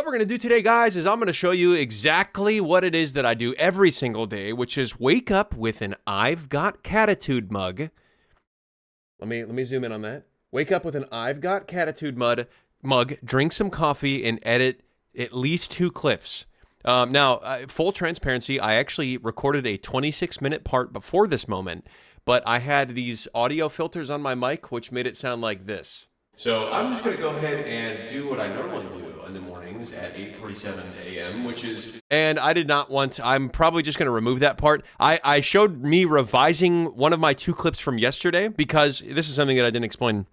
we're going to do today, guys, is I'm going to show you exactly what it is that I do every single day, which is wake up with an I've Got Catitude mug. Let me zoom in on that. Wake up with an I've Got Catitude mug, drink some coffee, and edit at least 2 clips. Now, full transparency, I actually recorded a 26-minute part before this moment, but I had these audio filters on my mic, which made it sound like this. So I'm just going to go ahead and do what I normally do in the mornings at 8:47 a.m., which is... And I did not want... I'm probably just going to remove that part. I showed me revising one of my 2 clips from yesterday because this is something that I didn't explain.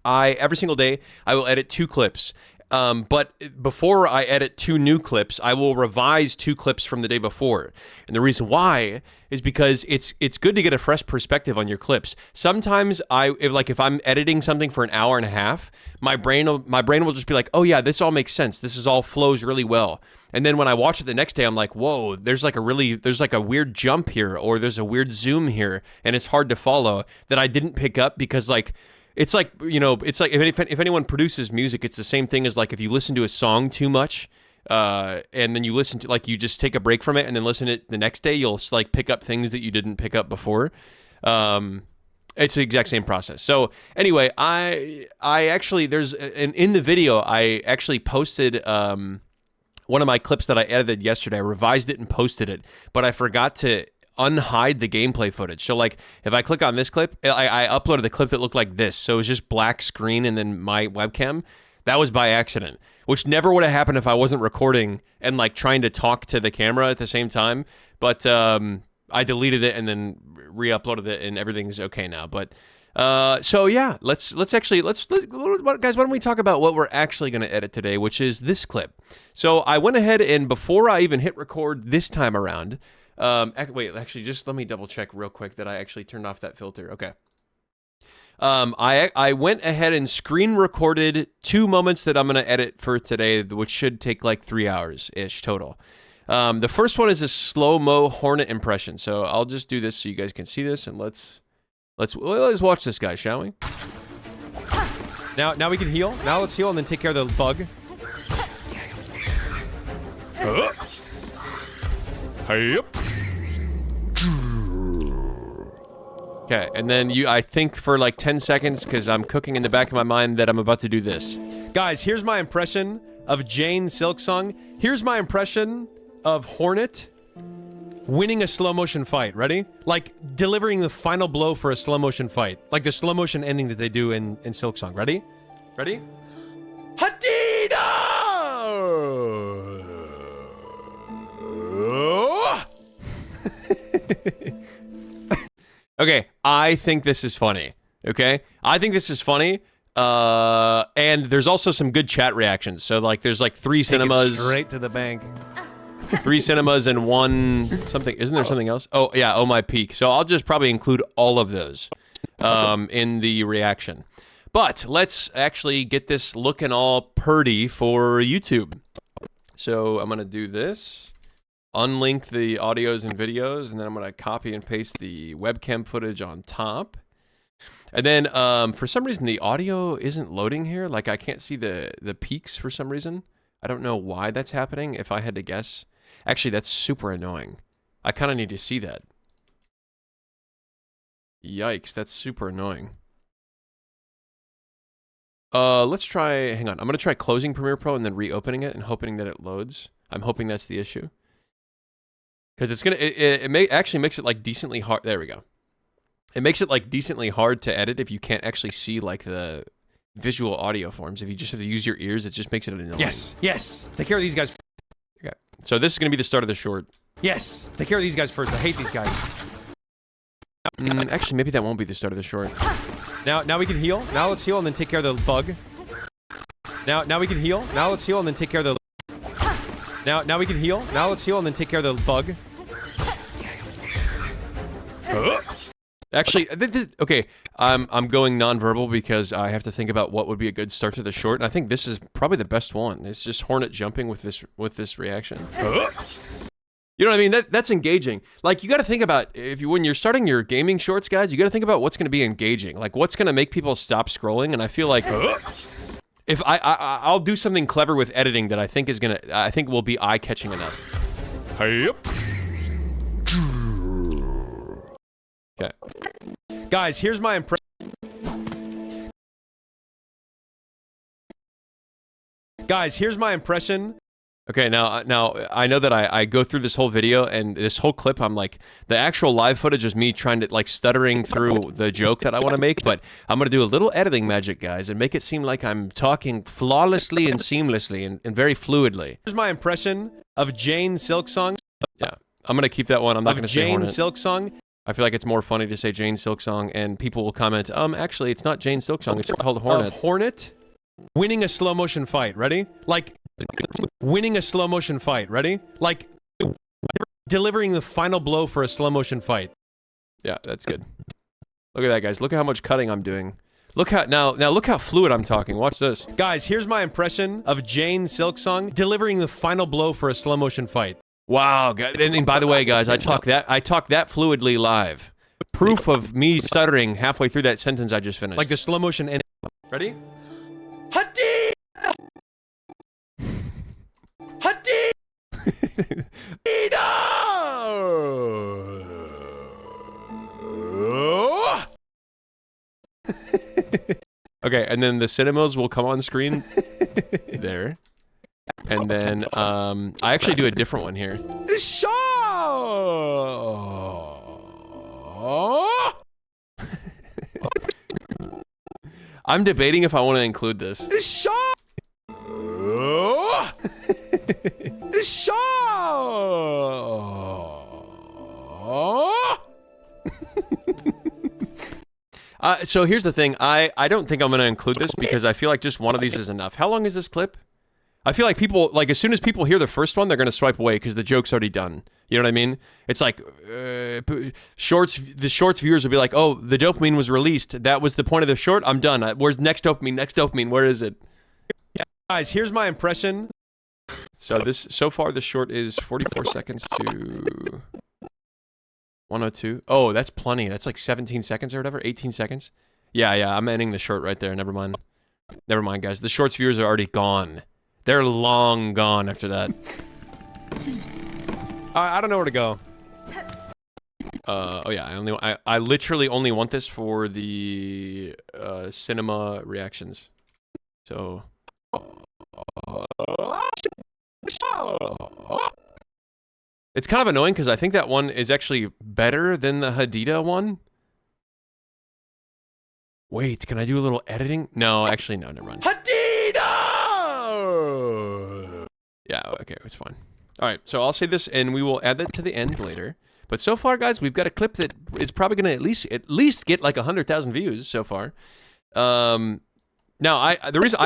Every single day, I will edit 2 clips. But before I edit 2 new clips, I will revise 2 clips from the day before. And the reason why is because it's good to get a fresh perspective on your clips. Sometimes if I'm editing something for an hour and a half, my brain will just be like, oh yeah, this all makes sense. This all flows really well. And then when I watch it the next day, I'm like, whoa, there's like a weird jump here, or there's a weird zoom here, and it's hard to follow that I didn't pick up because it's like, if anyone produces music, it's the same thing as like if you listen to a song too much, and then you listen to, like, you just take a break from it and then listen to it the next day, you'll like pick up things that you didn't pick up before. It's the exact same process. So anyway, I actually, in the video, I actually posted, one of my clips that I edited yesterday. I revised it and posted it, but I forgot to unhide the gameplay footage. So like if I click on this clip, I uploaded the clip that looked like this. So it was just black screen and then my webcam. That was by accident, which never would have happened if I wasn't recording and like trying to talk to the camera at the same time. But I deleted it and then re-uploaded it and everything's okay now. But so yeah, let's guys, why don't we talk about what we're actually going to edit today, which is this clip. So I went ahead and before I even hit record this time around, wait, actually, just let me double check real quick that I actually turned off that filter. Okay. I went ahead and screen recorded 2 moments that I'm going to edit for today, which should take like 3 hours-ish total. The first one is a slow-mo Hornet impression. So I'll just do this so you guys can see this, and let's watch this guy, shall we? Now we can heal. Now let's heal and then take care of the bug. Yep. Okay, and then I think for like 10 seconds, because I'm cooking in the back of my mind that I'm about to do this. Guys, here's my impression of Jane Silksong. Here's my impression of Hornet winning a slow motion fight. Ready? Like delivering the final blow for a slow motion fight. Like the slow motion ending that they do in Silksong. Ready? Ready? Hadida! Okay, I think this is funny. Okay? I think this is funny. And there's also some good chat reactions. So like there's like 3 cinemas. Straight to the bank. 3 cinemas and 1 something. Isn't there something else? Oh, yeah, Oh My Peak. So I'll just probably include all of those in the reaction. But let's actually get this looking all purdy for YouTube. So I'm going to do this. Unlink the audios and videos, and then I'm going to copy and paste the webcam footage on top. And then for some reason the audio isn't loading here. Like I can't see the peaks for some reason. I don't know why that's happening, if I had to guess. Actually, that's super annoying. I kind of need to see that. Yikes, that's super annoying. Let's try, hang on. I'm going to try closing Premiere Pro and then reopening it and hoping that it loads. I'm hoping that's the issue. Because it's actually makes it like decently hard. There we go. It makes it like decently hard to edit if you can't actually see like the visual audio forms. If you just have to use your ears, it just makes it annoying. Yes, yes. Take care of these guys. Okay. So this is going to be the start of the short. Yes. Take care of these guys first. I hate these guys. Actually, maybe that won't be the start of the short. Now we can heal. Now let's heal and then take care of the bug. Now we can heal. Now let's heal and then take care of the... Now we can heal. Now let's heal and then take care of the bug. Actually, okay, I'm going nonverbal because I have to think about what would be a good start to the short, and I think this is probably the best one. It's just Hornet jumping with this reaction. You know what I mean? That's engaging. Like, you got to think about, when you're starting your gaming shorts, guys, you got to think about what's going to be engaging. Like, what's going to make people stop scrolling, and I feel like If I'll do something clever with editing that I think is gonna, I think will be eye-catching enough. Yep. Okay. Guys, here's my impression. Guys, here's my impression. Okay, now I know that I go through this whole video and this whole clip, I'm like, the actual live footage is me trying to, like, stuttering through the joke that I want to make, but I'm going to do a little editing magic, guys, and make it seem like I'm talking flawlessly and seamlessly and very fluidly. Here's my impression of Jane Silksong. Yeah, I'm going to keep that one. I'm not going to say Jane Hornet. Silksong. I feel like it's more funny to say Jane Silksong, and people will comment, actually, it's not Jane Silksong, it's called Hornet. Hornet winning a slow motion fight. Ready? Like, winning a slow motion fight. Ready? Like, delivering the final blow for a slow motion fight. Yeah, that's good. Look at that, guys. Look at how much cutting I'm doing. Look how now look how fluid I'm talking. Watch this. Guys, here's my impression of Jane Silksong delivering the final blow for a slow motion fight. Wow, and by the way, guys, I talk that fluidly live. Proof of me stuttering halfway through that sentence I just finished. Like the slow motion end. Ready? Hadi! Hadi! Okay, and then the cinemas will come on screen there. And then I actually do a different one here. I'm debating if I want to include this. So here's the thing. I don't think I'm going to include this because I feel like just one of these is enough. How long is this clip? I feel like people, like, as soon as people hear the first one, they're going to swipe away because the joke's already done. You know what I mean? It's like, the shorts viewers will be like, oh, the dopamine was released. That was the point of the short. I'm done. Where's next dopamine? Next dopamine. Where is it? Guys, here's my impression. So far, the short is 44 seconds to 102. Oh, that's plenty. That's like 17 seconds or whatever. 18 seconds. Yeah, I'm ending the short right there. Never mind. Never mind, guys. The shorts viewers are already gone. They're long gone after that. I don't know where to go. Oh yeah, I literally only want this for the cinema reactions. So it's kind of annoying because I think that one is actually better than the Hadida one. Wait, can I do a little editing? No, actually, no, never mind. Hadida! Yeah, okay, it's fine. All right, so I'll say this, and we will add that to the end later. But so far, guys, we've got a clip that is probably going to at least get like 100,000 views so far. Now, the reason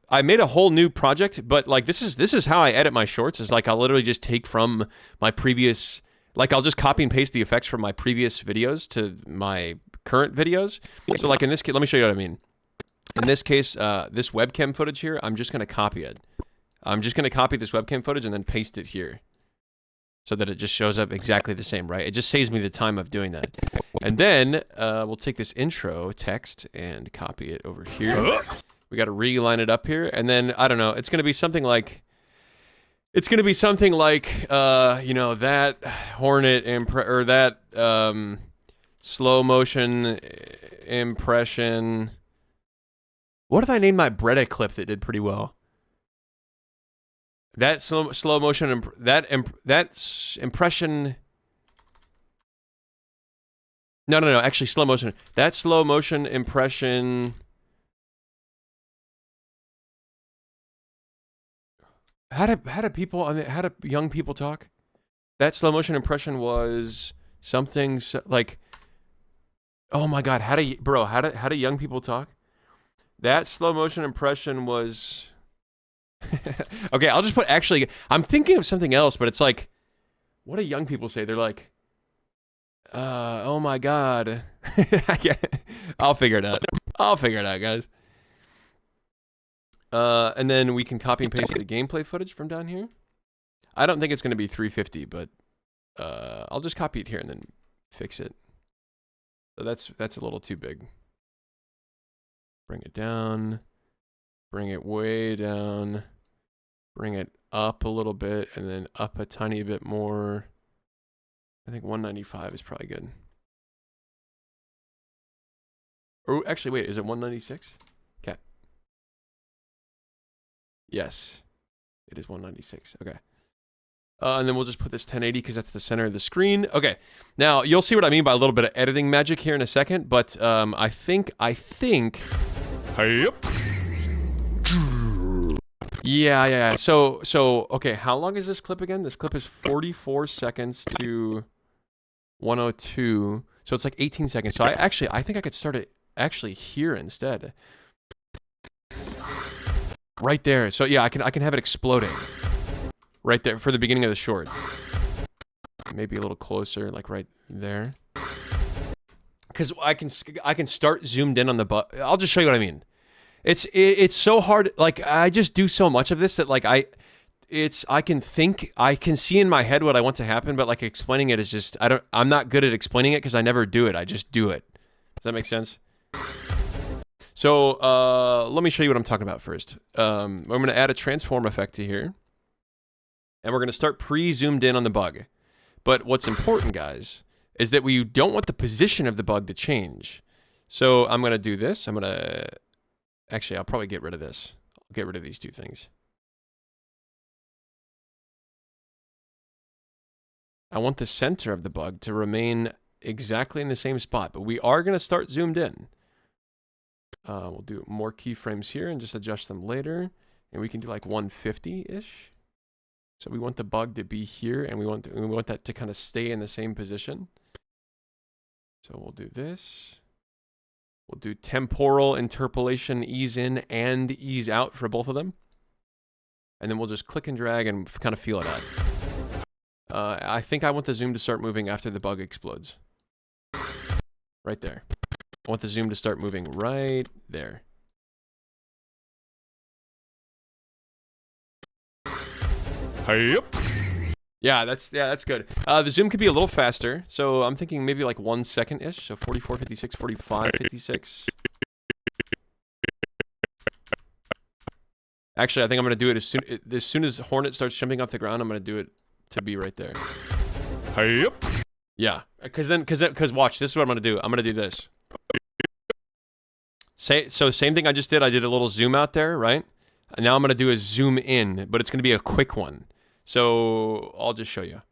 I made a whole new project, but like this is how I edit my shorts. Is like I'll literally just take from my previous, like I'll just copy and paste the effects from my previous videos to my current videos. So like in this case, let me show you what I mean. In this case, this webcam footage here, I'm just going to copy it. I'm just going to copy this webcam footage and then paste it here. So that it just shows up exactly the same, right? It just saves me the time of doing that. And then, we'll take this intro text and copy it over here. We got to reline it up here. And then, I don't know, it's going to be something like... It's going to be something like, you know, that Hornet or that slow motion impression... What did I name my Bretta clip that did pretty well? That slow motion impression. No. Actually, slow motion. That slow motion impression. How do young people talk? That slow motion impression was something like. Oh my God! How do young people talk? That slow motion impression was... Okay, I'll just put... Actually, I'm thinking of something else, but it's like... What do young people say? They're like... oh my God. I'll figure it out. I'll figure it out, guys. And then we can copy and paste the gameplay footage from down here. I don't think it's going to be 350, but... I'll just copy it here and then fix it. So that's a little too big. Bring it down. bring it way down, bring it up a little bit, and then up a tiny bit more. I think 195 is probably good. Or actually, wait, is it 196? Okay. Yes, it is 196. Okay. And then we'll just put this 1080 because that's the center of the screen. Okay. Now, you'll see what I mean by a little bit of editing magic here in a second, but I think... Yep. Yeah. So, okay, how long is this clip again? This clip is 44 seconds to 102. So it's like 18 seconds. So I think I could start it actually here instead. Right there. So yeah, I can have it exploding. Right there for the beginning of the short. Maybe a little closer, like right there. Because I can start zoomed in on the bug. I'll just show you what I mean. It's so hard. Like I just do so much of this that like I can see in my head what I want to happen, but like explaining it is just I'm not good at explaining it because I never do it. I just do it. Does that make sense? So let me show you what I'm talking about first. I'm going to add a transform effect to here. And we're going to start pre-zoomed in on the bug. But what's important, guys, is that we don't want the position of the bug to change. So I'm going to do this. I'm going to... Actually, I'll probably get rid of this. I'll get rid of these two things. I want the center of the bug to remain exactly in the same spot. But we are going to start zoomed in. We'll do more keyframes here and just adjust them later. And we can do like 150-ish. So we want the bug to be here, and we want that to kind of stay in the same position. So we'll do this. We'll do temporal interpolation, ease in and ease out for both of them. And then we'll just click and drag and kind of feel it out. I think I want the zoom to start moving after the bug explodes. Right there. I want the zoom to start moving right there. Yep. Yeah, that's good. The zoom could be a little faster, so I'm thinking maybe like 1 second-ish, so 44, 56, 45, 56. Actually, I think I'm gonna do it as soon as Hornet starts jumping off the ground. I'm gonna do it to be right there. Yep. Yeah, because watch, this is what I'm gonna do. I'm gonna do this. So same thing I just did. I did a little zoom out there, right? And now I'm gonna do a zoom in, but it's gonna be a quick one. So I'll just show you.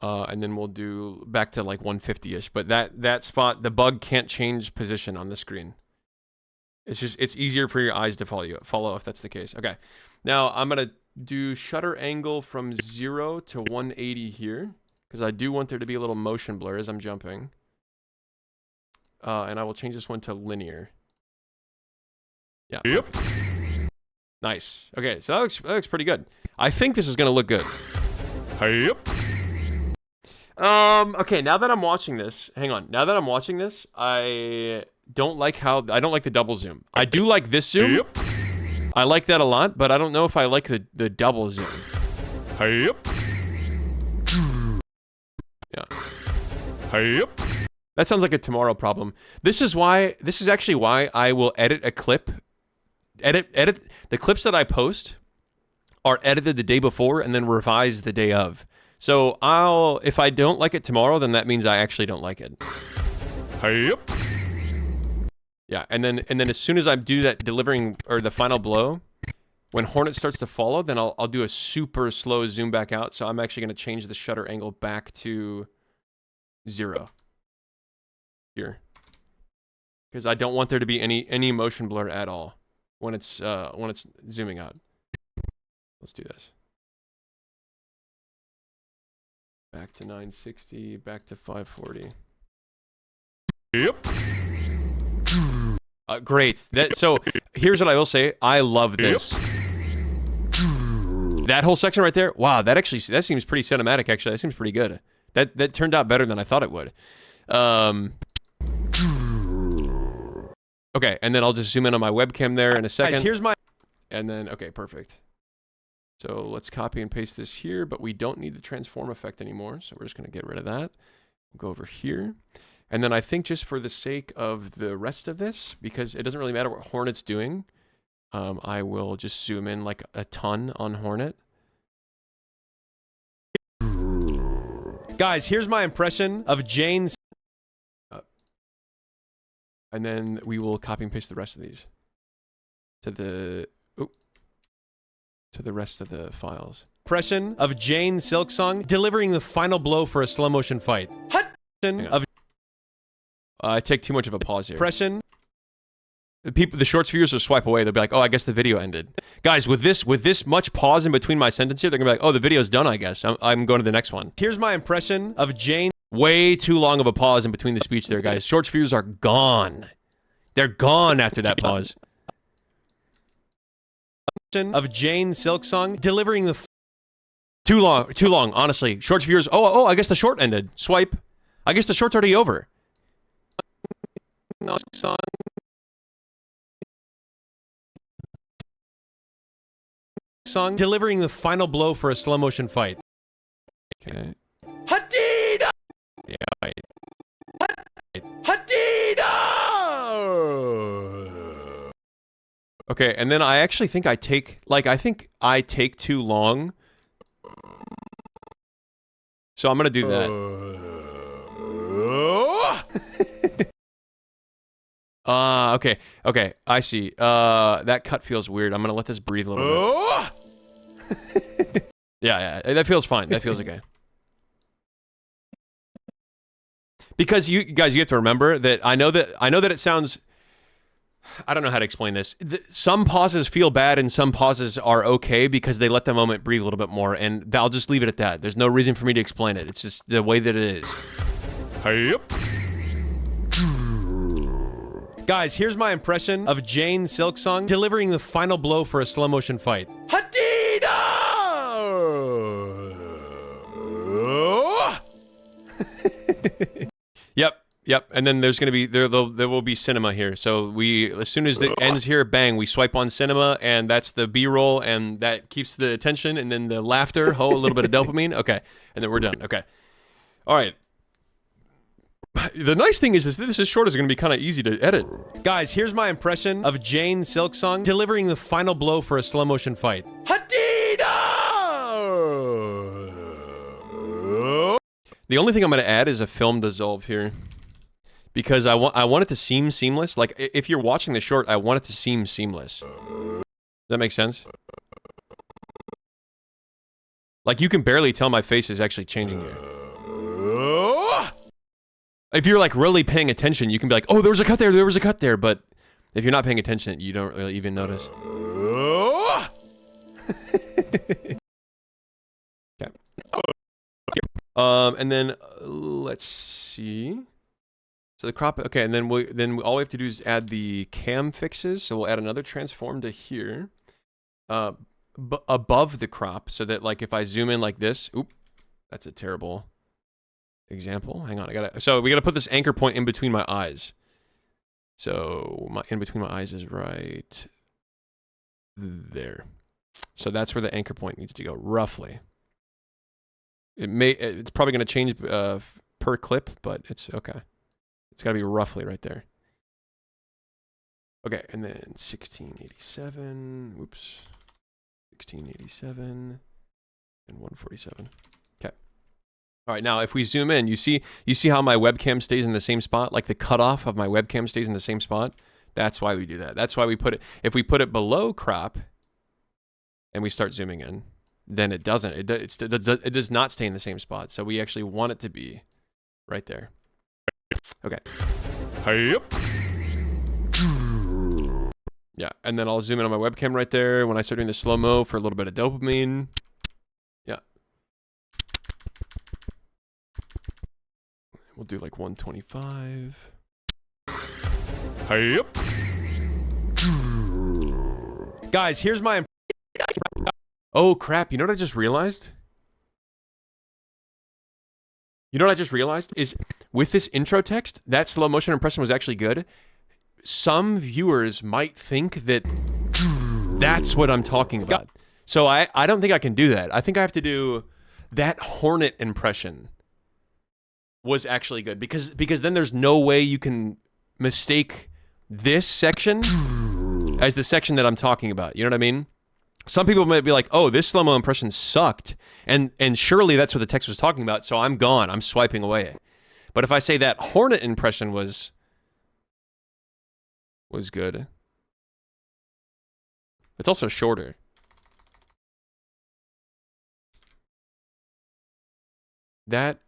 And then we'll do back to like 150-ish. But that spot, the bug can't change position on the screen. It's easier for your eyes to follow if that's the case. Okay. Now I'm gonna do shutter angle from 0 to 180 here, because I do want there to be a little motion blur as I'm jumping. And I will change this one to linear. Yeah. Yep. Nice. Okay, so that looks pretty good. I think this is gonna look good. Yep. Okay, now that I'm watching this, hang on. Now that I'm watching this, I don't like the double zoom. I do like this zoom. Yep. I like that a lot, but I don't know if I like the double zoom. Yep. Yeah. Yep. That sounds like a tomorrow problem. This is actually why I will edit a clip. Edit the clips that I post are edited the day before and then revised the day of. So if I don't like it tomorrow, then that means I actually don't like it. Yep. Yeah, and then as soon as I do that delivering or the final blow, when Hornet starts to follow, then I'll do a super slow zoom back out. So I'm actually going to change the shutter angle back to 0 here, because I don't want there to be any motion blur at all when it's zooming out. Let's do this. Back to 960, back to 540. Yep. Great. So here's what I will say. I love this. That whole section right there. Wow, that seems pretty cinematic. Actually, that seems pretty good. That turned out better than I thought it would. Okay, and then I'll just zoom in on my webcam there in a second. Guys, and then, okay, perfect. So let's copy and paste this here, but we don't need the transform effect anymore, so we're just going to get rid of that. We'll go over here. And then I think just for the sake of the rest of this, because it doesn't really matter what Hornet's doing, I will just zoom in like a ton on Hornet. Guys, here's my impression of Jane's. And then we will copy and paste the rest of these to the rest of the files. Impression of Jane Silksong delivering the final blow for a slow motion fight. Of I take too much of a pause here. impression. The shorts viewers will swipe away. They'll be like, "Oh, I guess the video ended." Guys, with this much pause in between my sentence here, they're gonna be like, "Oh, the video's done. I guess I'm going to the next one." Here's my impression of Jane. Way too long of a pause in between the speech there, guys. Shorts viewers are gone. They're gone after that pause. Of Jane Silksong delivering the Too long. Honestly, shorts viewers. Oh, I guess the short ended. Swipe. I guess the short's already over. song delivering the final blow for a slow motion fight. Okay. Hadida! Yeah. Right. Hadida! Okay, and then I actually think I take too long. So I'm gonna do that. Okay, I see. That cut feels weird. I'm gonna let this breathe a little bit. Yeah, that feels fine. That feels okay. Because you guys, you have to remember that I know that it sounds. I don't know how to explain this. Some pauses feel bad and some pauses are okay because they let the moment breathe a little bit more, and I'll just leave it at that. There's no reason for me to explain it. It's just the way that it is. Yep. Guys, here's my impression of Jane Silksong delivering the final blow for a slow motion fight. Hadida! Yep. And then there's gonna be there will be cinema here. So as soon as it ends here, bang, we swipe on cinema, and that's the B-roll, and that keeps the attention, and then the laughter, a little bit of dopamine. Okay, and then we're done. Okay, all right. The nice thing is this is short is going to be kind of easy to edit. Guys, here's my impression of Jane Silksong delivering the final blow for a slow motion fight. Hadida! The only thing I'm going to add is a film dissolve here. Because I want it to seem seamless. Like, if you're watching the short, I want it to seem seamless. Does that make sense? Like, you can barely tell my face is actually changing here. If you're, like, really paying attention, you can be like, oh, there was a cut there, but if you're not paying attention, you don't really even notice. Okay. And then, let's see. So the crop, okay, and then all we have to do is add the cam fixes. So we'll add another transform to here, above the crop, so that like if I zoom in like this, oop, that's a terrible example. Hang on, so we gotta put this anchor point in between my eyes. So in between my eyes is right there. So that's where the anchor point needs to go, roughly. It's probably gonna change per clip, but it's okay. It's got to be roughly right there. Okay, and then 1687. Oops. 1687 and 147. Okay. All right, now if we zoom in, you see how my webcam stays in the same spot? Like the cutoff of my webcam stays in the same spot? That's why we do that. That's why we put it, if we put it below crop and we start zooming in, then it doesn't. It does not stay in the same spot. So we actually want it to be right there. Okay. Yep. Yeah, and then I'll zoom in on my webcam right there when I start doing the slow-mo for a little bit of dopamine. Yeah. We'll do like 125. Yep. Guys, here's my... Oh, crap. You know what I just realized? You know what I just realized? Is with this intro text, that slow motion impression was actually good. Some viewers might think that that's what I'm talking about. So I don't think I can do that. I think I have to do that Hornet impression was actually good because then there's no way you can mistake this section as the section that I'm talking about. You know what I mean? Some people might be like, "Oh, this slow-mo impression sucked," and surely that's what the text was talking about. So I'm gone. I'm swiping away. But if I say that Hornet impression was good, it's also shorter. That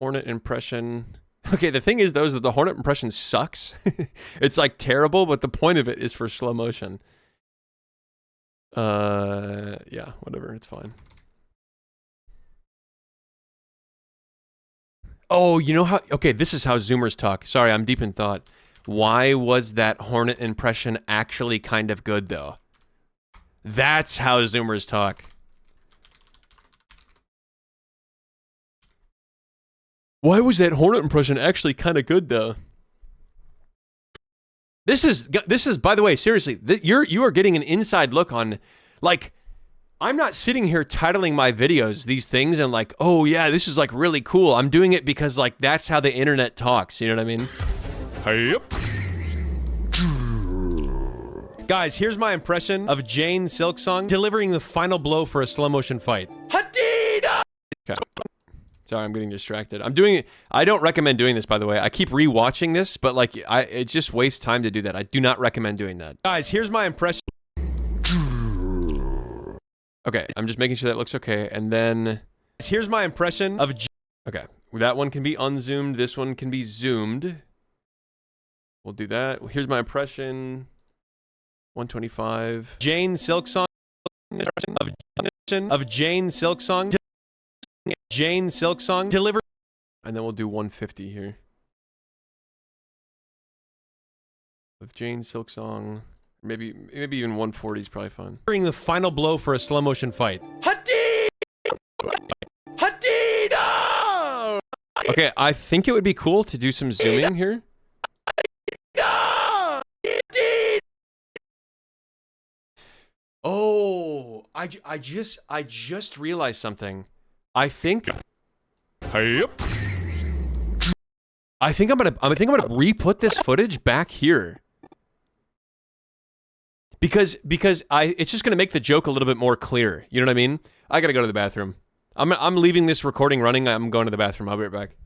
Hornet impression. Okay, the thing is, though, is that the Hornet impression sucks. It's like terrible, but the point of it is for slow motion. Yeah, whatever, it's fine. Oh, you know how? Okay, this is how Zoomers talk. Sorry, I'm deep in thought. Why was that Hornet impression actually kind of good, though? That's how Zoomers talk. Why was that Hornet impression actually kind of good, though? This is, by the way, seriously, you are getting an inside look on, like, I'm not sitting here titling my videos these things and like, oh yeah, this is like really cool. I'm doing it because like that's how the internet talks. You know what I mean? Yep. Guys, here's my impression of Jane Silksong delivering the final blow for a slow motion fight. Hadida! Okay. Sorry, I'm getting distracted. I'm doing it. I don't recommend doing this, by the way. I keep rewatching this, but like, it just wastes time to do that. I do not recommend doing that. Guys, here's my impression. Okay, I'm just making sure that looks okay, and then here's my impression of. Okay, that one can be unzoomed. This one can be zoomed. We'll do that. Here's my impression. 125. Jane Silksong. Of Jane Silksong. Jane Silksong delivered, and then we'll do 150 here. With Jane Silksong, maybe even 140 is probably fun. Delivering the final blow for a slow motion fight. Hadida! Okay, I think it would be cool to do some zooming here. Oh, I just realized something. I think I'm gonna re-put this footage back here. Because it's just gonna make the joke a little bit more clear. You know what I mean? I gotta go to the bathroom. I'm leaving this recording running. I'm going to the bathroom. I'll be right back.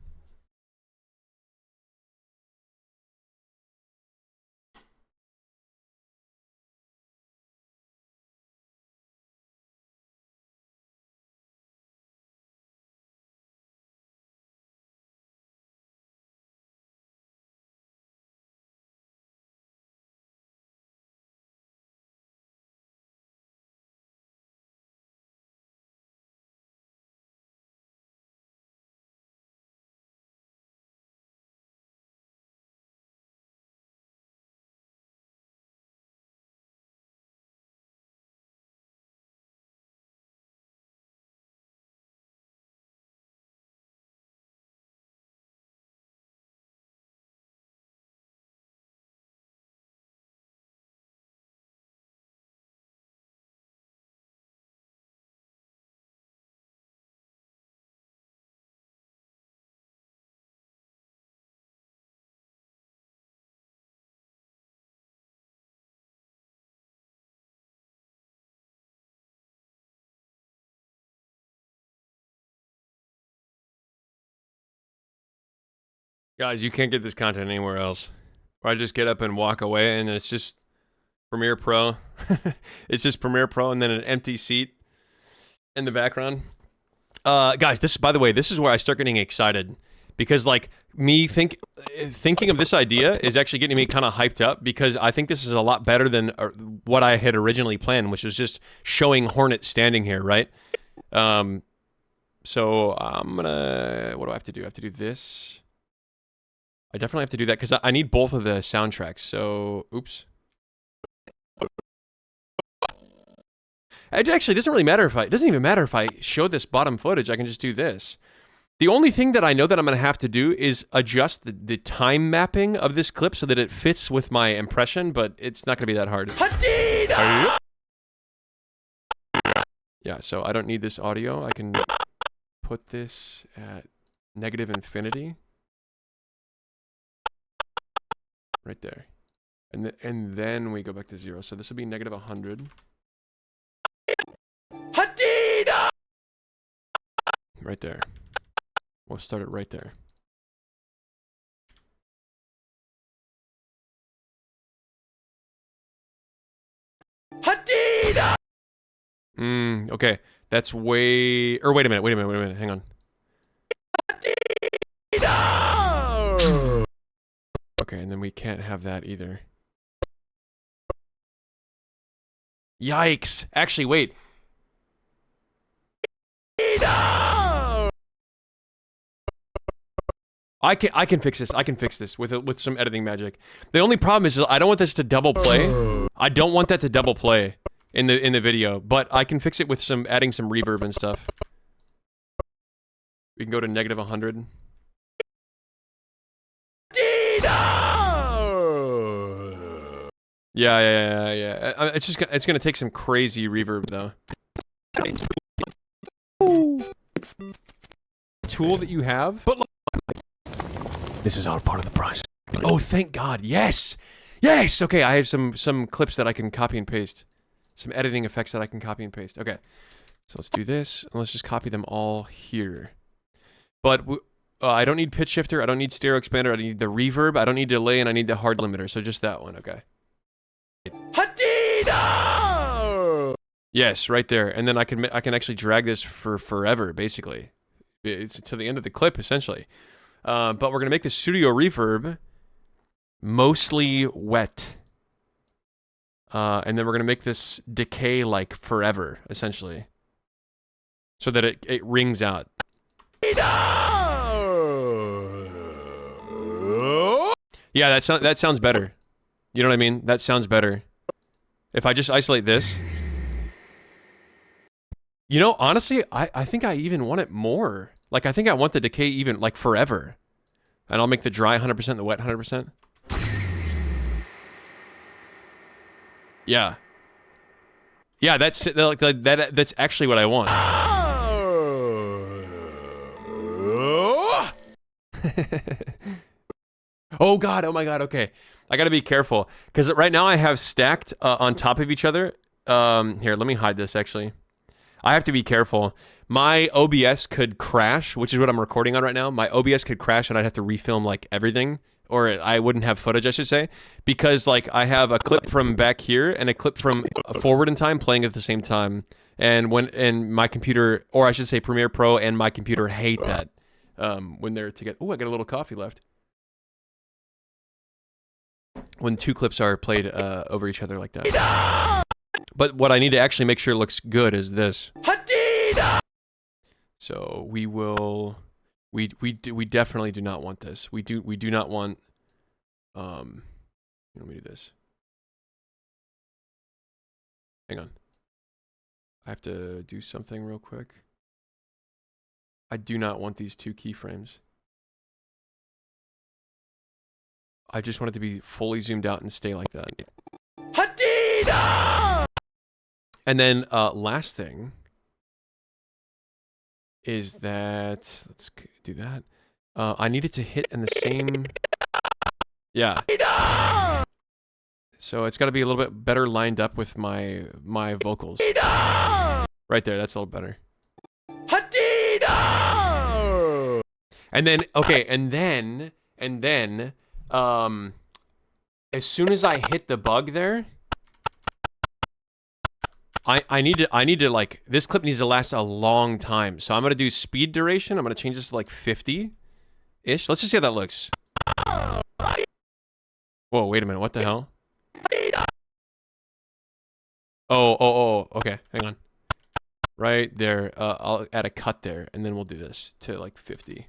Guys, you can't get this content anywhere else. Or I just get up and walk away, and it's just Premiere Pro. It's just Premiere Pro, and then an empty seat in the background. Guys, by the way, this is where I start getting excited. Because, like, me thinking of this idea is actually getting me kind of hyped up, because I think this is a lot better than what I had originally planned, which was just showing Hornet standing here, right? So I'm gonna... What do I have to do? I have to do this. I definitely have to do that because I need both of the soundtracks. So, oops. It actually doesn't really matter if it doesn't even matter if I show this bottom footage. I can just do this. The only thing that I know that I'm going to have to do is adjust the time mapping of this clip so that it fits with my impression, but it's not going to be that hard. Hadida! Yeah, so I don't need this audio. I can put this at negative infinity. Right there. And then we go back to 0. So this will be negative 100. Hadida! Right there. We'll start it right there. Hadida! Okay. That's way... Or wait a minute. Hang on. Hadida! Okay, and then we can't have that either. Yikes! Actually, wait. I can fix this. I can fix this with some editing magic. The only problem is I don't want this to double play. I don't want that to double play in the video, but I can fix it with adding some reverb and stuff. We can go to negative 100. Yeah. It's gonna take some crazy reverb though. Tool that you have, but this is all part of the process. Oh, thank God! Yes, yes. Okay, I have some clips that I can copy and paste, some editing effects that I can copy and paste. Okay, so let's do this. And let's just copy them all here. But I don't need pitch shifter. I don't need stereo expander. I need the reverb. I don't need delay, and I need the hard limiter. So just that one. Okay. Hadida! Yes, right there. And then I can actually drag this for forever, basically. It's to the end of the clip, essentially. But we're gonna make the studio reverb mostly wet. And then we're gonna make this decay like forever, essentially. So that it rings out. Yeah, that sounds better. You know what I mean? That sounds better. If I just isolate this. You know, honestly, I think I even want it more. Like, I think I want the decay even, like, forever. And I'll make the dry 100%, the wet 100%. Yeah. Yeah, that's actually what I want. Oh God, oh my God, okay. I gotta be careful, because right now I have stacked on top of each other. Here, let me hide this, actually. I have to be careful. My OBS could crash, which is what I'm recording on right now. My OBS could crash and I'd have to refilm, like, everything. Or I wouldn't have footage, I should say. Because, like, I have a clip from back here and a clip from forward in time playing at the same time. And my computer, or I should say Premiere Pro and my computer hate that when they're together. Oh, I got a little coffee left. When two clips are played over each other like that. But what I need to actually make sure looks good is this. So we will, we definitely do not want this. We do not want. Let me do this. Hang on. I have to do something real quick. I do not want these two keyframes. I just want it to be fully zoomed out and stay like that. Hadida! And then last thing is that, let's do that. I need it to hit in the same, yeah. So it's got to be a little bit better lined up with my vocals. Right there, that's a little better. Hadida! And then, okay, and then, as soon as I hit the bug there, I need to like, this clip needs to last a long time. So I'm going to do speed duration. I'm going to change this to like 50-ish. Let's just see how that looks. Whoa, wait a minute. What the hell? Oh, okay. Hang on. Right there. I'll add a cut there, and then we'll do this to like 50.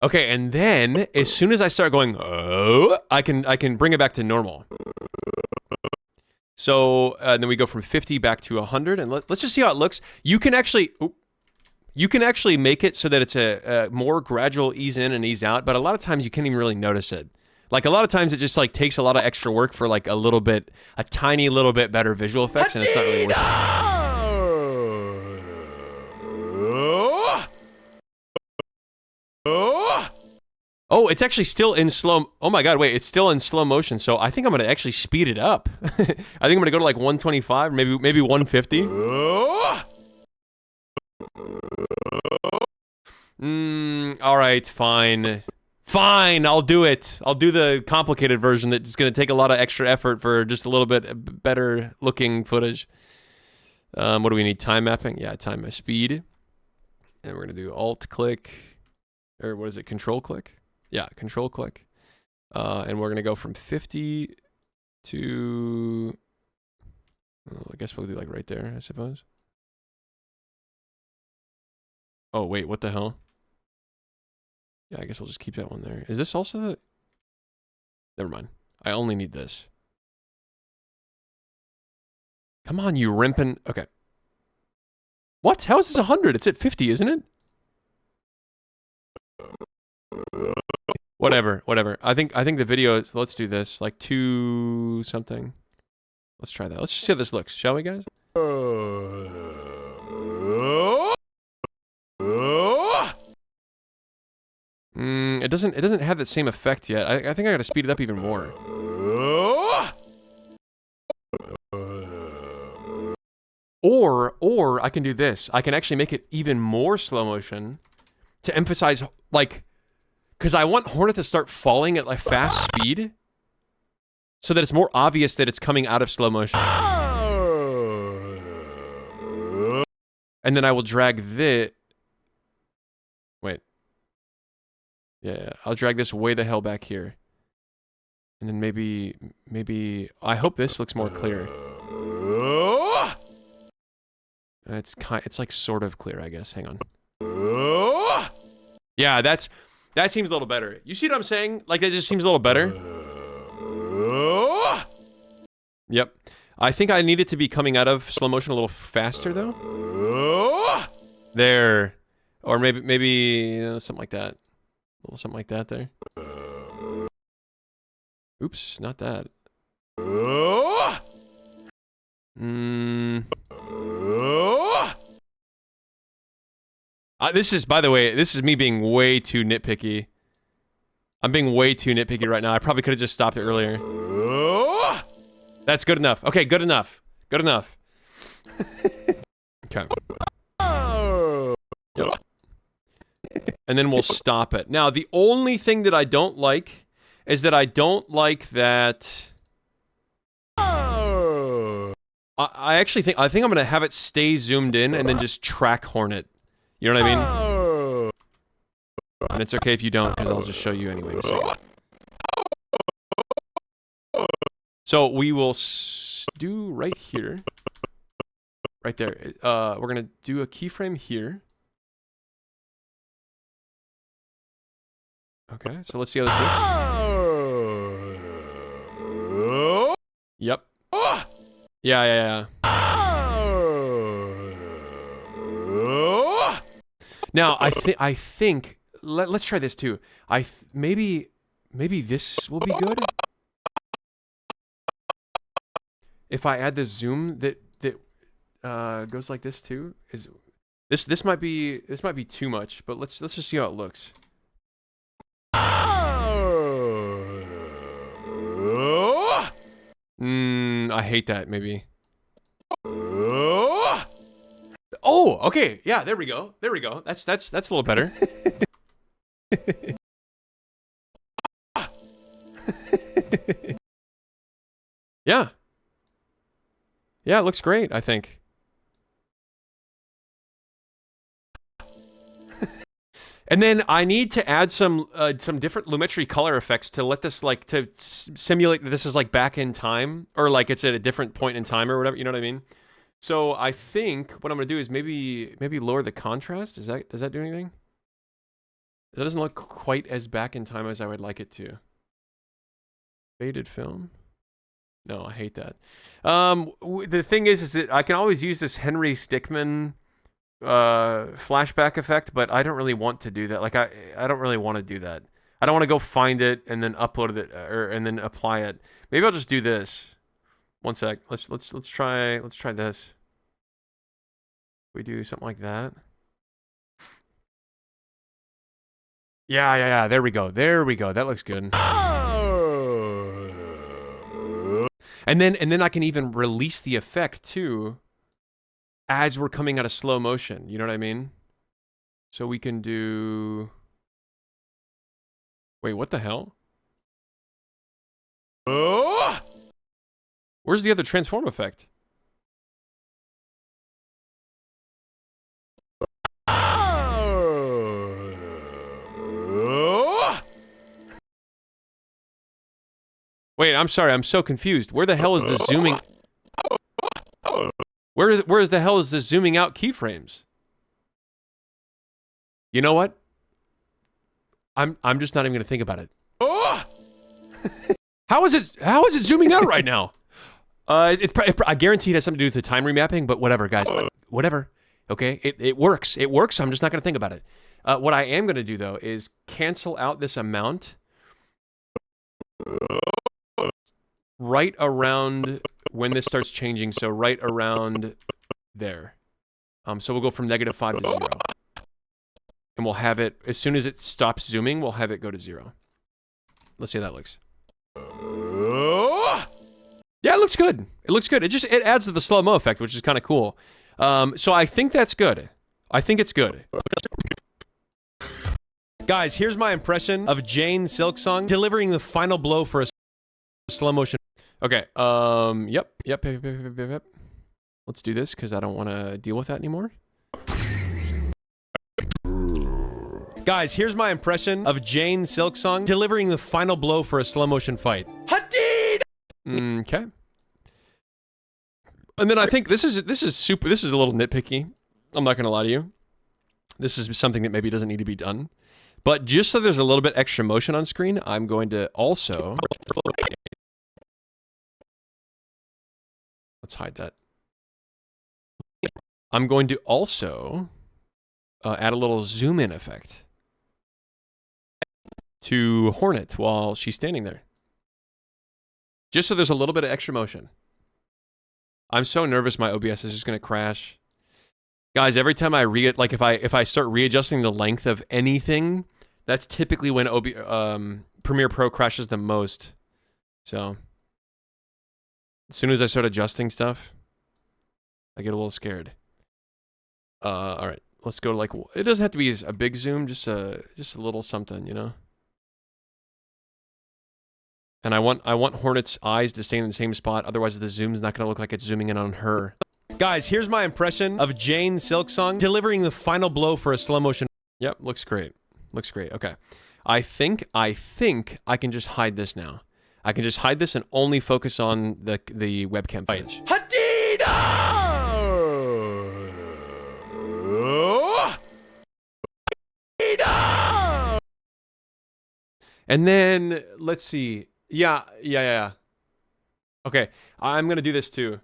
Okay, and then as soon as I start going, I can bring it back to normal. So then we go from 50 back to 100, and let's just see how it looks. You can actually make it so that it's a more gradual ease in and ease out, but a lot of times you can't even really notice it. Like, a lot of times it just like takes a lot of extra work for like a tiny little bit better visual effects, and it's not really worth it. Oh, it's actually still in slow. Oh my god, wait, it's still in slow motion. So I think I'm gonna actually speed it up. I think I'm gonna go to like 125, maybe 150. All right, fine. Fine, I'll do it. I'll do the complicated version that's gonna take a lot of extra effort for just a little bit better looking footage. What do we need? Time mapping? Yeah, time speed. And we're gonna do Alt click, or what is it? Control click? Yeah, control click. And we're gonna go from 50 to, well, I guess we'll do like right there, I suppose. Oh wait, what the hell? Yeah, I guess we'll just keep that one there. Is this also the, never mind. I only need this. Come on, you rimpin'. Okay. What? How is this 100? It's at 50, isn't it? Whatever, whatever. I think the video is, let's do this, like 2 something. Let's try that. Let's just see how this looks, shall we, guys? It doesn't have that same effect yet. I think I gotta speed it up even more. Or I can do this. I can actually make it even more slow motion to emphasize, like, because I want Hornet to start falling at like fast speed so that it's more obvious that it's coming out of slow motion. And then I will drag this. Wait. Yeah, I'll drag this way the hell back here. And then maybe, I hope this looks more clear. It's like sort of clear, I guess. Hang on. Yeah, that seems a little better. You see what I'm saying? Like, that just seems a little better. Yep. I think I need it to be coming out of slow motion a little faster, though. There. Or maybe something like that. A little something like that there. Oops, not that. This is, by the way, this is me being way too nitpicky. I'm being way too nitpicky right now. I probably could have just stopped it earlier. That's good enough. Okay, good enough. Good enough. Okay. Yep. And then we'll stop it. Now, the only thing that I don't like is that I don't like that. I actually think I'm gonna have it stay zoomed in and then just track Hornet. You know what I mean? And it's okay if you don't, because I'll just show you anyway in a second. So we will do right here. Right there. We're gonna do a keyframe here. Okay, so let's see how this looks. Yep. Yeah. Now, I think let's try this too. Maybe this will be good. If I add the zoom that goes like this too, this might be too much, but let's just see how it looks. I hate that, maybe. Oh, okay. Yeah, there we go. There we go. That's a little better. Yeah. Yeah, it looks great, I think. And then I need to add some different Lumetri color effects to let this, like, to simulate that this is like back in time, or like it's at a different point in time or whatever, you know what I mean? So I think what I'm gonna do is maybe lower the contrast. Does that do anything? That doesn't look quite as back in time as I would like it to. Faded film. No, I hate that. The thing is that I can always use this Henry Stickmin flashback effect, but I don't really want to do that. Like, I don't really want to do that. I don't want to go find it and then upload it and then apply it. Maybe I'll just do this. One sec. Let's try this. We do something like that. Yeah. There we go. That looks good. And then I can even release the effect too as we're coming out of slow motion. You know what I mean? So we can do... Wait, what the hell? Where's the other transform effect? Wait, I'm sorry, I'm so confused. Where the hell is the zooming... Where the hell is the zooming out keyframes? You know what? I'm just not even gonna think about it. How is it zooming out right now? I guarantee it has something to do with the time remapping, but whatever, guys. Whatever. Okay, it works. It works. I'm just not gonna think about it. What I am gonna do though is cancel out this amount right around when this starts changing. So right around there. So we'll go from -5 to 0. And we'll have it, as soon as it stops zooming, we'll have it go to 0. Let's see how that looks. Yeah, it looks good. It looks good. It adds to the slow-mo effect, which is kind of cool. So I think that's good. I think it's good. Guys, here's my impression of Jane Silksong delivering the final blow for a slow motion. Okay, yep. Let's do this, because I don't want to deal with that anymore. Guys, here's my impression of Jane Silksong delivering the final blow for a slow motion fight. Hadid! Okay. And then I think this is a little nitpicky. I'm not gonna lie to you. This is something that maybe doesn't need to be done. But just so there's a little bit extra motion on screen, I'm going to also... Let's hide that. I'm going to also add a little zoom in effect to Hornet while she's standing there. Just so there's a little bit of extra motion. I'm so nervous my OBS is just gonna crash. Guys, every time I if I start readjusting the length of anything, that's typically when Premiere Pro crashes the most. So as soon as I start adjusting stuff, I get a little scared. All right, let's go to it doesn't have to be a big zoom, just a little something, you know. And I want Hornet's eyes to stay in the same spot, otherwise the zoom's not gonna look like it's zooming in on her. Guys, here's my impression of Jane Silksong delivering the final blow for a slow motion. Yep, looks great. Looks great. Okay. I think I can just hide this now. I can just hide this and only focus on the webcam footage. Hadida! And then let's see. Yeah. Okay, I'm gonna do this too.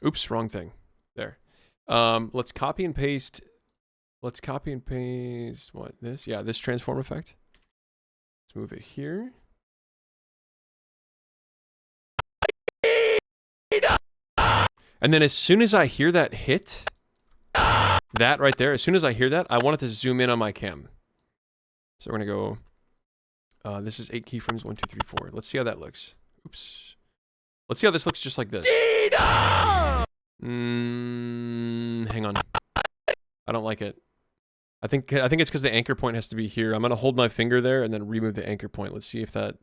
Oops, wrong thing. There. Let's copy and paste. Let's copy and paste what this? Yeah, this transform effect. Let's move it here. And then as soon as I hear that hit, that right there, as soon as I hear that, I want it to zoom in on my cam. So we're gonna go, this is 8 keyframes, 1, 2, 3, 4. Let's see how that looks. Oops. Let's see how this looks just like this. Hang on. I don't like it. I think it's because the anchor point has to be here. I'm gonna hold my finger there and then remove the anchor point. Let's see if that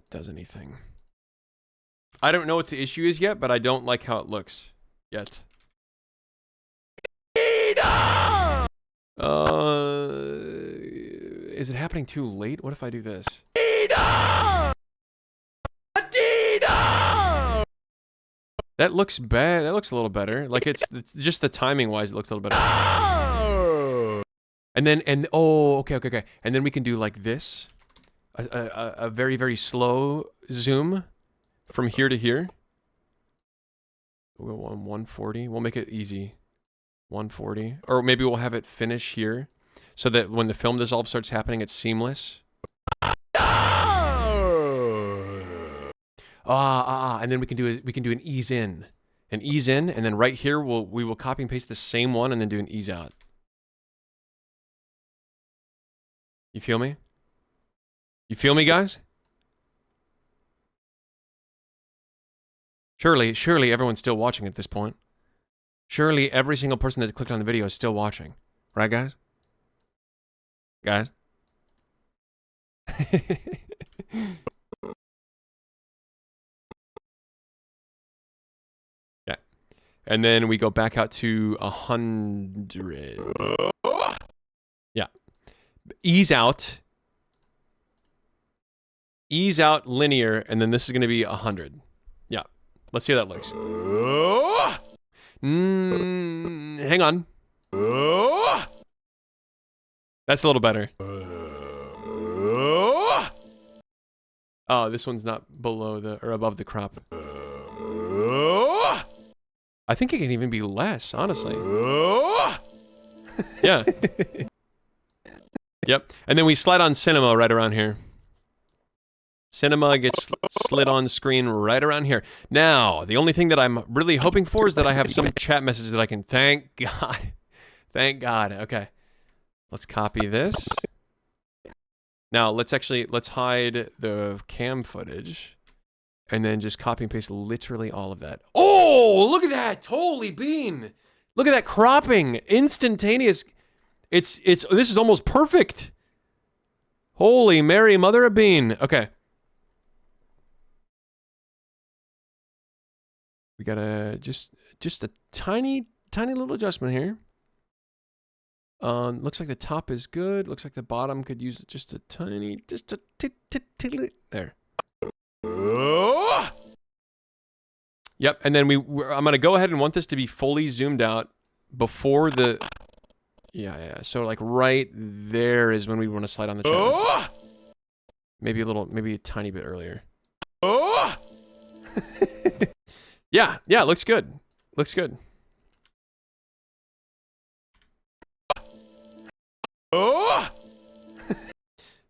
does anything. I don't know what the issue is yet, but I don't like how it looks yet. Is it happening too late? What if I do this? That looks bad. That looks a little better. Like it's just the timing wise, it looks a little better. And oh, okay. And then we can do like this, a very, very slow zoom from here to here. We'll go on 140. We'll make it easy. 140, or maybe we'll have it finish here, so that when the film dissolve starts happening, it's seamless. And then we can do an ease in. and ease in, and then right here we will copy and paste the same one and then do an ease out. You feel me? You feel me, guys? Surely everyone's still watching at this point. Surely every single person that clicked on the video is still watching. Right, guys? Guys? Yeah. And then we go back out to 100. Yeah. Ease out. Ease out linear, and then this is going to be 100. Yeah. Let's see how that looks. Hang on. That's a little better. Oh, this one's not below the, or above the crop. I think it can even be less, honestly. Yeah. Yep. And then we slide on cinema right around here. Cinema gets slid on screen right around here. Now, the only thing that I'm really hoping for is that I have some chat messages that I can, thank God. Thank God. Okay. Let's copy this. Now, let's hide the cam footage and then just copy and paste literally all of that. Oh, look at that. Holy bean. Look at that cropping. Instantaneous. This is almost perfect. Holy Mary, mother of bean. Okay. We got just a tiny little adjustment here. Looks like the top is good. Looks like the bottom could use just a tiny, there. Yep, and then I'm gonna go ahead and want this to be fully zoomed out before the, yeah. So like right there is when we want to slide on the channels. Maybe a tiny bit earlier. Yeah, looks good. Looks good.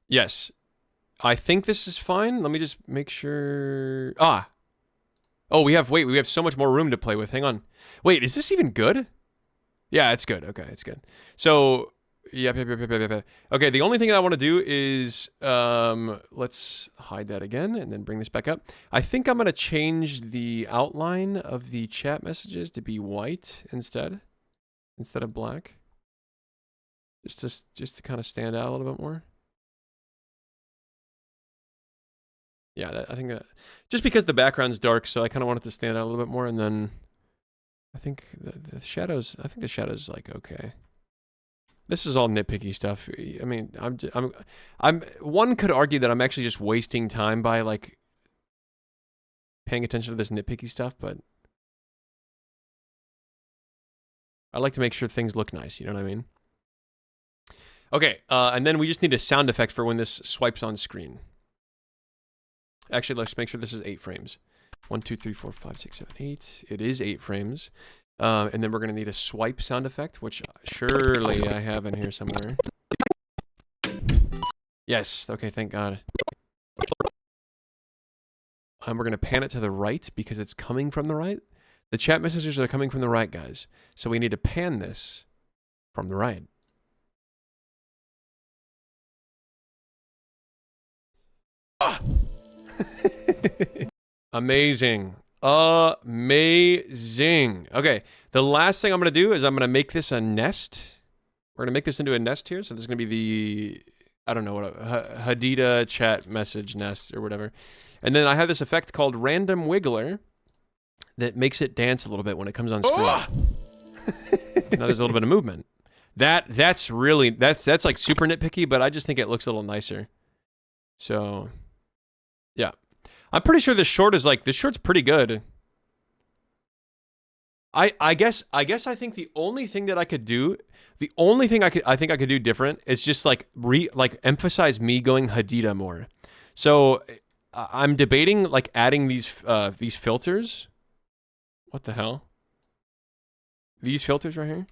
Yes. I think this is fine. Let me just make sure. Oh, we have so much more room to play with. Hang on. Wait, is this even good? Yeah, it's good. Okay, it's good. So, yep. Okay, the only thing that I want to do is, let's hide that again and then bring this back up. I think I'm going to change the outline of the chat messages to be white instead of black. Just to kind of stand out a little bit more. Yeah, I think that, just because the background's dark, so I kind of want it to stand out a little bit more, and then I think the shadows, like, okay. This is all nitpicky stuff. I mean, one could argue that I'm actually just wasting time by, like, paying attention to this nitpicky stuff, but I like to make sure things look nice, you know what I mean? Okay, and then we just need a sound effect for when this swipes on screen. Actually, let's make sure this is 8 frames. 1, 2, 3, 4, 5, 6, 7, 8. It is 8 frames. And then we're going to need a swipe sound effect, which surely I have in here somewhere. Yes, okay, thank God. And we're going to pan it to the right because it's coming from the right. The chat messages are coming from the right, guys. So we need to pan this from the right. Amazing. Amazing. Okay, the last thing I'm going to do is I'm going to make this a nest. We're going to make this into a nest here. So this is going to be the, I don't know what, Hadida chat message nest or whatever. And then I have this effect called Random Wiggler that makes it dance a little bit when it comes on screen. Now there's a little bit of movement. That's like super nitpicky, but I just think it looks a little nicer. So, yeah. I'm pretty sure this short's pretty good. I guess I think the only thing that I could do, I think I could do different is just like emphasize me going Hadida more. So I'm debating like adding these filters. What the hell? These filters right here?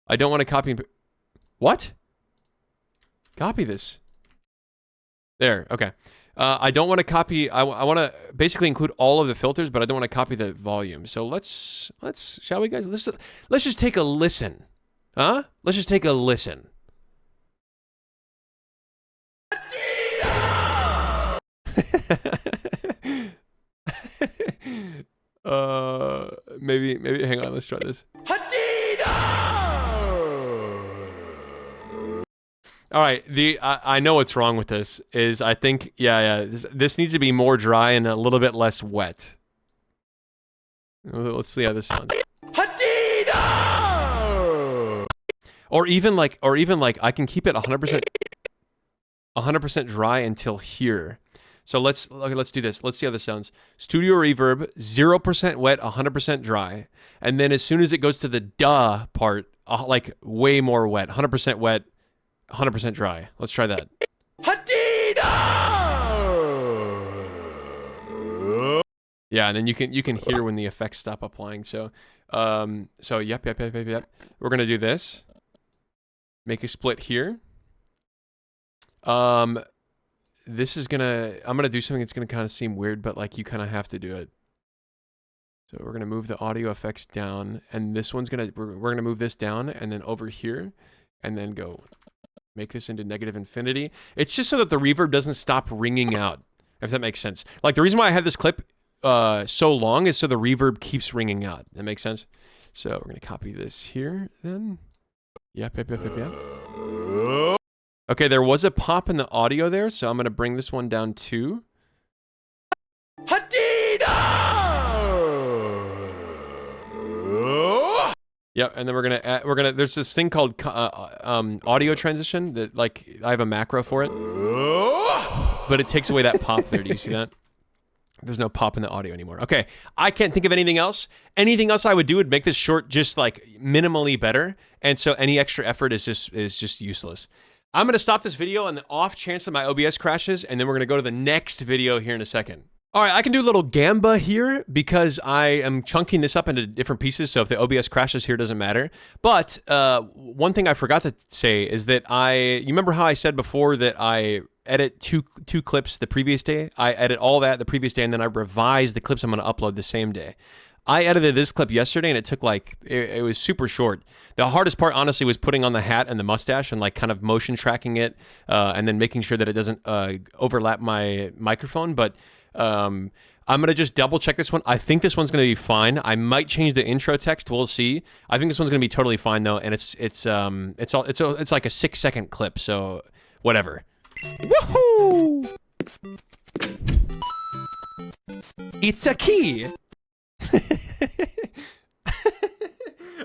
I don't want to copy. What? Copy this. There. Okay. I don't want to copy. I want to basically include all of the filters, but I don't want to copy the volume. So let's shall we guys? Let's just take a listen. Huh? Let's just take a listen. Maybe hang on, let's try this. All right, I know what's wrong with this is I think this needs to be more dry and a little bit less wet. Let's see how this sounds. Or even like I can keep it 100% dry until here. So let's do this. Let's see how this sounds. Studio reverb, 0% wet, 100% dry. And then as soon as it goes to the duh part, like way more wet, 100% wet, 100% dry. Let's try that. Yeah, and then you can hear when the effects stop applying. So yep. We're gonna do this. Make a split here. This is I'm gonna do something that's gonna kind of seem weird, but like you kind of have to do it. So we're gonna move the audio effects down, and this one's we're gonna move this down, and then over here, and then go make this into negative infinity. It's just so that the reverb doesn't stop ringing out, if that makes sense. Like the reason why I have this clip so long is so the reverb keeps ringing out. That makes sense. So we're gonna copy this here, then. Yep. Okay, there was a pop in the audio there, so I'm gonna bring this one down too. Yep, and then we're gonna there's this thing called audio transition that like I have a macro for it, but it takes away that pop there. Do you see that? There's no pop in the audio anymore. Okay, I can't think of anything else. Anything else I would do would make this short just like minimally better, and so any extra effort is just useless. I'm going to stop this video on the off chance that my OBS crashes, and then we're going to go to the next video here in a second. All right, I can do a little gamba here because I am chunking this up into different pieces, so if the OBS crashes here, it doesn't matter. But one thing I forgot to say is that you remember how I said before that I edit two clips the previous day? I edit all that the previous day, and then I revise the clips I'm going to upload the same day. I edited this clip yesterday, and it took like, it was super short. The hardest part, honestly, was putting on the hat and the mustache and like kind of motion tracking it and then making sure that it doesn't overlap my microphone. But I'm going to just double check this one. I think this one's going to be fine. I might change the intro text. We'll see. I think this one's going to be totally fine though. And it's like a 6-second clip. So whatever. Woohoo! It's a key.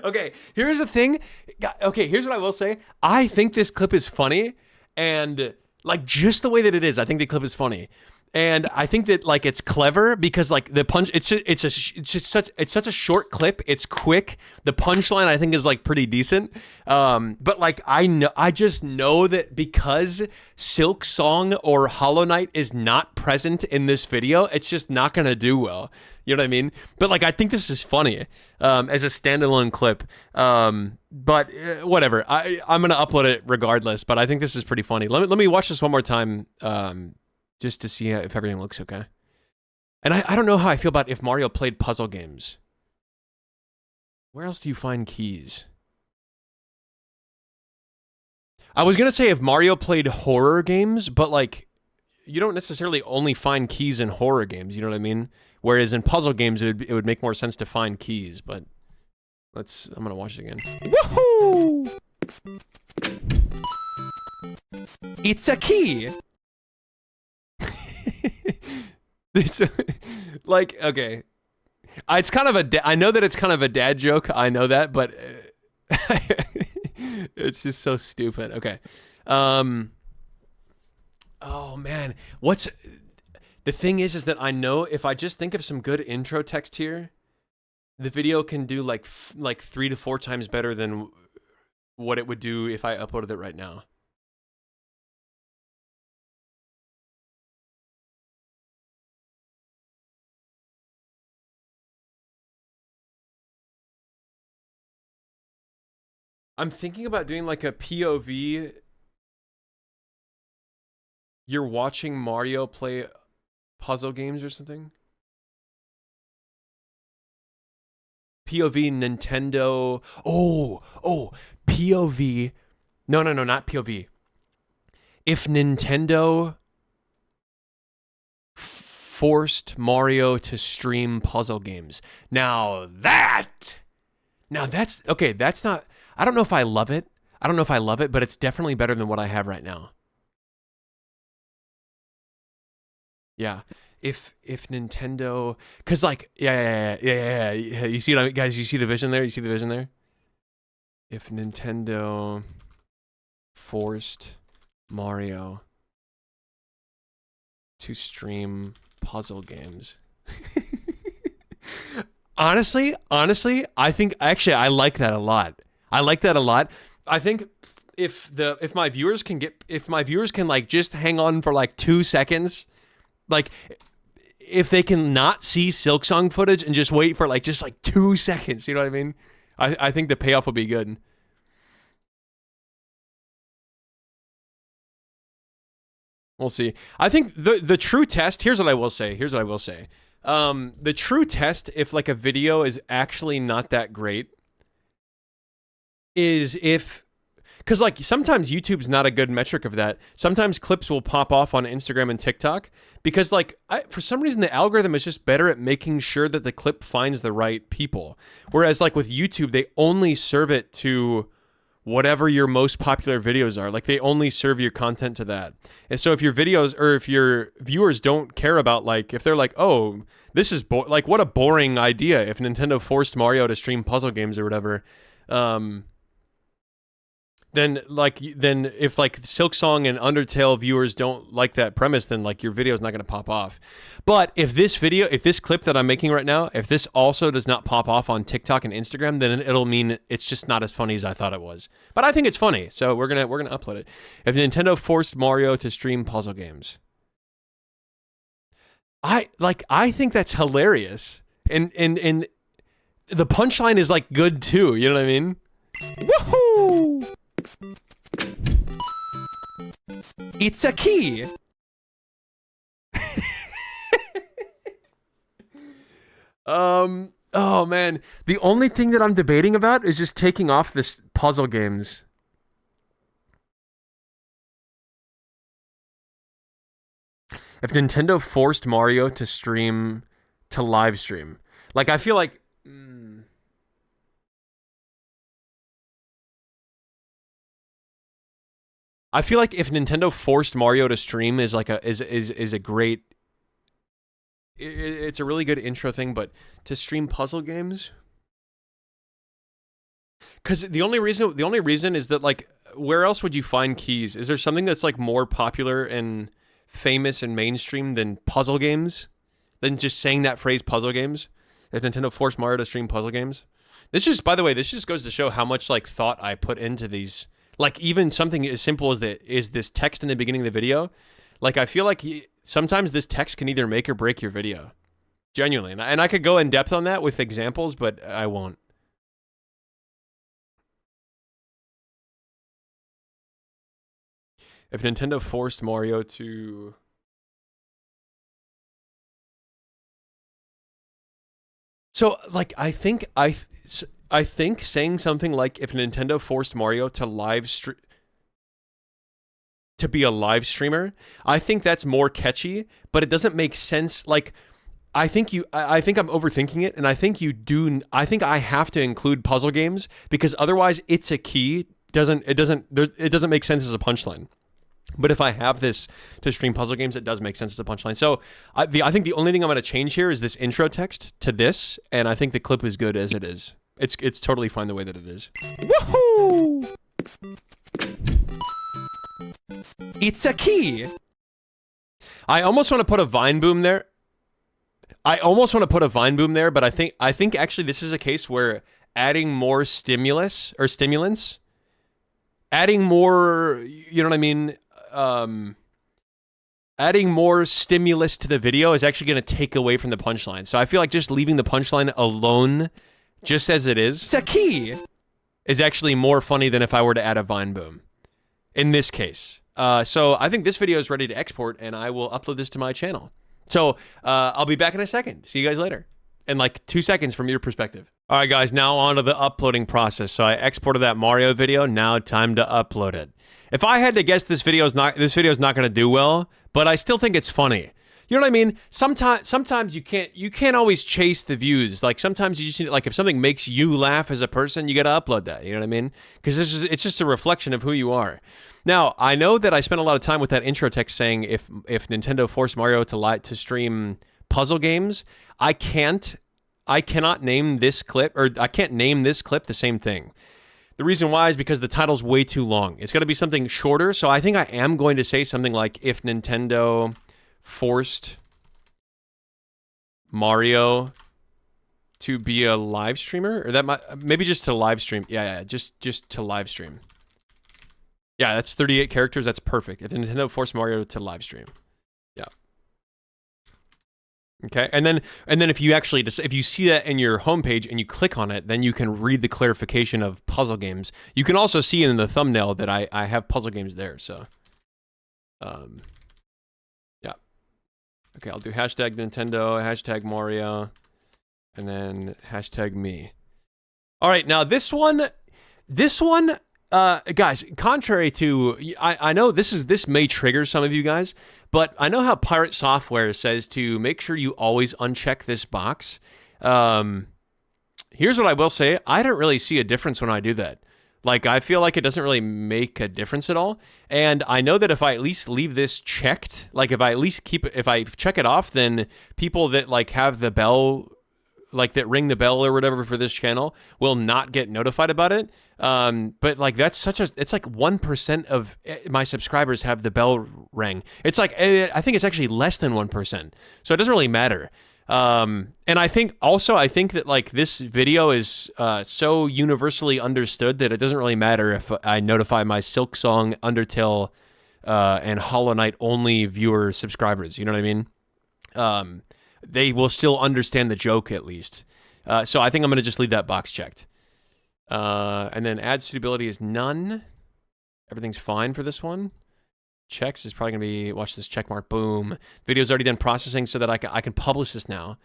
Okay, here's the thing. Okay, here's what I will say. I think this clip is funny, and like just the way that it is, I think the clip is funny. And I think that like it's clever because like the punch, it's such a short clip. It's quick. The punchline I think is like pretty decent. But like I just know that because Silk Song or Hollow Knight is not present in this video, it's just not gonna do well. You know what I mean? But like I think this is funny as a standalone clip. But whatever. I'm gonna upload it regardless. But I think this is pretty funny. Let me watch this one more time. Just to see if everything looks okay. And I don't know how I feel about if Mario played puzzle games. Where else do you find keys? I was going to say if Mario played horror games, but like, you don't necessarily only find keys in horror games, you know what I mean? Whereas in puzzle games, it would make more sense to find keys, but I'm going to watch it again. Woohoo! It's a key! It's like, okay, it's kind of I know that it's kind of a dad joke. I know that, but it's just so stupid. Okay. Oh man, the thing is that I know if I just think of some good intro text here, the video can do like 3 to 4 times better than what it would do if I uploaded it right now. I'm thinking about doing like a POV You're watching Mario play puzzle games or something? POV Nintendo. Oh, POV. No, not POV. If Nintendo forced Mario to stream puzzle games. That's okay. That's not, I don't know if I love it. But it's definitely better than what I have right now. Yeah. If Nintendo, cause like, yeah. You see what guys, you see the vision there? If Nintendo forced Mario to stream puzzle games. honestly, I think actually I like that a lot. I think if my viewers can like just hang on for like 2 seconds, like if they can not see Silksong footage and just wait for just 2 seconds, you know what I mean? I think the payoff will be good. We'll see. I think the true test, here's what I will say. The true test, if like a video is actually not that great, is because like sometimes YouTube's not a good metric of that. Sometimes clips will pop off on Instagram and TikTok because like for some reason the algorithm is just better at making sure that the clip finds the right people. Whereas like with YouTube, they only serve it to whatever your most popular videos are. Like they only serve your content to that. And so if your videos or if your viewers don't care about like, if they're like, oh, this is like what a boring idea if Nintendo forced Mario to stream puzzle games or whatever, then if like Silksong and Undertale viewers don't like that premise, then like your video is not going to pop off. But if this clip that I'm making right now, if this also does not pop off on TikTok and Instagram, then it'll mean it's just not as funny as I thought it was. But I think it's funny, so we're gonna upload it. If Nintendo forced Mario to stream puzzle games, I think that's hilarious, and the punchline is like good too. You know what I mean? Woohoo! It's a key. Oh man, the only thing that I'm debating about is just taking off this puzzle games. If Nintendo forced Mario to live stream, like I feel like if Nintendo forced Mario to stream is like is a great, it's a really good intro thing, but to stream puzzle games, because the only reason is that like where else would you find keys? Is there something that's like more popular and famous and mainstream than puzzle games? Than just saying that phrase puzzle games? If Nintendo forced Mario to stream puzzle games, this just goes to show how much like thought I put into these. Like even something as simple as this text in the beginning of the video. Like I feel like sometimes this text can either make or break your video. Genuinely. And I could go in depth on that with examples, but I won't. If Nintendo forced Mario to... So like I think saying something like if Nintendo forced Mario to be a live streamer, I think that's more catchy, but it doesn't make sense. Like I think I'm overthinking it, and I think I have to include puzzle games because otherwise it's a key it doesn't make sense as a punchline. But if I have this to stream puzzle games, it does make sense as a punchline. So I think the only thing I'm going to change here is this intro text to this, and I think the clip is good as it is. It's totally fine the way that it is. Woohoo! It's a key. I almost want to put a vine boom there. But I think actually this is a case where adding more stimulants, adding more, you know what I mean? Adding more stimulus to the video is actually going to take away from the punchline. So I feel like just leaving the punchline alone, just as it is, it's a key, is actually more funny than if I were to add a vine boom. In this case. So I think this video is ready to export, and I will upload this to my channel. So I'll be back in a second. See you guys later. In like 2 seconds from your perspective. All right, guys, now on to the uploading process. So I exported that Mario video. Now time to upload it. If I had to guess, this video is not going to do well, but I still think it's funny. You know what I mean? Sometimes you can't always chase the views. Like sometimes you just need, like if something makes you laugh as a person, you got to upload that. You know what I mean? Because it's just a reflection of who you are. Now I know that I spent a lot of time with that intro text saying if Nintendo forced Mario to stream puzzle games, I cannot name this clip, or I can't name this clip the same thing. The reason why is because the title's way too long. It's got to be something shorter. So I think I am going to say something like if Nintendo forced Mario to be a live streamer, or that might maybe just to live stream. Yeah, just to live stream. Yeah, that's 38 characters. That's perfect. If Nintendo forced Mario to live stream. Yeah. Okay, and then if you actually if you see that in your homepage and you click on it, then you can read the clarification of puzzle games. You can also see in the thumbnail that I have puzzle games there. So, yeah. Okay, I'll do hashtag Nintendo, hashtag Mario, and then hashtag me. All right, now this one, guys, contrary to, I know this may trigger some of you guys, but I know how Pirate Software says to make sure you always uncheck this box. Here's what I will say. I don't really see a difference when I do that. Like, I feel like it doesn't really make a difference at all. And I know that if I at least leave this checked, like if I check it off, then people that like have the bell, like that ring the bell or whatever for this channel will not get notified about it. But like that's it's like 1% of my subscribers have the bell ring. It's like, I think it's actually less than 1%. So it doesn't really matter. And I think that like this video is so universally understood that it doesn't really matter if I notify my Silk Song, Undertale, and Hollow Knight only viewer subscribers. You know what I mean? They will still understand the joke at least. So I think I'm going to just leave that box checked. And then add suitability is none. Everything's fine for this one. Checks is probably going to be, watch this check mark, boom. Video's already done processing so that I can publish this now.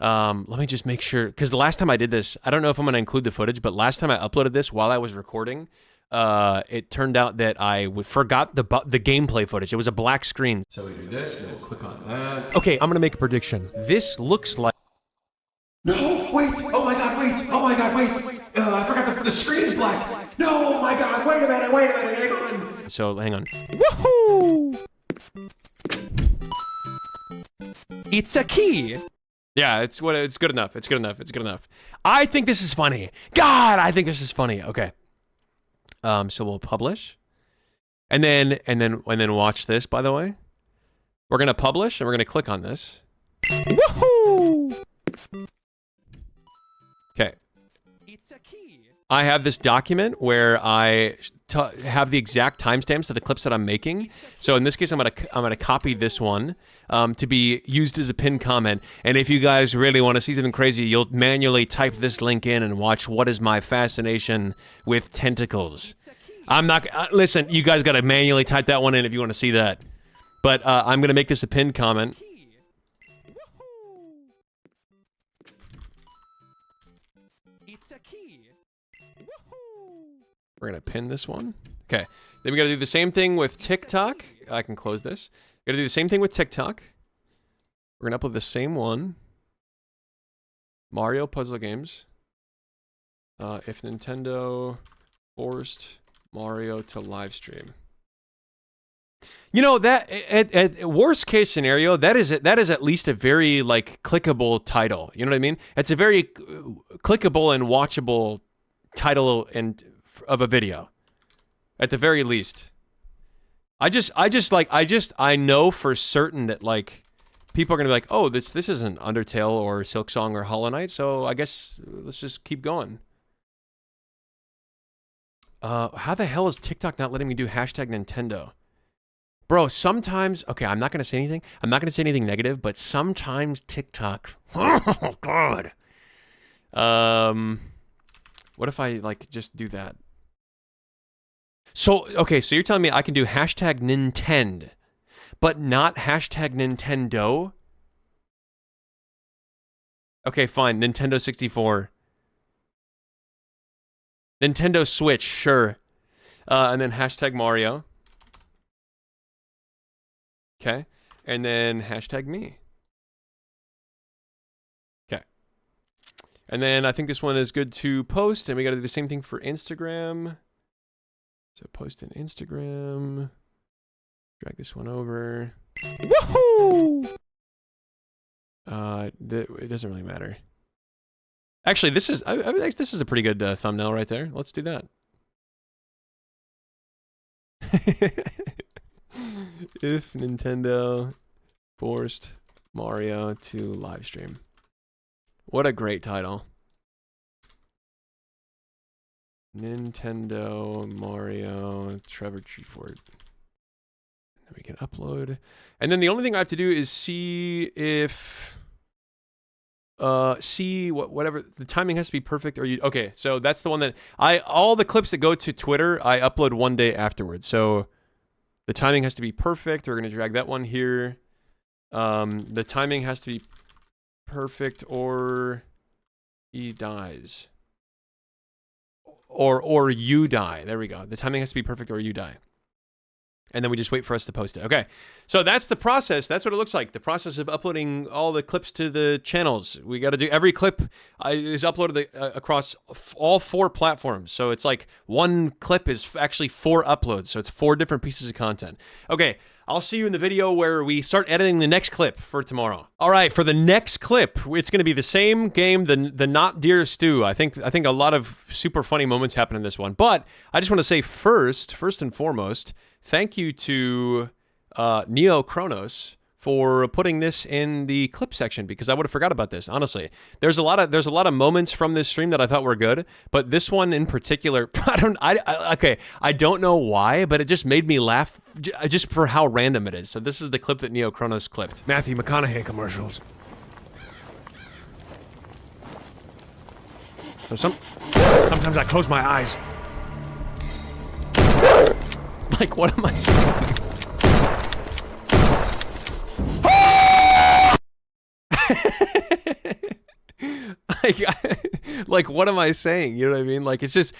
Let me just make sure, because the last time I did this, I don't know if I'm going to include the footage, but last time I uploaded this while I was recording, it turned out that I forgot the gameplay footage. It was a black screen. So we do this, and we'll click on that. Okay, I'm going to make a prediction. This looks like... No, wait, oh my god, wait. I forgot the screen is black. No, oh my god, wait a minute, hang on. So, hang on. Woohoo! It's a key! Yeah, it's good enough. It's good enough. I think this is funny. God, I think this is funny. Okay. So we'll publish. And then watch this, by the way. We're gonna publish and we're gonna click on this. Woohoo! Okay. It's a key. I have this document where I have the exact timestamps of the clips that I'm making. So in this case, I'm gonna copy this one to be used as a pinned comment. And if you guys really want to see something crazy, you'll manually type this link in and watch What Is My Fascination with Tentacles. I'm not listen. You guys got to manually type that one in if you want to see that. But I'm gonna make this a pinned comment. It's a key. We're gonna pin this one. Okay. Then we gotta do the same thing with TikTok. I can close this. We gotta do the same thing with TikTok. We're gonna upload the same one. Mario puzzle games. If Nintendo forced Mario to live stream. You know, that at worst case scenario, that is at least a very like clickable title. You know what I mean? It's a very clickable and watchable title of a video, at the very least. I know for certain that like people are gonna be like, oh, this isn't Undertale or Silk Song or Hollow Knight, so I guess let's just keep going. How the hell is TikTok not letting me do hashtag Nintendo? Bro, sometimes, okay, I'm not going to say anything. I'm not going to say anything negative, but sometimes TikTok, oh, God. What if I, like, just do that? So, okay, so you're telling me I can do hashtag Nintendo, but not hashtag Nintendo? Okay, fine. Nintendo 64. Nintendo Switch, sure. And then hashtag Mario. Okay. And then hashtag me. Okay. And then I think this one is good to post, and we got to do the same thing for Instagram. So post in Instagram. Drag this one over. Woohoo! It doesn't really matter. Actually, this is this is a pretty good thumbnail right there. Let's do that. If Nintendo forced Mario to live stream. What a great title. Nintendo Mario Trevor Treeford. Then we can upload. And then the only thing I have to do is see if whatever the timing has to be perfect, or you okay, so that's the one that all the clips that go to Twitter I upload one day afterwards. So the timing has to be perfect. We're gonna drag that one here. The timing has to be perfect or he dies. Or you die. There we go. The timing has to be perfect or you die. And then we just wait for us to post it. Okay, so that's the process. That's what it looks like. The process of uploading all the clips to the channels. We got to do every clip is uploaded across all 4 platforms. So it's like one clip is actually 4 uploads. So it's 4 different pieces of content. Okay, I'll see you in the video where we start editing the next clip for tomorrow. All right, for the next clip, it's going to be the same game, the Not Deer Stew. I think a lot of super funny moments happen in this one. But I just want to say first and foremost, thank you to Neo Chronos for putting this in the clip section, because I would have forgot about this. Honestly, there's a lot of moments from this stream that I thought were good, but this one in particular, I don't know why, but it just made me laugh just for how random it is. So this is the clip that Neo Chronos clipped. Matthew McConaughey commercials. So Sometimes I close my eyes. like, what am I saying? like what am I saying? You know what I mean? Like, it's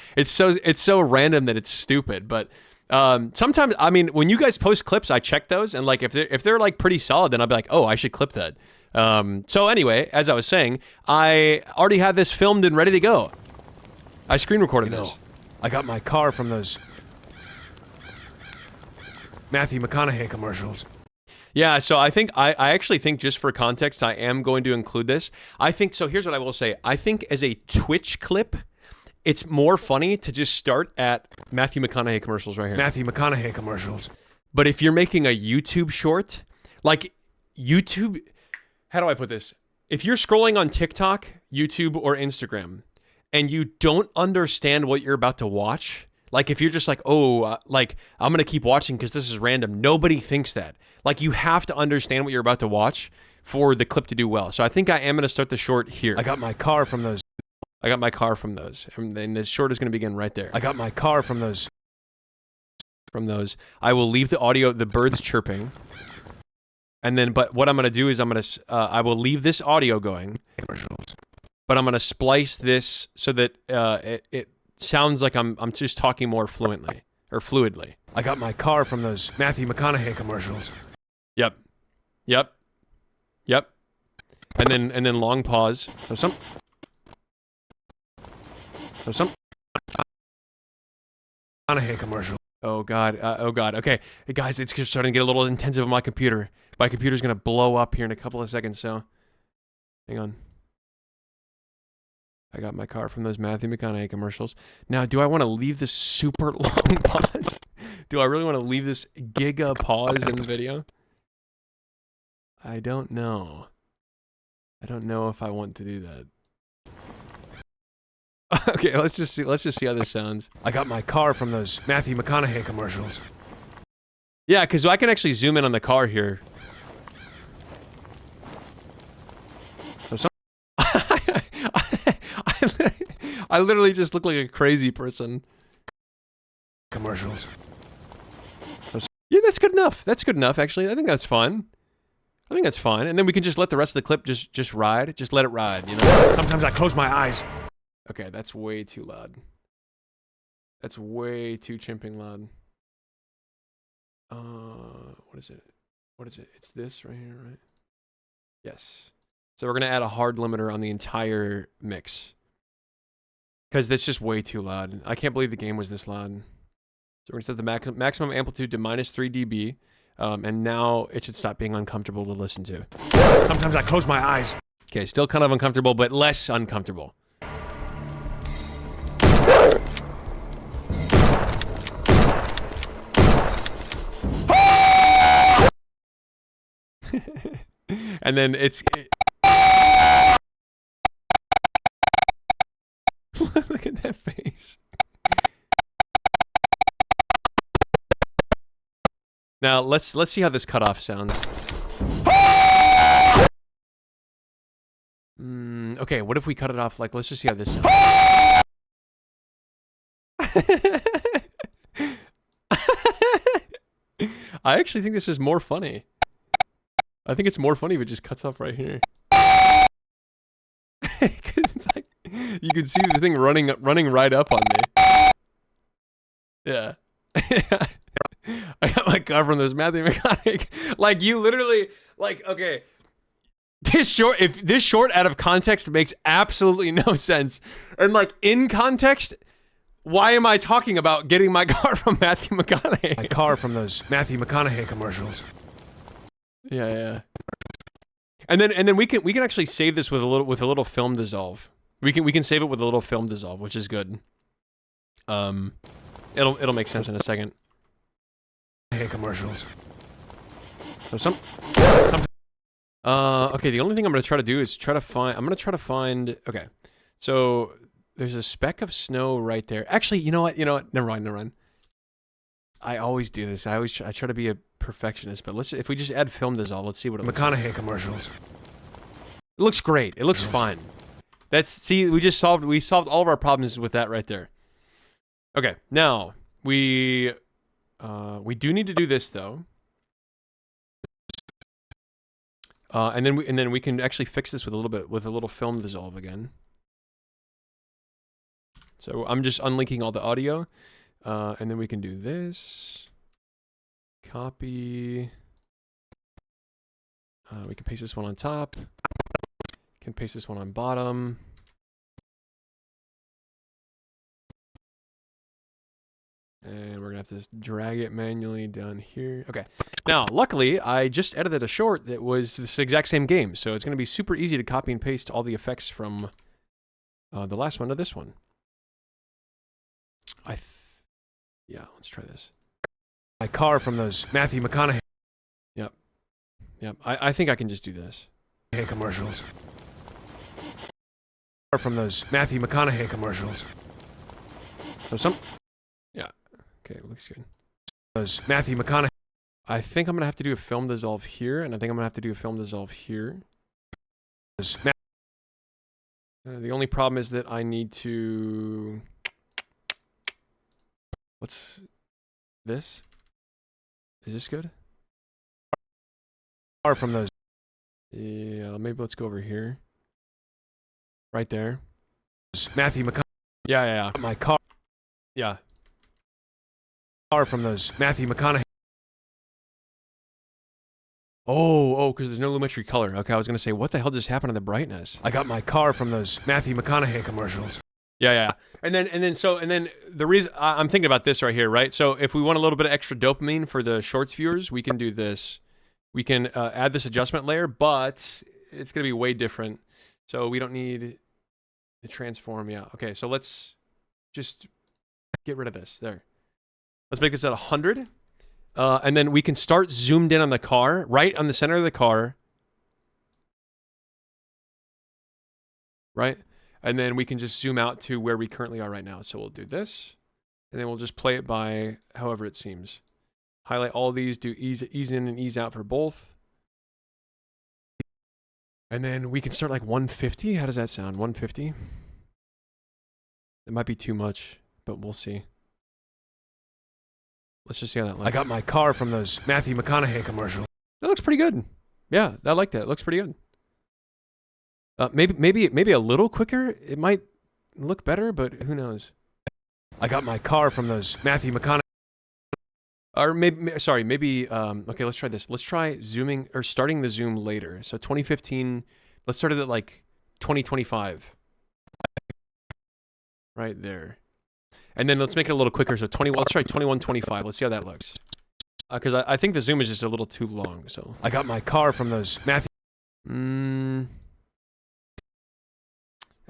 so random that it's stupid. But sometimes, I mean, when you guys post clips, I check those, and like if they're like pretty solid, then I'll be like, oh, I should clip that. So anyway, as I was saying, I already had this filmed and ready to go. I screen recorded this. I got my car from those Matthew McConaughey commercials. Yeah, so I actually think, just for context, I am going to include this. I think, so here's what I will say. I think as a Twitch clip, it's more funny to just start at Matthew McConaughey commercials right here. Matthew McConaughey commercials. But if you're making a YouTube short, like YouTube, how do I put this? If you're scrolling on TikTok, YouTube, or Instagram, and you don't understand what you're about to watch, like if you're just like, oh, like I'm going to keep watching because this is random. Nobody thinks that. Like, you have to understand what you're about to watch for the clip to do well. So I think I am going to start the short here. I got my car from those. I got my car from those. And then the short is going to begin right there. I got my car from those. From those. I will leave the audio, the birds chirping. And then, but what I'm going to do is I will leave this audio going. But I'm going to splice this so that it sounds like I'm just talking more fluently or fluidly. I got my car from those Matthew McConaughey commercials. Yep. And then long pause. So some McConaughey commercial. Oh god. Okay, hey guys, it's just starting to get a little intensive on my computer. My computer's gonna blow up here in a couple of seconds. So, hang on. I got my car from those Matthew McConaughey commercials. Now, do I want to leave this super long pause? Do I really want to leave this giga pause in the video? I don't know. I don't know if I want to do that. Okay, let's just see how this sounds. I got my car from those Matthew McConaughey commercials. Yeah, because I can actually zoom in on the car here. So I literally just look like a crazy person. commercials. Yeah, that's good enough. That's good enough, actually. I think that's fine. I think that's fine. And then we can just let the rest of the clip just ride. Just let it ride, you know? Sometimes I close my eyes. Okay, that's way too loud. That's way too chimping loud. What is it? What is it? It's this right here, right? Yes. So we're gonna add a hard limiter on the entire mix. Because that's just way too loud. I can't believe the game was this loud. So we're gonna set the maximum amplitude to -3 dB. And now it should stop being uncomfortable to listen to. Sometimes I close my eyes. Okay, still kind of uncomfortable, but less uncomfortable. And then it's... Look at that face. Now, let's see how this cutoff sounds. Okay, what if we cut it off, like, let's just see how this sounds. I actually think this is more funny. I think it's more funny if it just cuts off right here. Because it's like, you can see the thing running right up on me. Yeah. I got my car from those Matthew Mechanic. Like, you literally, like, okay. If this short out of context makes absolutely no sense. And like, in context, why am I talking about getting my car from Matthew McConaughey? My car from those Matthew McConaughey commercials. Yeah. And then we can actually save this with a little film dissolve. We can save it with a little film dissolve, which is good. It'll make sense in a second. Hey, commercials. So okay, the only thing I'm gonna try to do is I'm gonna try to find, okay. So there's a speck of snow right there. Actually, you know what? Never mind. I always do this. I try to be a perfectionist, but if we just add film dissolve, let's see what it looks like. McConaughey commercials. It looks great. It looks fine. See, we solved all of our problems with that right there. Okay, now we do need to do this though. And then we can actually fix this with a little film dissolve again. So I'm just unlinking all the audio, and then we can do this. Copy. We can paste this one on top. Can paste this one on bottom. And we're gonna have to drag it manually down here. Okay. Now, luckily, I just edited a short that was this exact same game, so it's gonna be super easy to copy and paste all the effects from the last one to this one. Yeah, let's try this. My car from those Matthew McConaughey. Yep. I think I can just do this. Hey, commercials. Car from those Matthew McConaughey commercials. So yeah. Okay, looks good. Those Matthew McConaughey. I think I'm gonna have to do a film dissolve here, and I think I'm gonna have to do a film dissolve here. The only problem is that I need to... What's this? Is this good? Car from those. Yeah, maybe let's go over here. Right there. Matthew McConaughey. Yeah. My car. Yeah. Car from those Matthew McConaughey. Oh, because there's no lumetri color. Okay, I was gonna say, what the hell just happened to the brightness? I got my car from those Matthew McConaughey commercials. Yeah. And then the reason I'm thinking about this right here, right? So if we want a little bit of extra dopamine for the shorts viewers, we can do this. We can add this adjustment layer, but it's gonna be way different. So we don't need the transform. Yeah. Okay. So let's just get rid of this. There. Let's make this at 100. And then we can start zoomed in on the car, right on the center of the car. Right? And then we can just zoom out to where we currently are right now. So we'll do this, and then we'll just play it by however it seems. Highlight all these, do ease in and ease out for both. And then we can start like 150. How does that sound? 150? It might be too much, but we'll see. Let's just see how that looks. I got my car from those Matthew McConaughey commercials. That looks pretty good. Yeah, I like that. It looks pretty good. Maybe a little quicker. It might look better, but who knows? I got my car from those Matthew McConaughey. Or maybe, okay, let's try this. Let's try zooming, or starting the zoom later. So 2015, let's start it at like 2025. Right there. And then let's make it a little quicker. So let's try 2125. Let's see how that looks. Because I think the zoom is just a little too long, so. I got my car from those Matthew.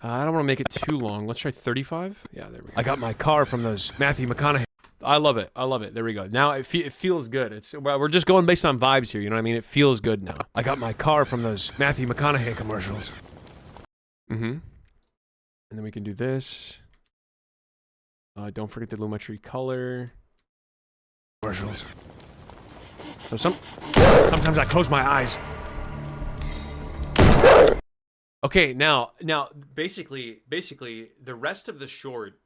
I don't want to make it too long. Let's try 35. Yeah, there we go. I got my car from those Matthew McConaughey. I love it. I love it. There we go. Now it feels good. We're just going based on vibes here. You know what I mean? It feels good now. I got my car from those Matthew McConaughey commercials. And then we can do this. Don't forget the lumetri color. Commercials. So sometimes I close my eyes. Okay, now basically the rest of the short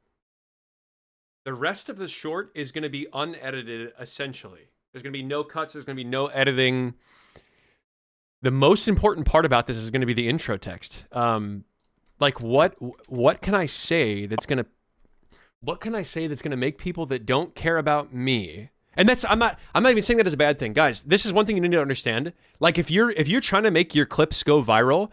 is going to be unedited essentially. There's going to be no cuts, there's going to be no editing. The most important part about this is going to be the intro text. Like what can I say that's going to make people that don't care about me? And that's I'm not even saying that as a bad thing. Guys, this is one thing you need to understand. Like if you're trying to make your clips go viral,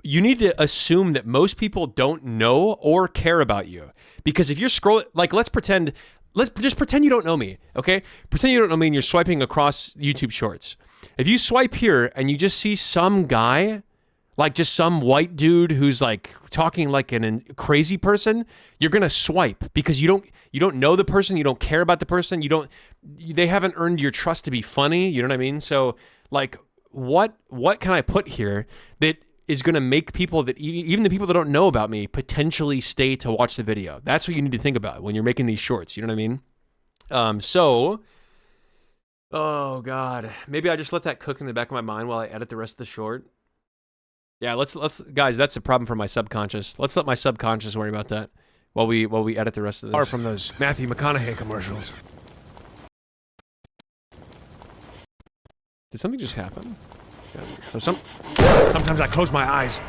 you need to assume that most people don't know or care about you. Because if you're scrolling, like let's just pretend you don't know me, okay? Pretend you don't know me and you're swiping across YouTube Shorts. If you swipe here and you just see some guy, like just some white dude who's like talking like a crazy person, you're gonna swipe because you don't know the person, you don't care about the person, they haven't earned your trust to be funny, you know what I mean? So like what can I put here that is going to make people that even the people that don't know about me potentially stay to watch the video? That's what you need to think about when you're making these shorts. You know what I mean? Oh God, maybe I just let that cook in the back of my mind while I edit the rest of the short. Yeah, let's guys, that's a problem for my subconscious. Let's let my subconscious worry about that while we edit the rest of this. Or from those Matthew McConaughey commercials. Did something just happen? So sometimes I close my eyes.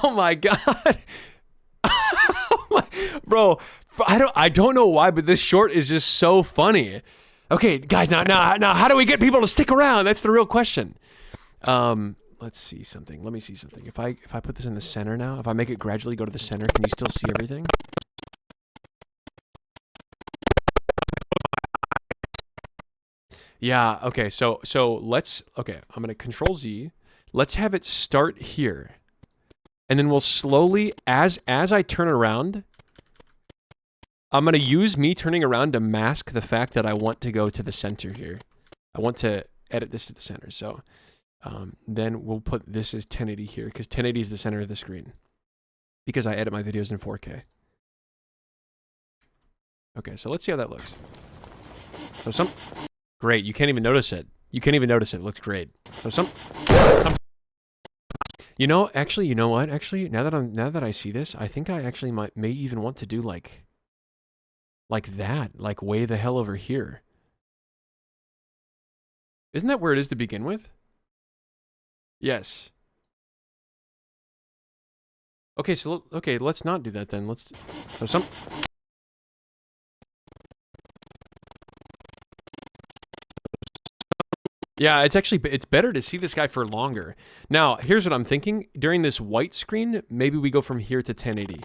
Oh my God. Bro, I don't know why, but this short is just so funny. Okay, guys, now how do we get people to stick around? That's the real question. Let's see something. Let me see something. If I put this in the center now, if I make it gradually go to the center, can you still see everything? Yeah, okay. So okay, I'm going to Control Z. Let's have it start here. And then we'll slowly as I turn around, I'm going to use me turning around to mask the fact that I want to go to the center here. I want to edit this to the center. So then we'll put this as 1080 here because 1080 is the center of the screen because I edit my videos in 4K. Okay, so let's see how that looks. So great, you can't even notice it. You can't even notice it. It looks great. So you know, actually, you know what? Actually, now that I see this, I think I actually may even want to do like that, like way the hell over here. Isn't that where it is to begin with? Yes. Okay, so let's not do that then. Let's Yeah, it's better to see this guy for longer. Now, here's what I'm thinking. During this white screen, maybe we go from here to 1080.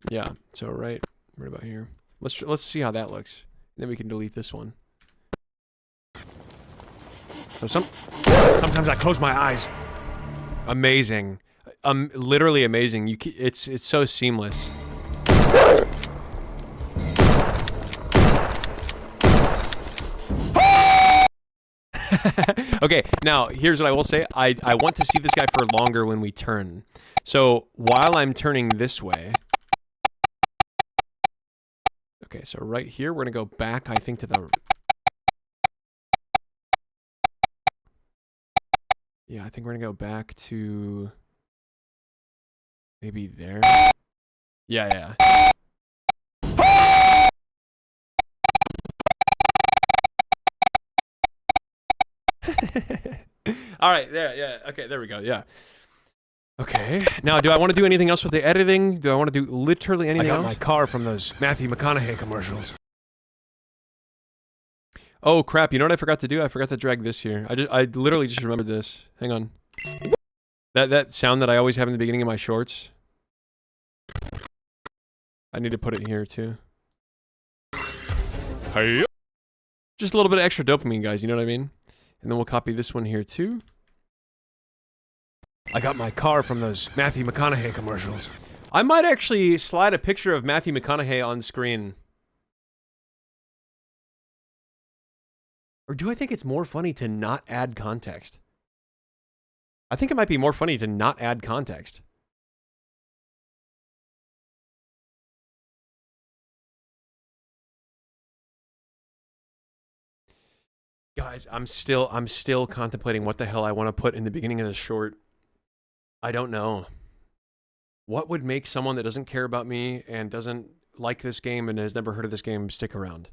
Yeah, so right about here. Let's see how that looks. Then we can delete this one. So sometimes I close my eyes. Amazing. Literally amazing. It's so seamless. Okay, now here's what I will say. I want to see this guy for longer when we turn. So while I'm turning this way. Okay, so right here, we're gonna go back, I think, to the... Yeah, I think we're gonna go back to... maybe there? Yeah. All right, there, yeah. Okay, there we go, yeah. Okay, now do I want to do anything else with the editing? Do I want to do literally anything else? I got my car from those Matthew McConaughey commercials. Oh crap, you know what I forgot to do? I forgot to drag this here. I literally just remembered this. Hang on. That sound that I always have in the beginning of my shorts. I need to put it here too. Hey. Just a little bit of extra dopamine, guys, you know what I mean? And then we'll copy this one here too. I got my car from those Matthew McConaughey commercials. I might actually slide a picture of Matthew McConaughey on screen. Or do I think it's more funny to not add context? I think it might be more funny to not add context. Guys, I'm still contemplating what the hell I want to put in the beginning of the short. I don't know. What would make someone that doesn't care about me and doesn't like this game and has never heard of this game stick around?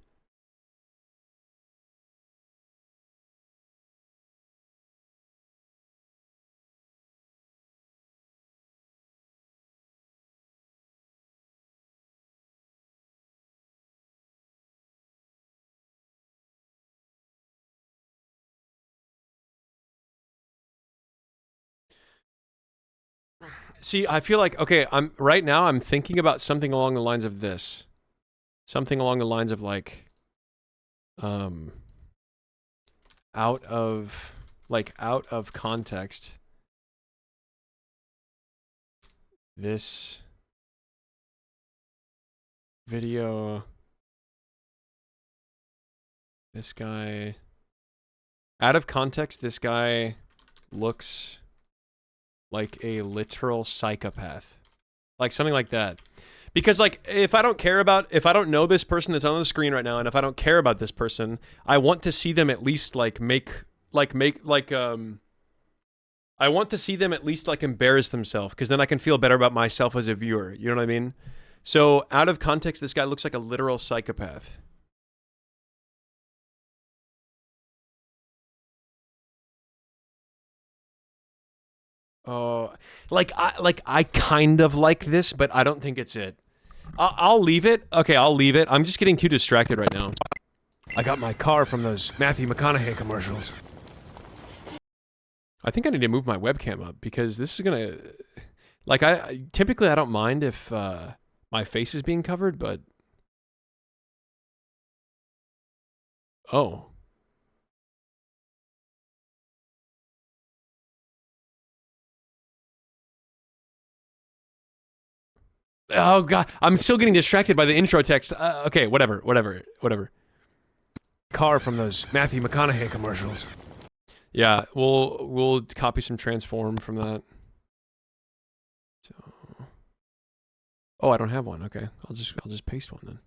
See, I feel like, okay, right now I'm thinking about something along the lines of this. Something along the lines of like, out of context. This video, this guy, out of context, this guy looks like a literal psychopath. Like something like that. Because like if I don't know this person that's on the screen right now, and if I don't care about this person, I want to see them at least like I want to see them at least like embarrass themselves, because then I can feel better about myself as a viewer. You know what I mean? So out of context, this guy looks like a literal psychopath. Oh, I kind of like this, but I don't think it's it. I'll leave it. Okay, I'll leave it. I'm just getting too distracted right now. I got my car from those Matthew McConaughey commercials. I think I need to move my webcam up, because this is gonna... Like, typically I don't mind if my face is being covered, but... Oh. Oh god, I'm still getting distracted by the intro text. Okay, whatever. Car from those Matthew McConaughey commercials. Yeah, we'll copy some transform from that. So, oh, I don't have one. Okay, I'll just paste one then.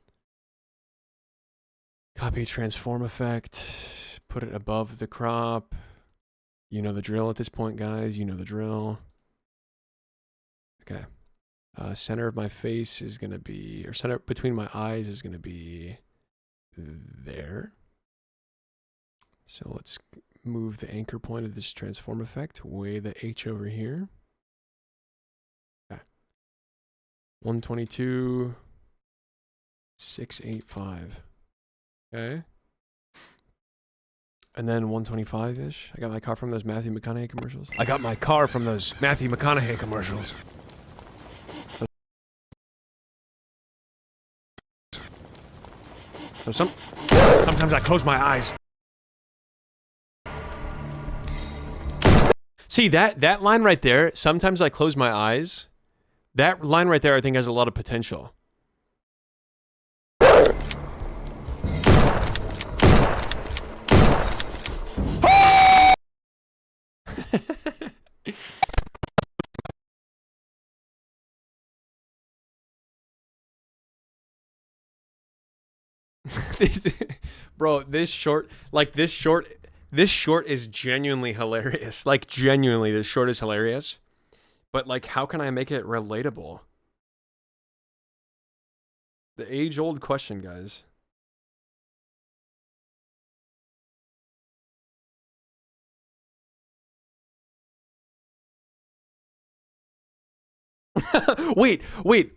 Copy transform effect. Put it above the crop. You know the drill at this point, guys. You know the drill. Okay. Center of my face is going to be, or center between my eyes is going to be there. So let's move the anchor point of this transform effect, way the H over here. Okay. 122, 685. Okay. And then 125-ish. I got my car from those Matthew McConaughey commercials. I got my car from those Matthew McConaughey commercials. So sometimes I close my eyes. See, that line right there, sometimes I close my eyes. That line right there I think has a lot of potential. Bro, this short is genuinely hilarious. Like, genuinely, this short is hilarious. But, like, how can I make it relatable? The age-old question, guys. wait,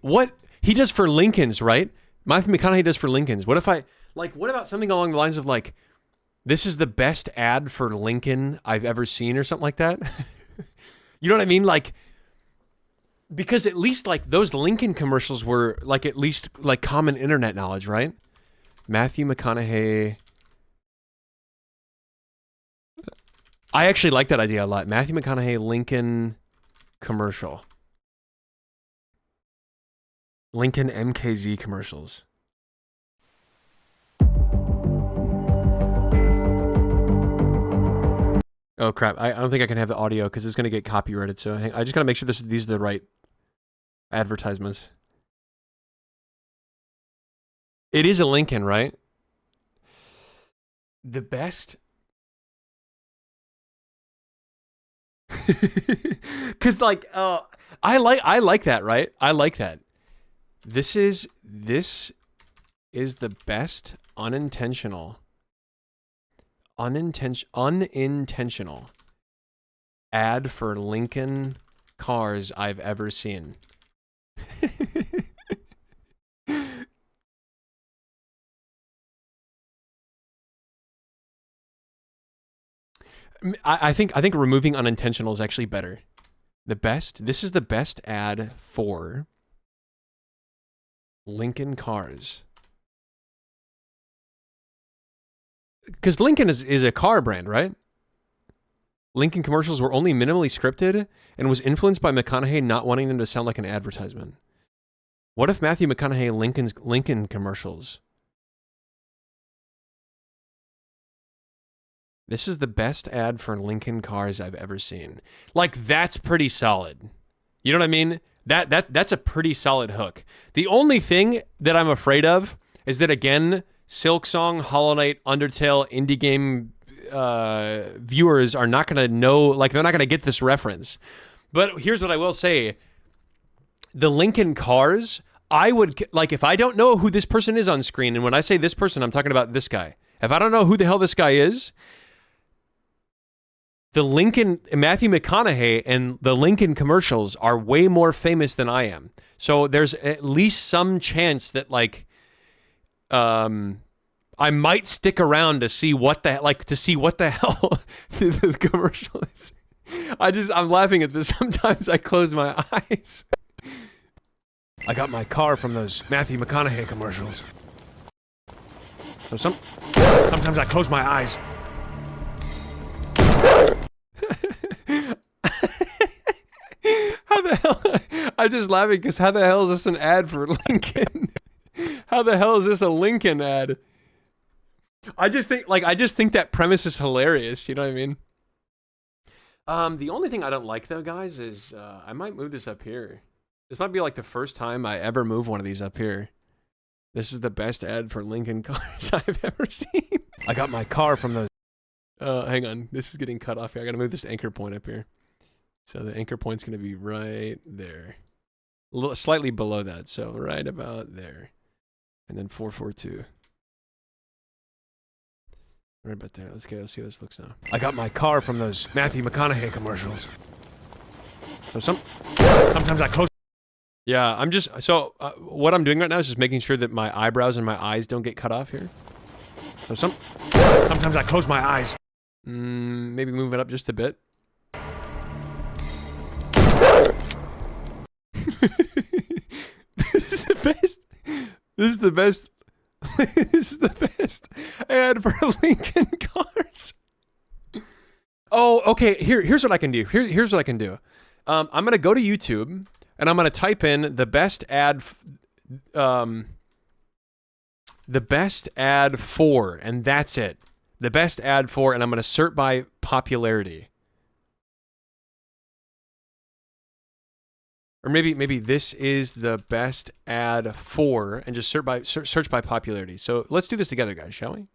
what? He does for Lincolns, right? Matthew McConaughey does for Lincolns. What if what about something along the lines of, like, this is the best ad for Lincoln I've ever seen, or something like that? You know what I mean? Like, because at least, like, those Lincoln commercials were, like, at least, like, common internet knowledge, right? Matthew McConaughey. I actually like that idea a lot. Matthew McConaughey Lincoln commercial. Lincoln MKZ commercials. Oh crap! I don't think I can have the audio because it's gonna get copyrighted. So I just gotta make sure these are the right advertisements. It is a Lincoln, right? The best. Cause like, I like that, right? I like that. This is the best unintentional ad for Lincoln cars I've ever seen. I think removing unintentional is actually better. This is the best ad for Lincoln cars. Because Lincoln is a car brand, right? Lincoln commercials were only minimally scripted and was influenced by McConaughey not wanting them to sound like an advertisement. What if Matthew McConaughey Lincoln commercials? This is the best ad for Lincoln cars I've ever seen. Like, that's pretty solid. You know what I mean? That's a pretty solid hook. The only thing that I'm afraid of is that, again, Silksong, Hollow Knight, Undertale, indie game viewers are not going to know, like, they're not going to get this reference. But here's what I will say. The Lincoln cars, I would, like, if I don't know who this person is on screen, and when I say this person, I'm talking about this guy. If I don't know who the hell this guy is, the Lincoln, Matthew McConaughey and the Lincoln commercials are way more famous than I am. So there's at least some chance that, like, I might stick around to see what the hell the commercial is. I'm laughing at this. Sometimes I close my eyes. I got my car from those Matthew McConaughey commercials. So sometimes I close my eyes. How the hell? I'm just laughing because how the hell is this an ad for Lincoln? How the hell is this a Lincoln ad? I just think that premise is hilarious. You know what I mean? The only thing I don't like though, guys, is I might move this up here. This might be like the first time I ever move one of these up here. This is the best ad for Lincoln cars I've ever seen. I got my car from those. Hang on. This is getting cut off here. I gotta move this anchor point up here. So the anchor point's gonna be right there. A little, slightly below that, so right about there. And then 442. Right about there. Let's see how this looks now. I got my car from those Matthew McConaughey commercials. So sometimes I close. Yeah, I'm just, so what I'm doing right now is just making sure that my eyebrows and my eyes don't get cut off here. So sometimes I close my eyes. Maybe move it up just a bit. This is the best. This is the best. This is the best ad for Lincoln cars. Oh, okay. Here's what I can do. Here's what I can do. I'm gonna go to YouTube and I'm gonna type in the best ad. The best ad for, and that's it. The best ad for, and I'm gonna sort by popularity. Or maybe this is the best ad for, and just search by popularity. So let's do this together, guys, shall we?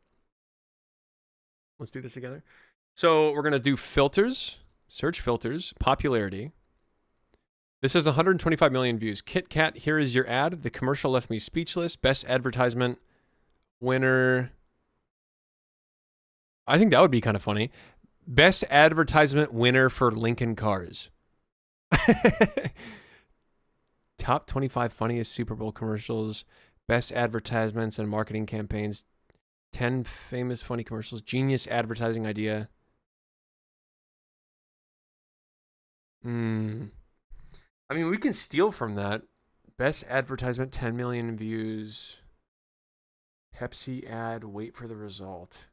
Let's do this together. So we're gonna do filters, search filters, popularity. This has 125 million views. Kit Kat, here is your ad. The commercial left me speechless. Best advertisement winner. I think that would be kind of funny. Best advertisement winner for Lincoln Cars. Top 25 funniest Super Bowl commercials. Best advertisements and marketing campaigns. 10 famous funny commercials. Genius advertising idea. I mean, we can steal from that. Best advertisement, 10 million views. Pepsi ad, wait for the result.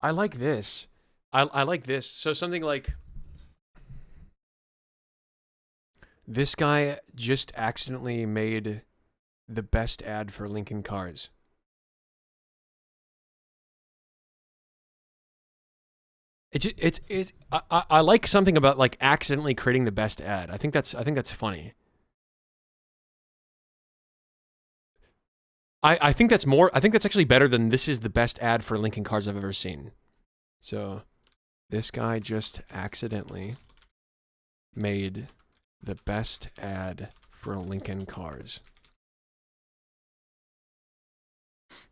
I like this. I like this. So something like this guy just accidentally made the best ad for Lincoln Cars. I like something about like accidentally creating the best ad. I think that's funny. I think that's actually better than this is the best ad for Lincoln Cars I've ever seen. So this guy just accidentally made the best ad for Lincoln Cars.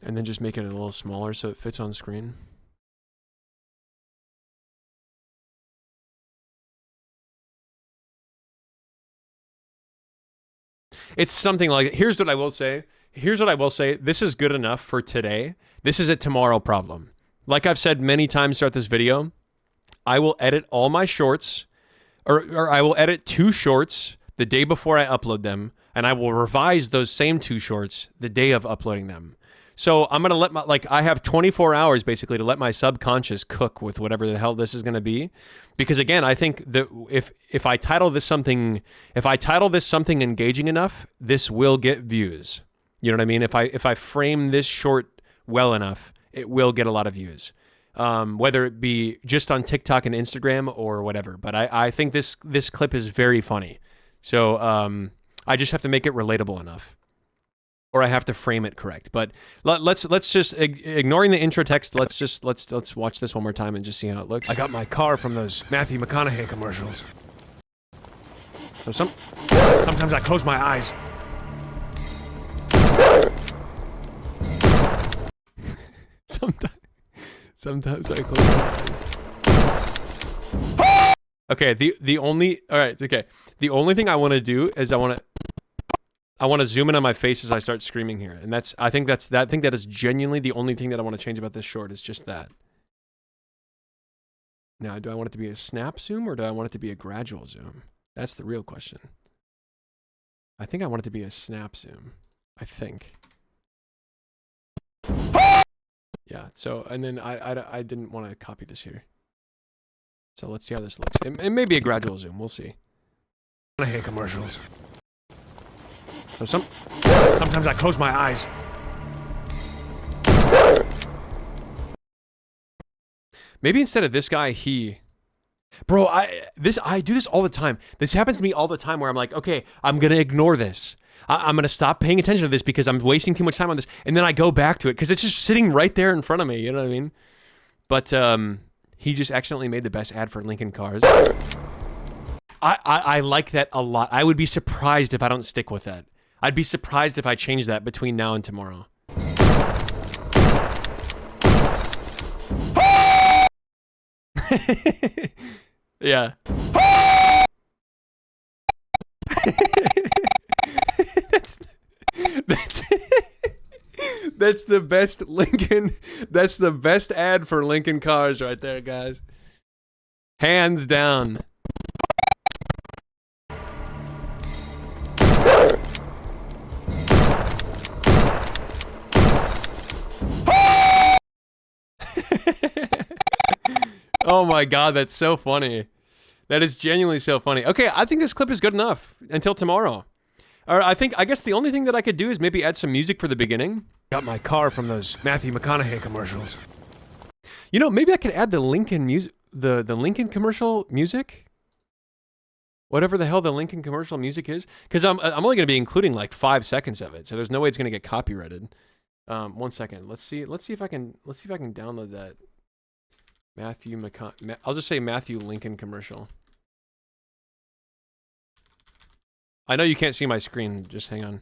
And then just make it a little smaller so it fits on screen. It's something like, here's what I will say. This is good enough for today. This is a tomorrow problem. Like I've said many times throughout this video, I will edit all my shorts, or I will edit 2 shorts the day before I upload them, and I will revise those same 2 shorts the day of uploading them. So I'm going to let I have 24 hours basically to let my subconscious cook with whatever the hell this is going to be. Because again, I think that if I title this something engaging enough, this will get views. You know what I mean? If I frame this short well enough, it will get a lot of views. Whether it be just on TikTok and Instagram or whatever. But I think this clip is very funny. So I just have to make it relatable enough. Or I have to frame it correct. But let's just, ignoring the intro text, let's watch this one more time and just see how it looks. I got my car from those Matthew McConaughey commercials. So sometimes I close my eyes. Sometimes I close my eyes. Okay, the only thing I want to do is I want to zoom in on my face as I start screaming here. And I think that is genuinely the only thing that I want to change about this short is just that. Now, do I want it to be a snap zoom or do I want it to be a gradual zoom? That's the real question. I think I want it to be a snap zoom. I think. Yeah, so, and then I didn't want to copy this here. So let's see how this looks. It may be a gradual zoom. We'll see. I hate commercials. So sometimes I close my eyes. Maybe instead of this guy, he... Bro, I do this all the time. This happens to me all the time where I'm like, okay, I'm going to ignore this. I'm going to stop paying attention to this because I'm wasting too much time on this. And then I go back to it because it's just sitting right there in front of me. You know what I mean? But he just accidentally made the best ad for Lincoln Cars. I like that a lot. I would be surprised if I don't stick with that. I'd be surprised if I change that between now and tomorrow. Yeah. That's the best Lincoln. That's the best ad for Lincoln Cars right there, guys. Hands down. Oh my god, that's so funny. That is genuinely so funny. Okay, I think this clip is good enough until tomorrow. Or I guess the only thing that I could do is maybe add some music for the beginning. Got my car from those Matthew McConaughey commercials. You know, maybe I could add the Lincoln music, the Lincoln commercial music. Whatever the hell the Lincoln commercial music is, because I'm only going to be including like 5 seconds of it, so there's no way it's going to get copyrighted. 1 second. Let's see if I can download that I'll just say Matthew Lincoln commercial. I know you can't see my screen. Just hang on.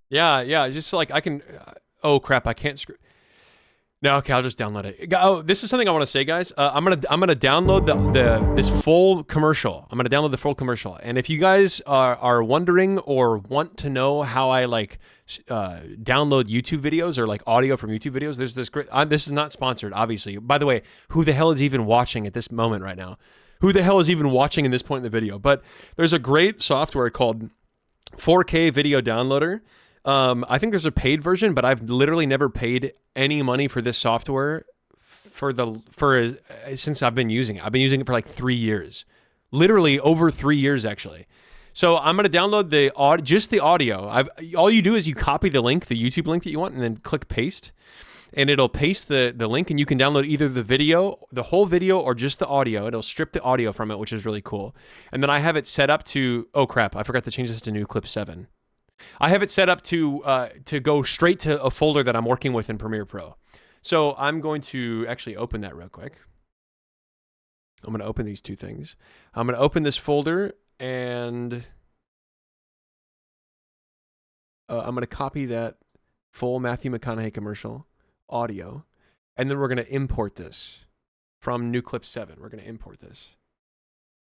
Yeah. Just like I can. Oh crap! I can't screw. No, okay, I'll just download it. Oh, this is something I want to say, guys. I'm gonna download this full commercial. I'm gonna download the full commercial. And if you guys are wondering or want to know how I like download YouTube videos or like audio from YouTube videos, there's this great. This is not sponsored, obviously. By the way, who the hell is even watching at this moment right now? Who the hell is even watching in this point in the video? But there's a great software called 4K Video Downloader. I think there's a paid version, but I've literally never paid any money for this software since I've been using it. I've been using it for like 3 years, literally over 3 years actually. So I'm gonna download just the audio. All you do is you copy the link, the YouTube link that you want, and then click paste, and it'll paste the link, and you can download either the video, the whole video, or just the audio. It'll strip the audio from it, which is really cool. And then I have it set up to. Oh crap! I forgot to change this to new clip 7. I have it set up to go straight to a folder that I'm working with in Premiere Pro. So I'm going to actually open that real quick. I'm going to open these two things. I'm going to open this folder and I'm going to copy that full Matthew McConaughey commercial audio. And then we're going to import this from new clip 7. We're going to import this.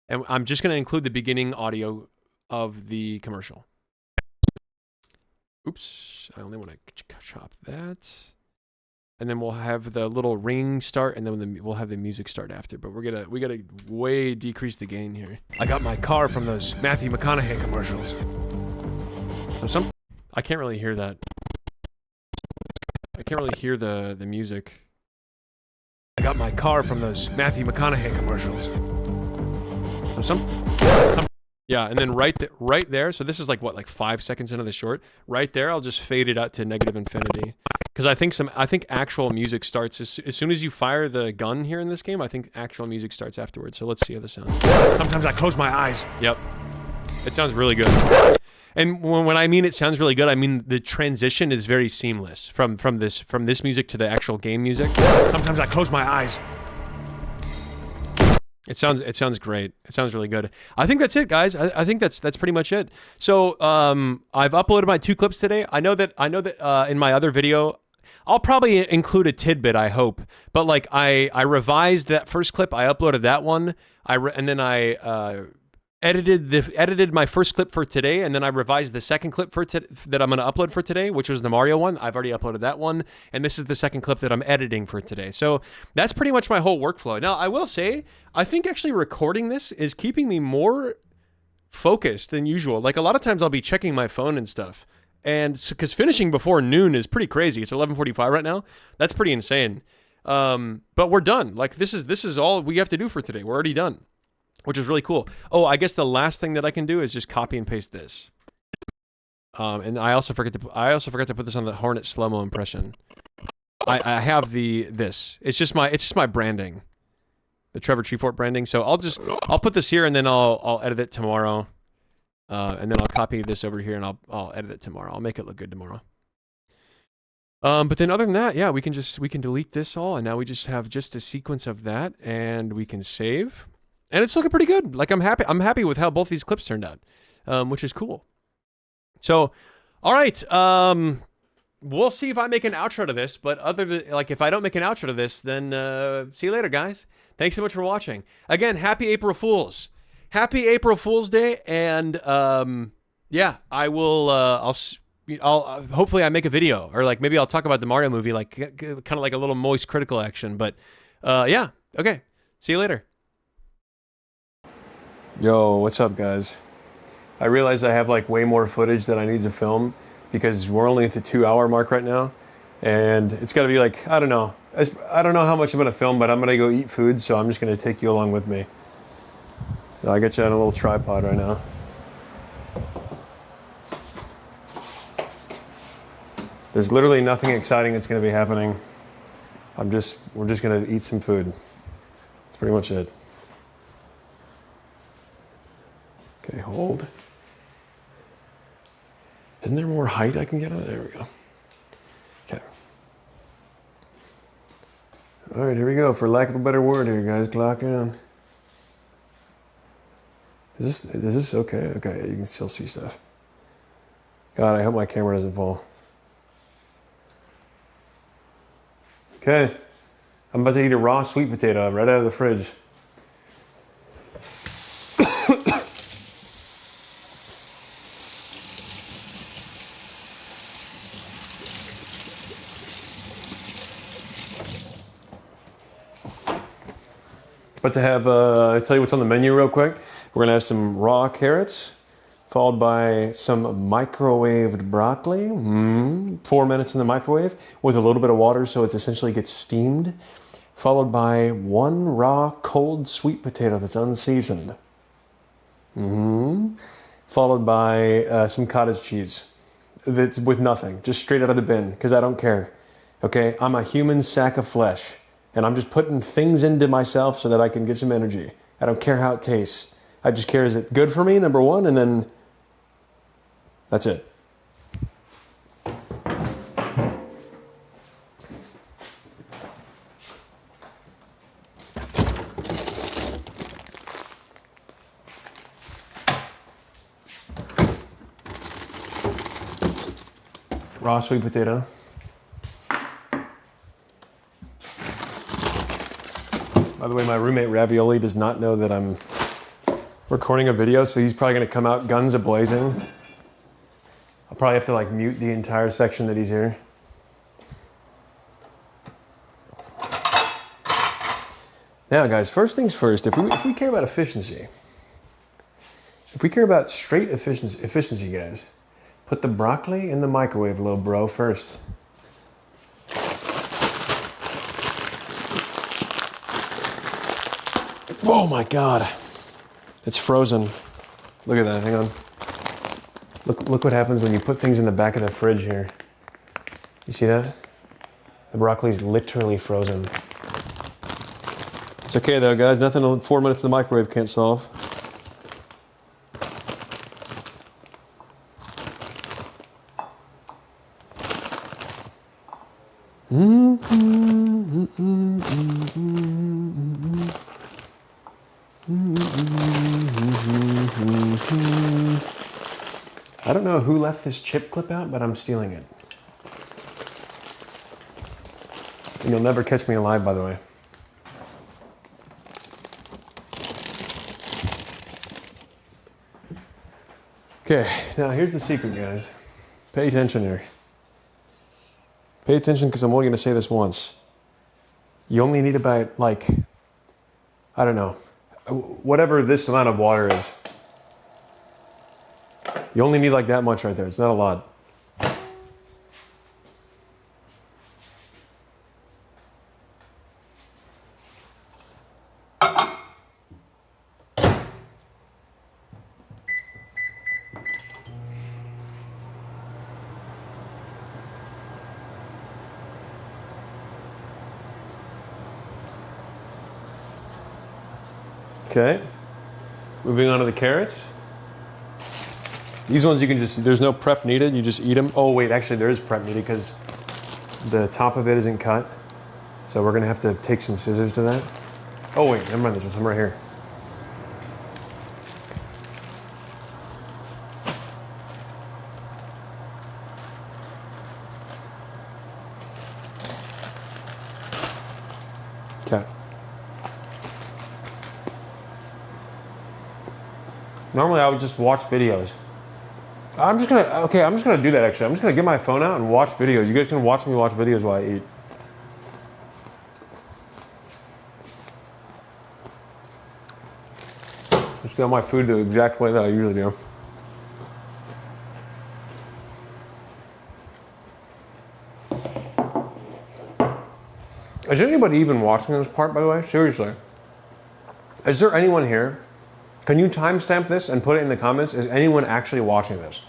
And I'm just going to include the beginning audio of the commercial. Oops, I only want to chop that. And then we'll have the little ring start, and then we'll have the music start after. But we gotta way decrease the gain here. I got my car from those Matthew McConaughey commercials. So I can't really hear that. I can't really hear the music. I got my car from those Matthew McConaughey commercials. So yeah, and then right there, so this is like 5 seconds into the short. Right there, I'll just fade it out to negative infinity. Because I think actual music starts as soon as you fire the gun here in this game. I think actual music starts afterwards. So let's see how this sounds. Sometimes I close my eyes. Yep, it sounds really good. And when I mean it sounds really good, I mean the transition is very seamless from this music to the actual game music. Sometimes I close my eyes. It sounds great. It sounds really good. I think that's it, guys. I think that's pretty much it. So I've uploaded my 2 clips today. I know that in my other video, I'll probably include a tidbit, I hope. But like I revised that first clip. I uploaded that one. And then I edited my first clip for today, and then I revised the second clip that I'm going to upload for today, which was the Mario one. I've already uploaded that one, and this is the second clip that I'm editing for today. So that's pretty much my whole workflow. Now, I will say, I think actually recording this is keeping me more focused than usual. Like a lot of times I'll be checking my phone and stuff, and because finishing before noon is pretty crazy. It's 11:45 right now. That's pretty insane. But we're done. Like this is all we have to do for today. We're already done, which is really cool. Oh, I guess the last thing that I can do is just copy and paste this. And I also forgot to put this on the Hornet slow-mo impression. I have this. It's just my branding, the Trevor Treefort branding. So I'll put this here, and then I'll edit it tomorrow. And then I'll copy this over here, and I'll edit it tomorrow. I'll make it look good tomorrow. But then other than that, yeah, we can delete this all, and now we just have a sequence of that, and we can save. And it's looking pretty good. Like I'm happy with how both these clips turned out, which is cool. So, all right, we'll see if I make an outro to this. But if I don't make an outro to this, then see you later, guys. Thanks so much for watching. Again, happy April Fools. Happy April Fool's Day, and yeah, I will. I'll hopefully I make a video, or like maybe I'll talk about the Mario movie, like kind of like a little moist critical action. But yeah, okay. See you later. Yo, what's up, guys? I realized I have like way more footage that I need to film because we're only at the 2-hour mark right now, And it's got to be like, I don't know. I don't know how much I'm going to film, but I'm going to go eat food, so I'm just going to take you along with me. So I got you on a little tripod right now. There's literally nothing exciting that's going to be happening. We're just going to eat some food. That's pretty much it. Okay, hold. Isn't there more height I can get on it? There we go. Okay. All right, here we go. For lack of a better word here, guys, clock in. Is this okay? Okay, you can still see stuff. God, I hope my camera doesn't fall. Okay, I'm about to eat a raw sweet potato right out of the fridge. But to have, I'll tell you what's on the menu real quick. We're gonna have some raw carrots, followed by some microwaved broccoli. 4 minutes in the microwave with a little bit of water so it essentially gets steamed. Followed by 1 raw cold sweet potato that's unseasoned. Followed by some cottage cheese. That's with nothing, just straight out of the bin, because I don't care. Okay, I'm a human sack of flesh. And I'm just putting things into myself so that I can get some energy. I don't care how it tastes. I just care, is it good for me, number one, and then that's it. Raw sweet potato. By the way, my roommate Ravioli does not know that I'm recording a video, so he's probably gonna come out guns a-blazing. I'll probably have to like mute the entire section that he's here. Now guys, first things first, if we care about efficiency, if we care about straight efficiency guys, put the broccoli in the microwave, little bro, first. Oh my God, it's frozen. Look at that, hang on. Look what happens when you put things in the back of the fridge here. You see that? The broccoli's literally frozen. It's okay though, guys, nothing 4 minutes in the microwave can't solve. I don't know who left this chip clip out, but I'm stealing it. And you'll never catch me alive, by the way. Okay, now here's the secret, guys. Pay attention here. Pay attention because I'm only going to say this once. You only need about, like, I don't know, whatever this amount of water is. You only need like that much right there. It's not a lot. Okay, moving on to the carrots. These ones you can just, there's no prep needed, you just eat them. Oh wait, actually there is prep needed because the top of it isn't cut. So we're gonna have to take some scissors to that. Oh wait, never mind, there's some right here. Okay. Normally I would just watch videos. I'm just gonna do that actually. I'm just gonna get my phone out and watch videos. You guys can watch me watch videos while I eat. Just get my food the exact way that I usually do. Is anybody even watching this part, by the way? Seriously. Is there anyone here? Can you timestamp this and put it in the comments? Is anyone actually watching this?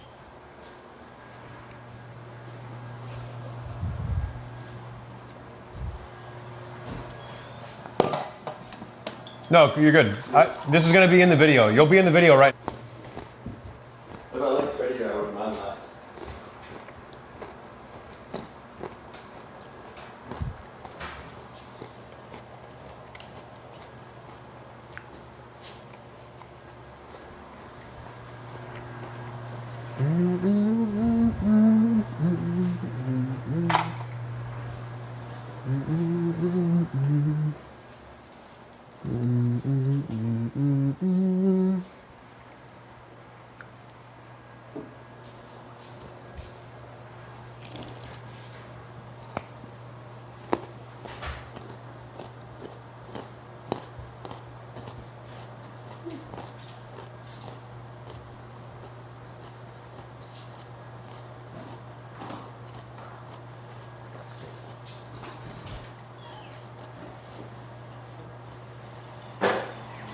No, you're good. This is going to be in the video. You'll be in the video, right? If I liked prettier, I wouldn't mind less.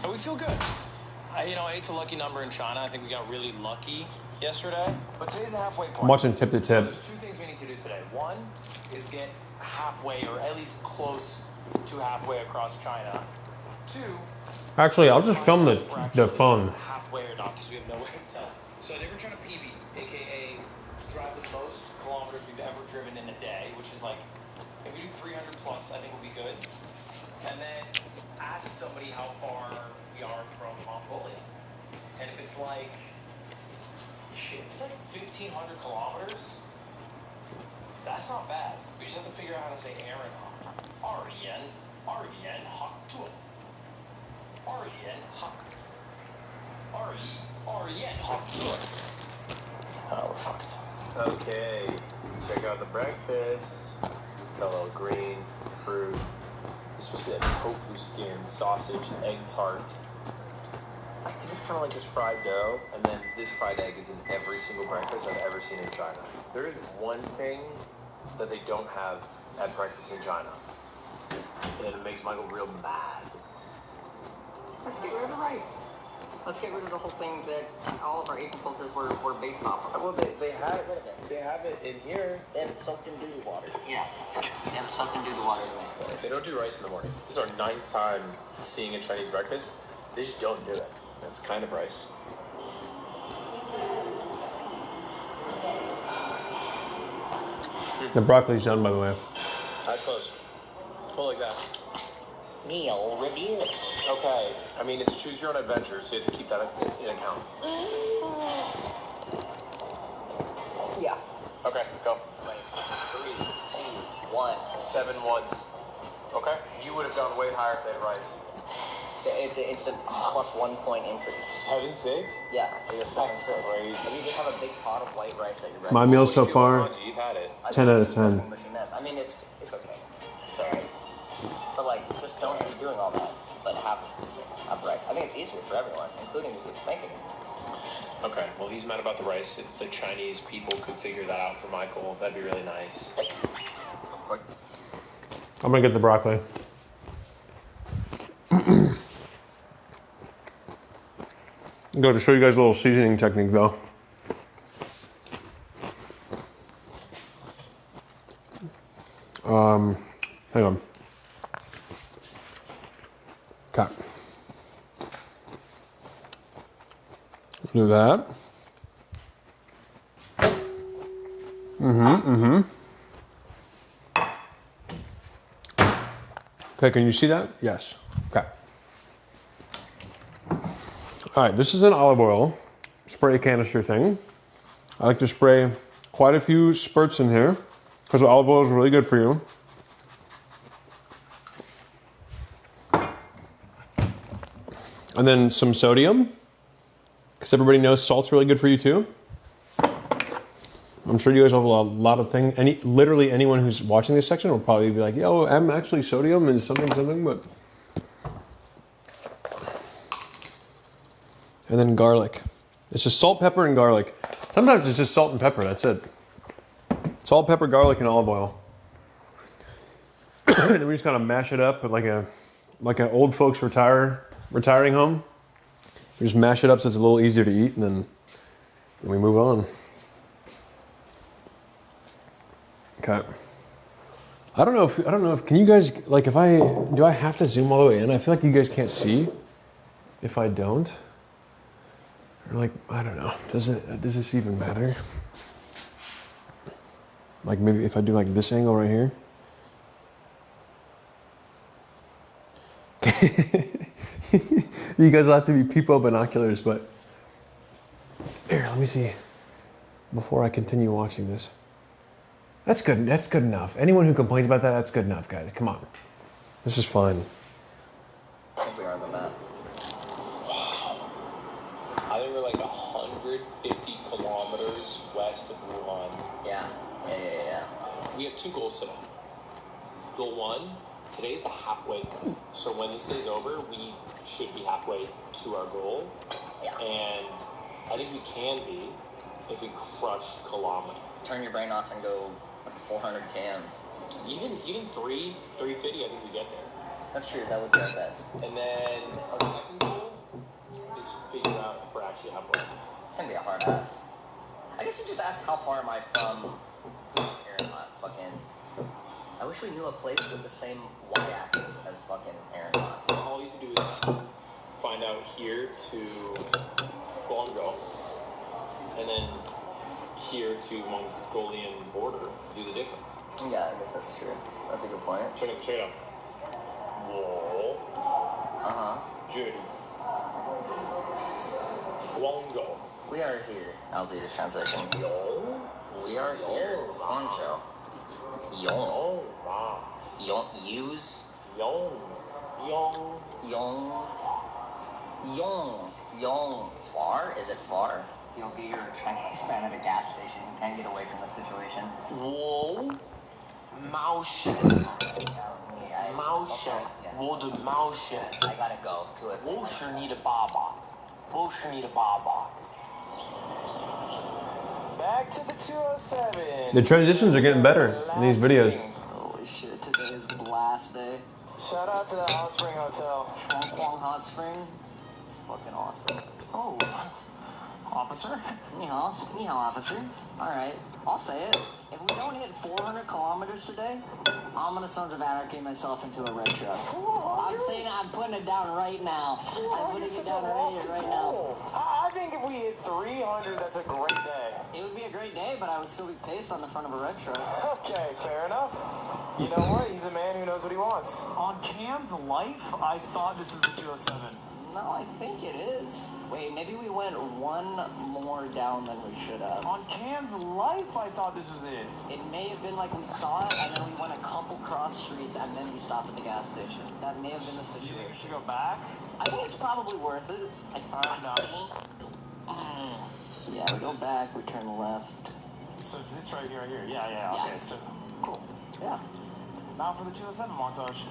But we feel good. Eight's a lucky number in China. I think we got really lucky yesterday. But today's a halfway point. I'm watching tip to So tip. there's two things we need to do today. One is get halfway, or at least close to halfway across China. Two, Actually, I'll just film the phone. halfway or not, because we have no way to tell. So they were trying to PB, aka drive the most kilometers we've ever driven in a day, which is like, if we do 300 plus, I think we'll be good. And then ask somebody how far we are from Mongolia. And if it's like, shit, if it's like 1,500 kilometers, that's not bad. We just have to figure out how to say Aaron Hawk. R-E-N Hawk to it. R-E-N Hawk. R-E-N Hawk to it. Oh, we're fucked. Okay, check out the breakfast. Got a little green, fruit. This was a tofu skin, sausage, egg tart. It is kind of like this fried dough, and then this fried egg is in every single breakfast I've ever seen in China. There is one thing that they don't have at breakfast in China, and it makes Michael real mad. Let's get rid of the rice. Let's get rid of the whole thing that all of our Asian cultures were based off of. Well, they have it in here, and it's soaked in doo water. Yeah, and something to do the water. They don't do rice in the morning. This is our 9th time seeing a Chinese breakfast. They just don't do it. That's kind of rice. The broccoli's done, by the way. Eyes closed. Pull like that. Meal review. Okay. I mean, it's a choose your own adventure, so you have to keep that in account. Yeah. Okay, go. Wait, 3, 2, 1. 7 ones. Okay. You would have gone way higher if they had rice. It's a plus 1 point increase. 7-6? Yeah, it's 7 That's 6. crazy. If you just have a big pot of white rice at your breakfast. My meal so What far, do you feel about You've had it. I 10 think out of it's 10. disgusting mushy mess. I mean, it's okay. It's alright. But like, just don't be doing all that. But have rice. I think it's easier for everyone, including the people making it. Okay. Well, he's mad about the rice. If the Chinese people could figure that out for Michael, that'd be really nice. I'm gonna get the broccoli. Go to show you guys a little seasoning technique though. Hang on. Okay. Do that. Okay, can you see that? Yes. Okay. All right, this is an olive oil spray canister thing. I like to spray quite a few spurts in here because olive oil is really good for you. And then some sodium, because everybody knows salt's really good for you too. I'm sure you guys have a lot of things. Literally anyone who's watching this section will probably be like, yo, I'm actually sodium and something, but. And then garlic. It's just salt, pepper, and garlic. Sometimes it's just salt and pepper, that's it. Salt, pepper, garlic, and olive oil. and we just kind of mash it up like an old folks retiring home. We just mash it up so it's a little easier to eat, and then we move on. Okay. I don't know if can you guys, like, do I have to zoom all the way in? I feel like you guys can't see if I don't. Or like, I don't know. Does this even matter? Like maybe if I do like this angle right here. You guys will have to be people binoculars, but here, let me see. Before I continue watching this. That's good. That's good enough. Anyone who complains about that, that's good enough, guys. Come on. This is fine. I think we are on the map. I think we're like 150 kilometers west of Wuhan. Yeah. We have 2 goals today. Goal 1, today's the halfway point. So when this is over, we should be halfway to our goal. Yeah. And I think we can be if we crush kilometers. Turn your brain off and go like 400 km. Even 350, I think we get there. That's true. That would be our best. And then our second goal is figure out if we're actually halfway. It's gonna be a hard ass. I guess you just ask how far am I from Aeronauts. Fucking. I wish we knew a place with the same y-axis as fucking Aeronauts. All you have to do is find out here to Guangzhou, and then here to Mongolian border, do the difference. Yeah, I guess that's true. That's a good point. Check it out. Whoa. Judy. Guangzhou. We are here. I'll do the translation. Yo. We are here. Guangzhou. Yong. Oh, wow. Yong. Use. Yong. Yong. Yong. Yong. Yong. Far? Is it far? You'll get your Chinese man at a gas station. You can't get away from the situation. Whoa. Mao Shen. Mao Shen. Wo de Mao Shen. I gotta go to it. Wo shi ni de baba. Wo shi ni de baba. Back to the 207. The transitions are getting better in these videos. Holy shit, today is blast day. Shout out to the Hot Spring Hotel. Shuang Kwang Hot Spring. Fucking awesome. Oh, officer. Ni hao, officer. Alright, I'll say it. If we don't hit 400 kilometers today, I'm gonna Sons of Anarchy myself into a red truck. I'm saying I'm putting it down right now. I'm putting it down right now. I think if we hit 300, that's a great day. It would be a great day, but I would still be paced on the front of a red truck. Okay, fair enough. You know what? He's a man who knows what he wants. On Cam's life, I thought this was the 207. No, I think it is. Wait, maybe we went one more down than we should have. On Cam's life, I thought this was it. It may have been like we saw it, and then we went a couple cross streets, and then we stopped at the gas station. That may have been the You think we should situation. go back? I think it's probably worth it. No. Yeah, we go back, we turn left. So it's this right here, Yeah, Yeah. okay, so, cool. Yeah. Now for the 207 montage.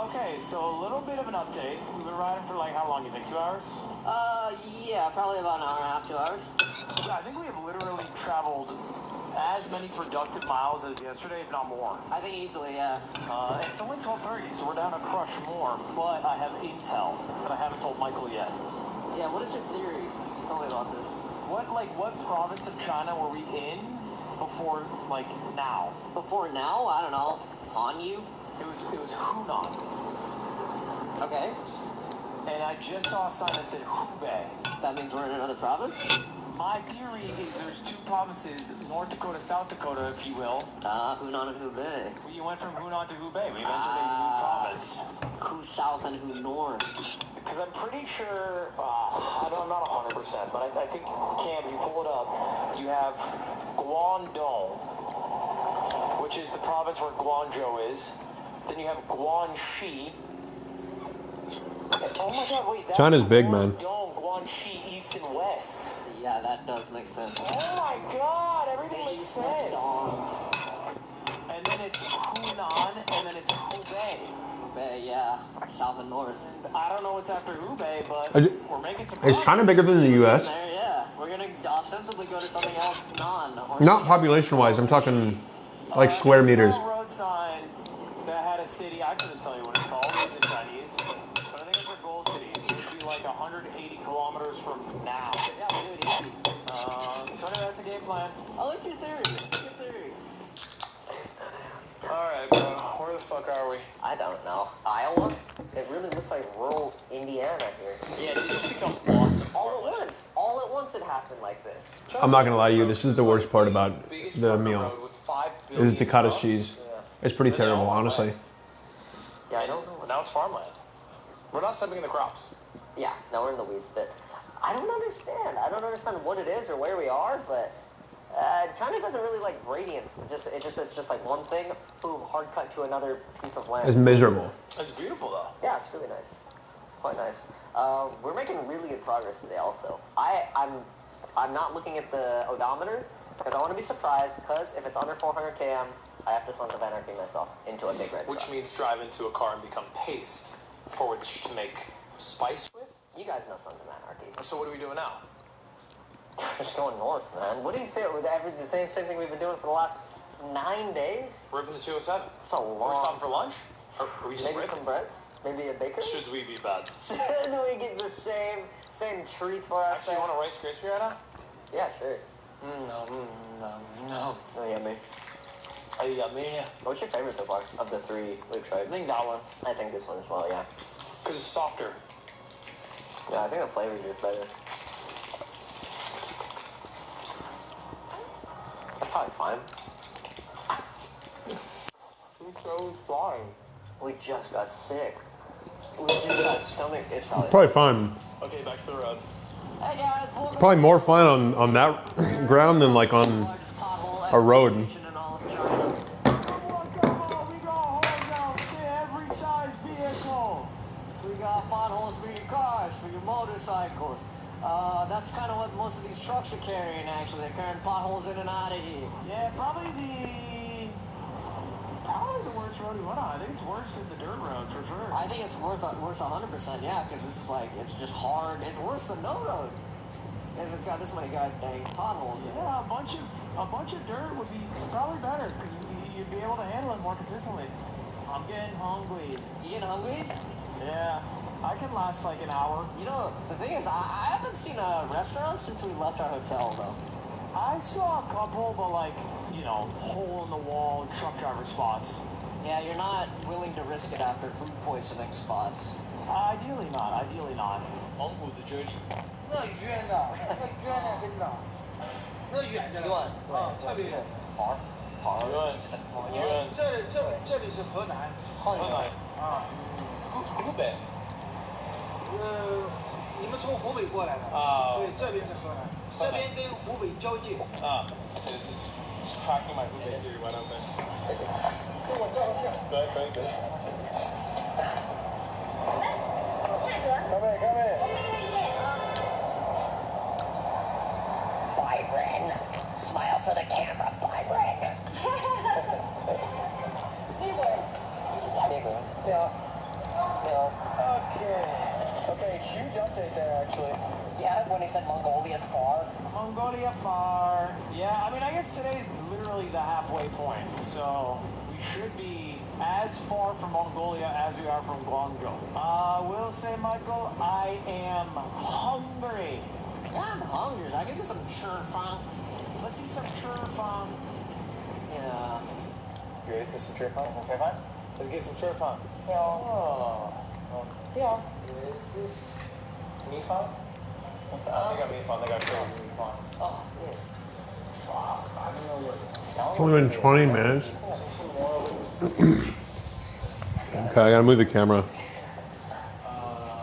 Okay, so a little bit of an update. We've been riding for like how long, you think, 2 hours? Yeah, probably about an hour and a half, 2 hours. Yeah, I think we have literally traveled as many productive miles as yesterday, if not more. I think easily, yeah. It's only 12:30, so we're down to crush more, but I have intel that I haven't told Michael yet. Yeah, what is your theory? Tell me about this. What province of China were we in before, like, now? Before now, I don't know. On you? It was Hunan. Okay. And I just saw a sign that said Hubei. That means we're in another province? My theory is there's 2 provinces, North Dakota, South Dakota, if you will. Hunan and Hubei. We went from Hunan to Hubei. We've entered a new province. Who south and who north? Because I'm pretty sure, I'm not 100%, but I think, Cam, if you pull it up, you have Guangdong, which is the province where Guangzhou is. Then you have Guangxi. Oh my god, wait, that's China's big, man. Guangdong, Guangxi, east and west. Yeah, that does make sense. Oh my god, everything makes sense. Dong. And and then it's Hunan, and then it's Hubei. Hubei, yeah, south and north. I don't know what's after Hubei, but we're making some Is China bigger than the U.S.? There, yeah. We're gonna ostensibly go to something else, Not population-wise. I'm talking like square meters. I saw a road sign that had a city. I couldn't tell you what it's called. It was in Chinese. But I think it's a goal city. It would be like 180 kilometers from now. Yeah, we do it easy. So anyway, that's a game plan. I like your theory. Good theory. Alright, bro. Where the fuck are we? I don't know. Iowa? It really looks like rural Indiana here. Yeah, it just become awesome. All at once it happened like this. I'm not gonna lie to you. This is the worst part about the meal. Is the cottage cheese. It's pretty terrible, honestly. Yeah, I don't know. Now it's farmland. We're not stepping in the crops. Yeah, now we're in the weeds, but I don't understand. I don't understand what it is or where we are, but China doesn't really like gradients. It's just like one thing, boom, hard cut to another piece of land. It's miserable. It's beautiful though. Yeah, it's really nice. It's quite nice. We're making really good progress today also. I'm not looking at the odometer because I want to be surprised because if it's under 400 km, I have to Sons of Anarchy myself into a big red Which truck. means drive into a car and become paste for which to make spice with. You guys know Sons of Anarchy. So what are we doing now? Just going north, man. What do you think? The same thing we've been doing for the last 9 days? Ripping the 207. It's a Are we long. stopping for lunch? Or are we just Maybe ripping? some bread. Maybe a bakery. Should we be bad? Do we get the same treat for us? Actually, you want a Rice Krispie right now? Yeah, sure. No. Oh, yummy. Oh, you got me. What's your favorite so far of the three we've tried? I think that one. I think this one as well. Yeah. Because it's softer. Yeah, I think the flavors are better. That's probably fine. It's so fine. We just got sick. We just got stomach. It's probably. Probably fine. Okay, back to the road. Hey guys, welcome Probably more fun on that ground than like on largest pothole a road. exploitation in all of China. Come on, we go home now. See every size vehicle. We got potholes for your cars, for your motorcycles. That's kind of what most of these trucks are carrying, actually. They're carrying potholes in and out of here. Yeah, it's probably the worst road we went on. I think it's worse than the dirt road for sure. I think it's worse 100%, yeah, because this is like, it's just hard. It's worse than no road. And it's got this many goddamn potholes in it. Yeah, a bunch of dirt would be probably better because you'd be able to handle it more consistently. I'm getting hungry. You getting hungry? Yeah, I can last like an hour. You know, the thing is, I haven't seen a restaurant since we left our hotel, though. I saw a couple, but like, hole-in-the-wall truck driver spots. Yeah, you're not willing to risk it after food poisoning spots. Ideally not. 蒙古的这里，那冤呐，那冤呐，跟呐，那远着呢，特别远。因为这里是河南，湖北。你们从湖北过来的对，这边是河南，这边跟湖北交界。This is cracking my Hubei theory right out there. 跟我照个相。可以。Byron. Smile for the camera, Byron. Okay, huge update there actually. Yeah, when he said Mongolia's far. Mongolia far. Yeah, I mean, I guess today's literally the halfway point. So we should be as far from Mongolia as we are from Guangzhou. Will say, Michael, I am hungry. Yeah, I'm hungry. I can get some churfang. Let's eat some churfang. Yeah. You ready for some churfang? Let's get some churfang. Yeah. Oh. Yeah. Is this mifan? They got mifan. They got crazy mifan. Oh, yeah. Fuck. I don't know what. It's only been 20 minutes. Okay, I gotta move the camera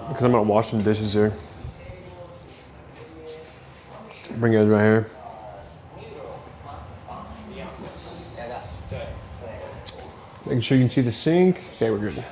because I'm not washing dishes here. Bring you guys right here. Making sure you can see the sink. Okay, we're good.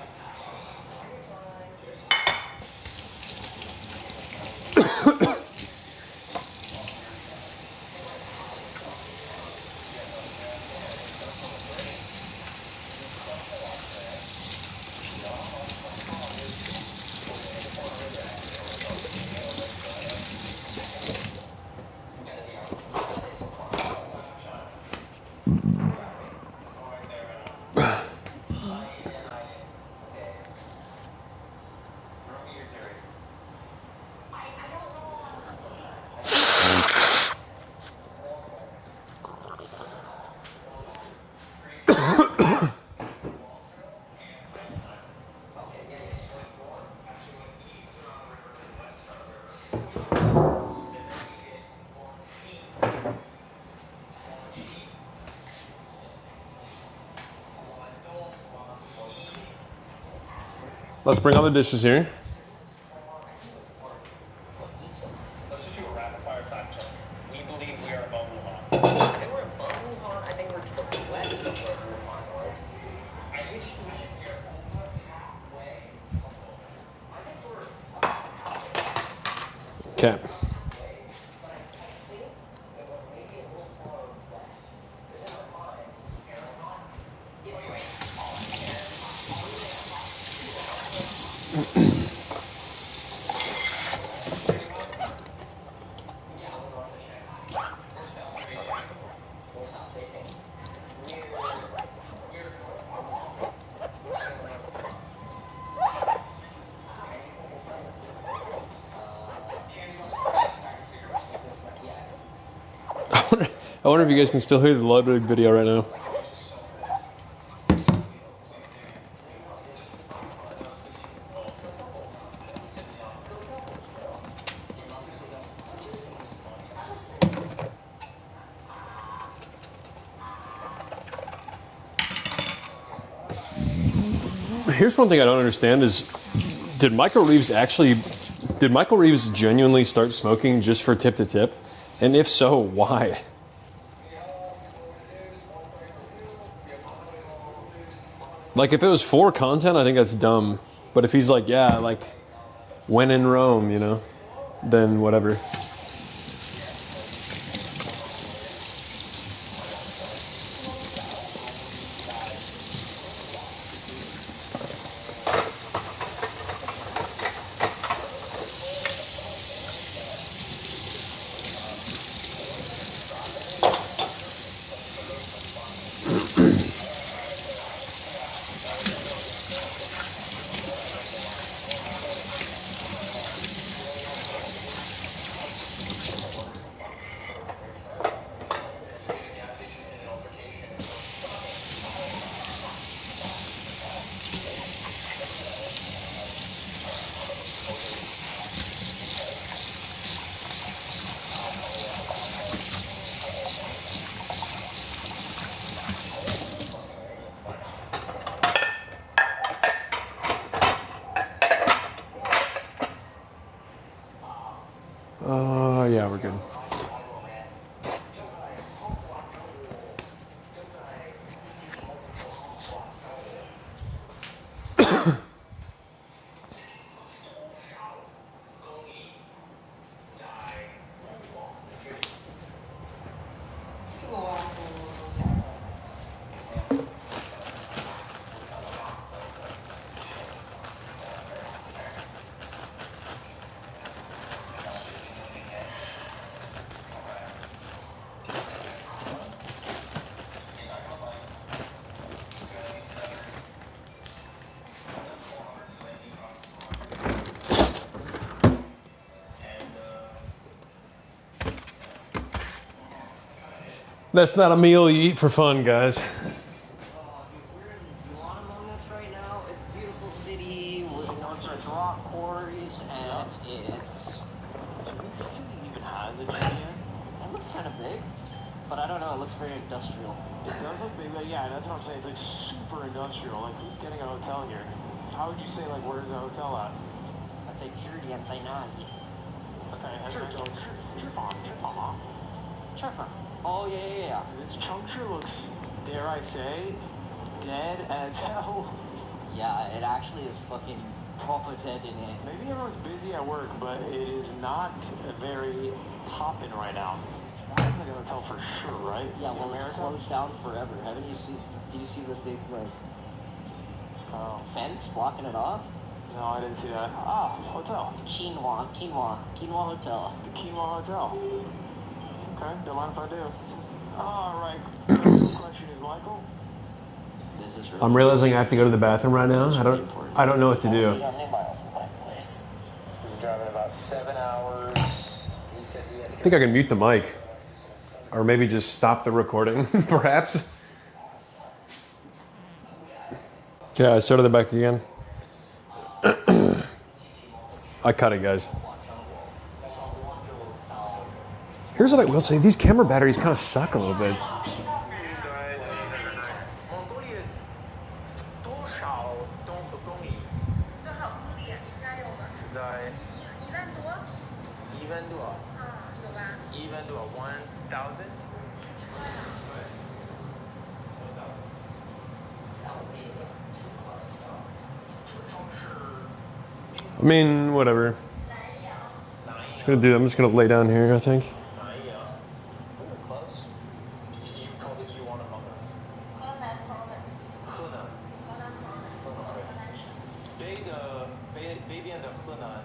Let's bring all the dishes here. Let's just do a rapid fire fact check. We believe we are above Wuhan. I think we're above Wuhan. I think we're to the west of where Wuhan was. I think we should be over halfway. I think we're Okay. I wonder if you guys can still hear the Ludwig video right now. Here's one thing I don't understand is, did Michael Reeves genuinely start smoking just for tip to tip? And if so, why? Like, if it was for content, I think that's dumb. But if he's like, yeah, like, when in Rome, you know, then whatever. Yeah, we're good. That's not a meal you eat for fun, guys. We're in Yuan among us right now. It's a beautiful city. We're there's rock quarries, and it's. Do you think the city even has a gym? It looks kind of big, but I don't know. It looks very industrial. It does look big, but yeah, that's what I'm saying. It's like super industrial. Like, who's getting a hotel here? How would you say, like, where's the hotel at? I'd say purity and Zainali. Okay, and then go Chifang. Oh yeah. This juncture looks, dare I say, dead as hell. Yeah, it actually is fucking proper dead in it. Maybe everyone's busy at work, but it is not very poppin' right now. That's like a hotel for sure, right? Yeah, In well, it's America? closed down forever. Haven't you seen? Do you see the big like Oh, fence blocking it off? no, I didn't see that. Ah, hotel. Quinoa Hotel. The Quinoa Hotel. Okay, don't mind if I do. All right. The question is, Michael. This is really I'm realizing I have to go to the bathroom right now. I don't know what to do. How many miles from my place? We've been driving about 7 hours. He said he had to I think I can mute the mic. Or maybe just stop the recording, perhaps. Okay, I started it back again. I cut it, guys. Here's what I will say. These camera batteries kind of suck a little bit. Even 多少？Even 多少？1000？ I mean, whatever. I'm just gonna lay down here, I think. Close. You called it Yuan Among Us. Henan. Baby and the Henan.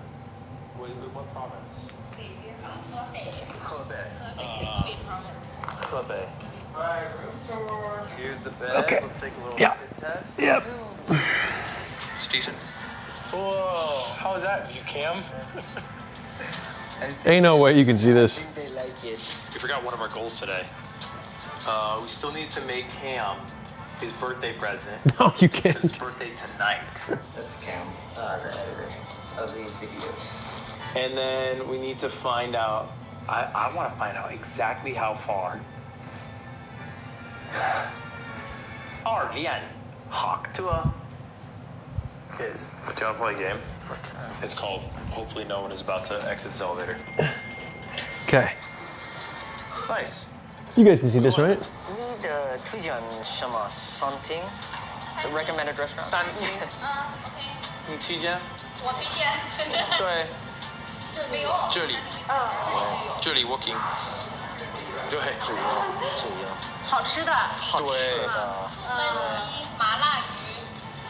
What province? Hebei. Alright, room tour. Here's the bed. Okay. Let's take a little Yeah. sit test. Yep. It's decent. Whoa. How was that? Did you cam? Ain't no way you can see this. They like it. We forgot one of our goals today. We still need to make Cam his birthday present. No, you His can't. birthday tonight. That's Cam, the editor of these videos. And then we need to find out. I want to find out exactly how far. 2练 Hawk to a is. Do you want to play a game? It's called Hopefully No One Is About to Exit this Elevator. Okay. Nice. You guys can see this, right? Need推荐什么 something? The recommended restaurant. 餐厅你推荐？我推荐。对，没有。这里，这里 working。对，好吃的。对，焖鸡、麻辣鱼。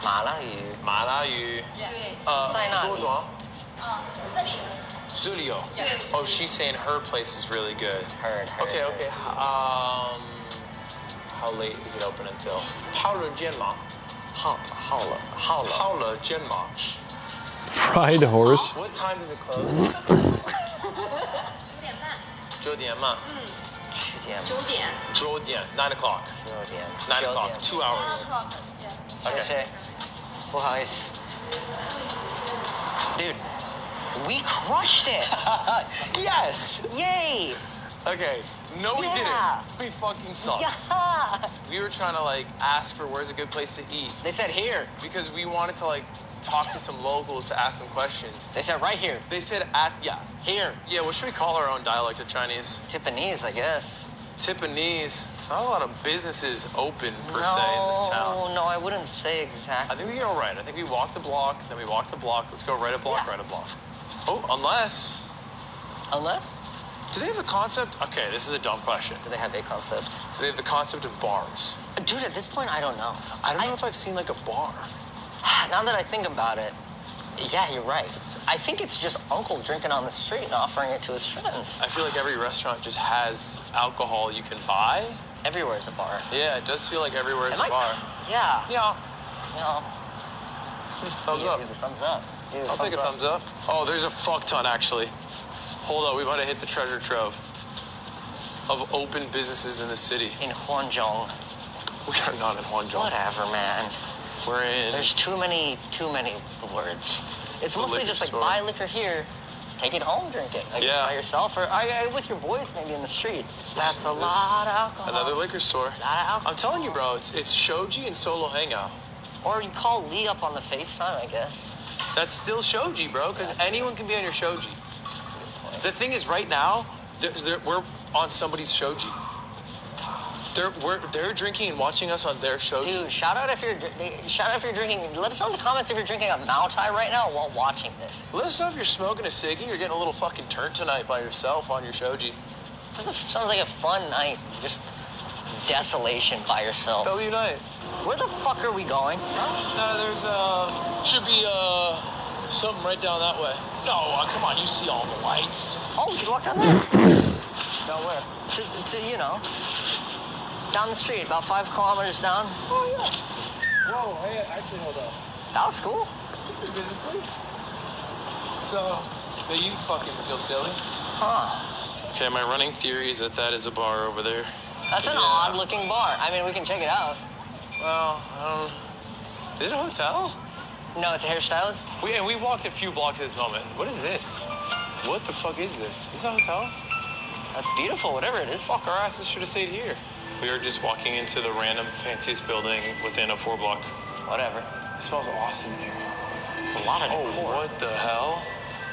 麻辣鱼。麻辣鱼。对。在哪里？多少？这里。这里有。Oh, she's saying her place is really good. Heard. Okay, okay. How late is it open until? 好了煎吗？好了煎吗？ Fried horse. What time does it close? 9点半。9点。9 o'clock. 9 o'clock. 2 hours. Okay. 不好意思。Dude, we crushed it! Yes! Yay! Okay. No, we Yeah. didn't. We fucking sucked. Yeah! We were trying to like ask for where's a good place to eat They said here. because we wanted to like talk to some locals to ask some questions. They said right here. They said Here. Yeah, what should we call our own dialect of Chinese? Tiffany's, I guess. Tiffany's. Not a lot of businesses open per se in this town. No, I wouldn't say I exactly. think we're all right. I think we walked the block, then we walked the block. Let's go right a block, Yeah. right a block. Oh, unless. Unless? Do they have the concept? Okay, this is a dumb question. Do they have a concept? Do they have the concept of bars? Dude, at this point, I don't know. I don't know if I've seen like a bar. Now that I think about it, yeah, you're right. I think it's just uncle drinking on the street and offering it to his friends. I feel like every restaurant just has alcohol you can buy. Everywhere's a bar. Yeah, it does feel like everywhere is a Am I- bar. Yeah. Yeah. You know, Thumbs up. give it a thumbs up. Dude, I'll take a thumbs up. Oh, there's a fuck ton actually. Hold up, we might have hit the treasure trove of open businesses in the city. In Huanzhong. We are not in Huanzhong. Whatever, man. We're in. There's too many words. It's The mostly liquor just like store. buy liquor here, take it home, drink it. Like Yeah. by yourself or with your boys maybe in the street. That's a lot of alcohol. Another liquor store. Lot of alcohol. I'm telling you, bro, it's Shoji and Solo Hangout. Or you call Lee up on the FaceTime, I guess. That's still Shoji, bro, because anyone can be on your Shoji. The thing is, right now, we're on somebody's Shoji. They're drinking and watching us on their Shoji. Dude, shout out if you're drinking. Let us know in the comments if you're drinking a Mao Tai right now while watching this. Let us know if you're smoking a ciggy or getting a little fucking turn tonight by yourself on your Shoji. Sounds like a fun night. Just desolation by yourself. W night. Where the fuck are we going? No, there's should be something right down that way. No, come on, you see all the lights. Oh, we could walk down there. No, where? To you know, down the street, about 5 kilometers down. Oh yeah. Whoa, hey, actually hold up. That looks cool. Businesses. So, yeah, you fucking feel silly. Huh. Okay, my running theory is that is a bar over there. That's an Yeah. odd looking bar. I mean, we can check it out. Well, I don't. Is it a hotel? No, it's a hairstylist. We walked a few blocks at this moment. What is this? What the fuck is this? Is this a hotel? That's beautiful, whatever it is. Fuck, our asses should have stayed here. We are just walking into the random fanciest building within a 4-block. Whatever. It smells awesome in here. A lot of Oh, decor. what the hell?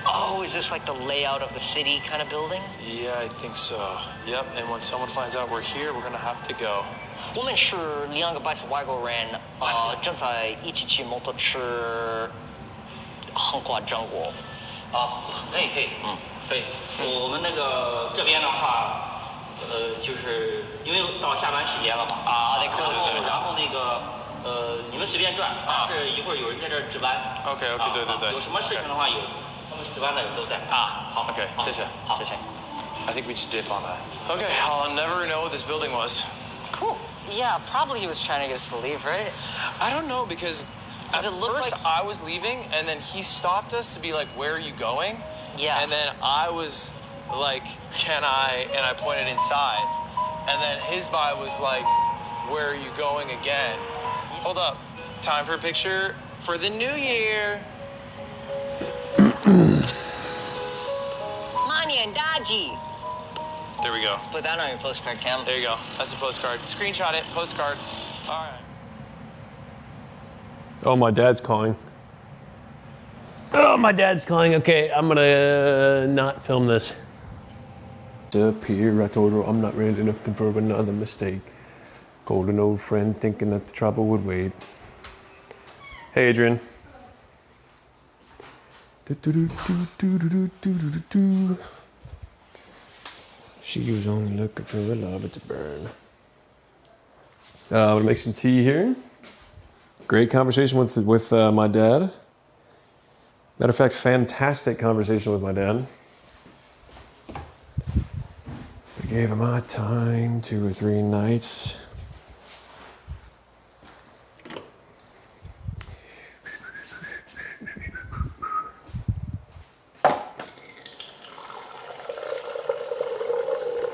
Oh, is this like the layout of the city kind of building? Yeah, I think so. Yep, and when someone finds out we're here, we're gonna have to go. 我们是两个白色外国人，正在一起骑摩托车横跨中国。可以，可以。我们那个这边的话，就是因为到下班时间了嘛，得 close 然后那个你们随便转，是一会儿有人在这儿值班。OK，对。有什么事情的话，他们值班的人都在。好 OK，谢谢。好，谢谢。I think we just dip on that. Okay, I'll never know what this building was. Cool. Yeah, probably he was trying to get us to leave, right? I don't know because at it look first like- I was leaving and then he stopped us to be like, "Where are you going?" Yeah. And then I was like, "Can I?" And I pointed inside. And then his vibe was like, "Where are you going again?" Hold up. Time for a picture for the new year. 马年大吉。 There we go. Put that on your postcard, Cam. There you go. That's a postcard. Screenshot it. Postcard. All right. Oh, my dad's calling. Oh, my dad's calling. Okay, I'm gonna not film this. Up here, I told her I'm not really looking for another mistake. Called an old friend thinking that the trouble would wait. Hey, Adrian. She was only looking for a lover to burn. I'm gonna make some tea here. Great conversation with my dad. Matter of fact, fantastic conversation with my dad. I gave him my time 2 or 3 nights.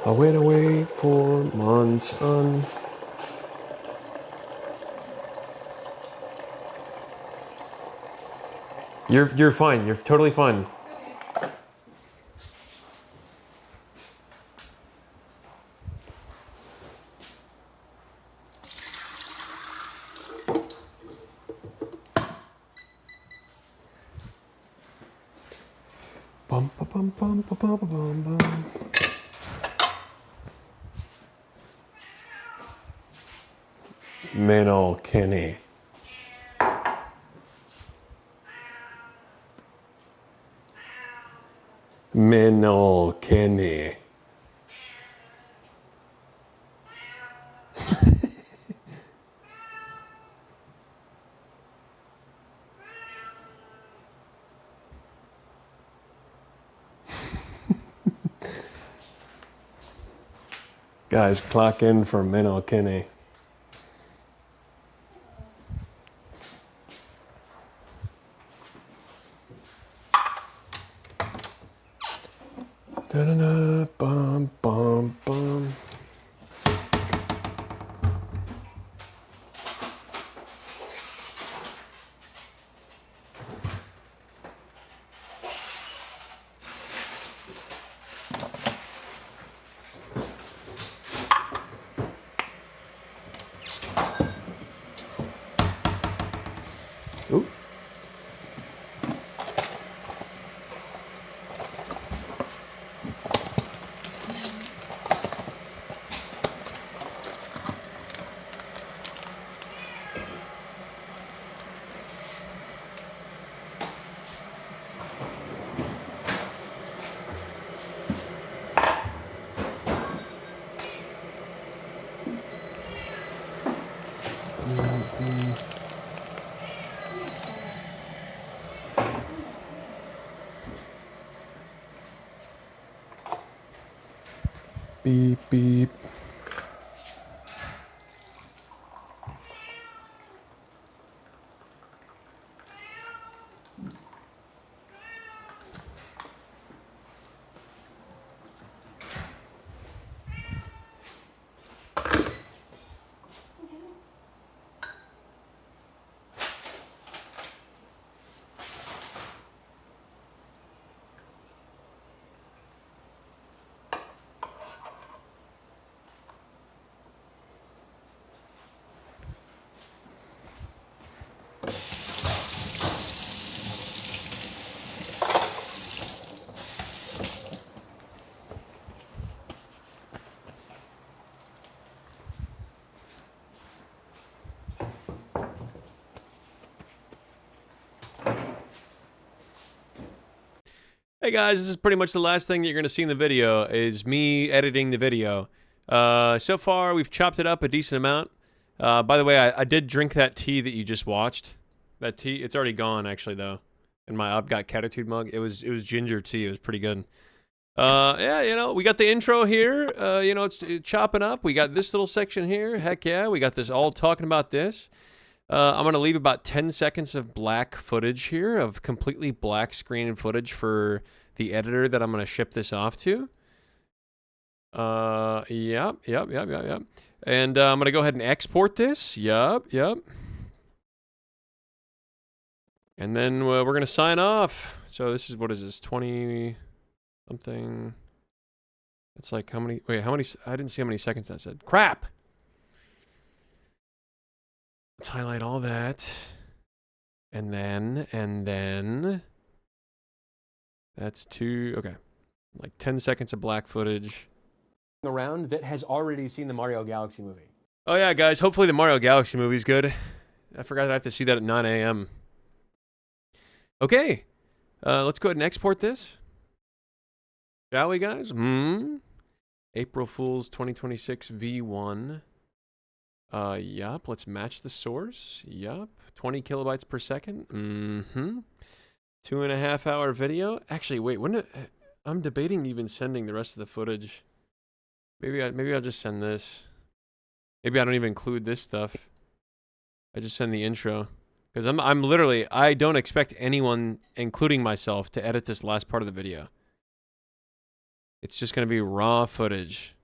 I went away for months on. You're fine. You're totally fine. Bum ba bum bum ba bum ba bum bum. Manol Kenny. Manol Kenny. Guys, clock in for Manol Kenny. Da-da-da, bum, bum, bum. Ooh. Beep, beep. Hey guys, this is pretty much the last thing that you're going to see in the video is me editing the video. So far, we've chopped it up a decent amount. By the way, I did drink that tea that you just watched. That tea, it's already gone actually though. In my I've got Catitude mug, it was ginger tea. It was pretty good. Yeah, you know, we got the intro here. You know, it's chopping up. We got this little section here. Heck yeah, we got this all talking about this. I'm going to leave about 10 seconds of black footage here, of completely black screen footage for the editor that I'm going to ship this off to. Yep. And I'm going to go ahead and export this. Yep. And then we're going to sign off. So this is, what is this, 20 something? It's like how many, wait, how many, I didn't see how many seconds that said. Crap! Let's highlight all that. And then that's okay. Like 10 seconds of black footage. Around that has already seen the Mario Galaxy movie. Oh yeah, guys, hopefully the Mario Galaxy movie's good. I forgot I have to see that at 9 a.m. Okay. Let's go ahead and export this. Shall we, guys? April Fool's 2026 V1. Yup, let's match the source. Yup, 20 kilobytes per second. 2.5 hour video. Actually, wait, I'm debating even sending the rest of the footage. Maybe I'll just send this. Maybe I don't even include this stuff. I just send the intro. Because I'm literally, I don't expect anyone, including myself, to edit this last part of the video. It's just going to be raw footage.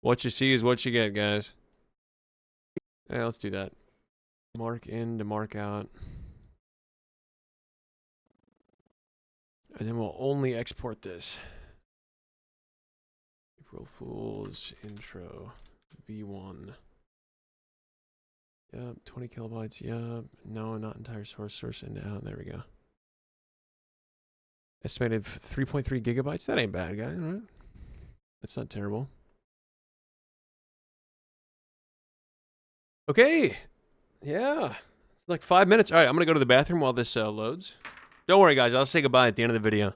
What you see is what you get, guys. Yeah, let's do that. Mark in to mark out. And then we'll only export this. April Fool's intro V1. Yep, 20 kilobytes. Yep. No, not entire source in out. There we go. Estimated 3.3 gigabytes. That ain't bad, guys, right? That's not terrible. Okay. Yeah. Like 5 minutes. All right, I'm going to go to the bathroom while this loads. Don't worry, guys. I'll say goodbye at the end of the video.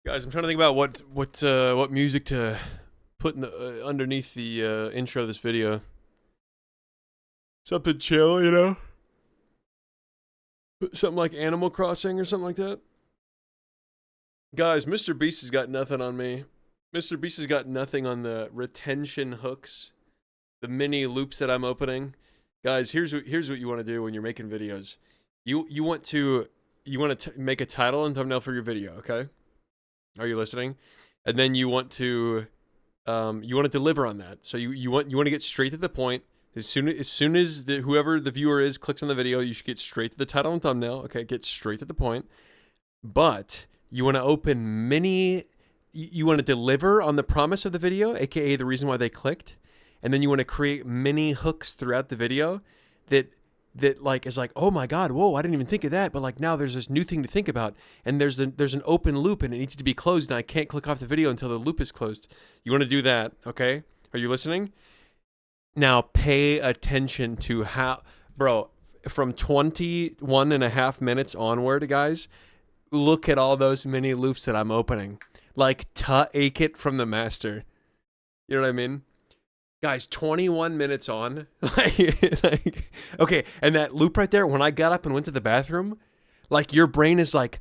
Guys, I'm trying to think about what music to put in the underneath the intro of this video. Something chill, you know? Something like Animal Crossing or something like that. Guys, Mr. Beast has got nothing on me. Mr. Beast has got nothing on the retention hooks, the mini loops that I'm opening. Guys, here's what you want to do when you're making videos. You want to make a title and thumbnail for your video, okay? Are you listening? And then you want to deliver on that. So you want to get straight to the point. As soon as whoever the viewer is clicks on the video, you should get straight to the title and thumbnail. Okay, get straight to the point. But you want to open you want to deliver on the promise of the video, aka the reason why they clicked. And then you want to create mini hooks throughout the video that that like is like, oh my god, whoa, I didn't even think of that, but like now there's this new thing to think about, and there's an open loop and it needs to be closed, and I can't click off the video until the loop is closed. You want to do that, okay? Are you listening? Now pay attention to how, bro, from 21 and a half minutes onward, guys, look at all those mini loops that I'm opening. Like, take it from the master. You know what I mean? Guys, 21 minutes on. like, okay, and that loop right there, when I got up and went to the bathroom, like, your brain is like,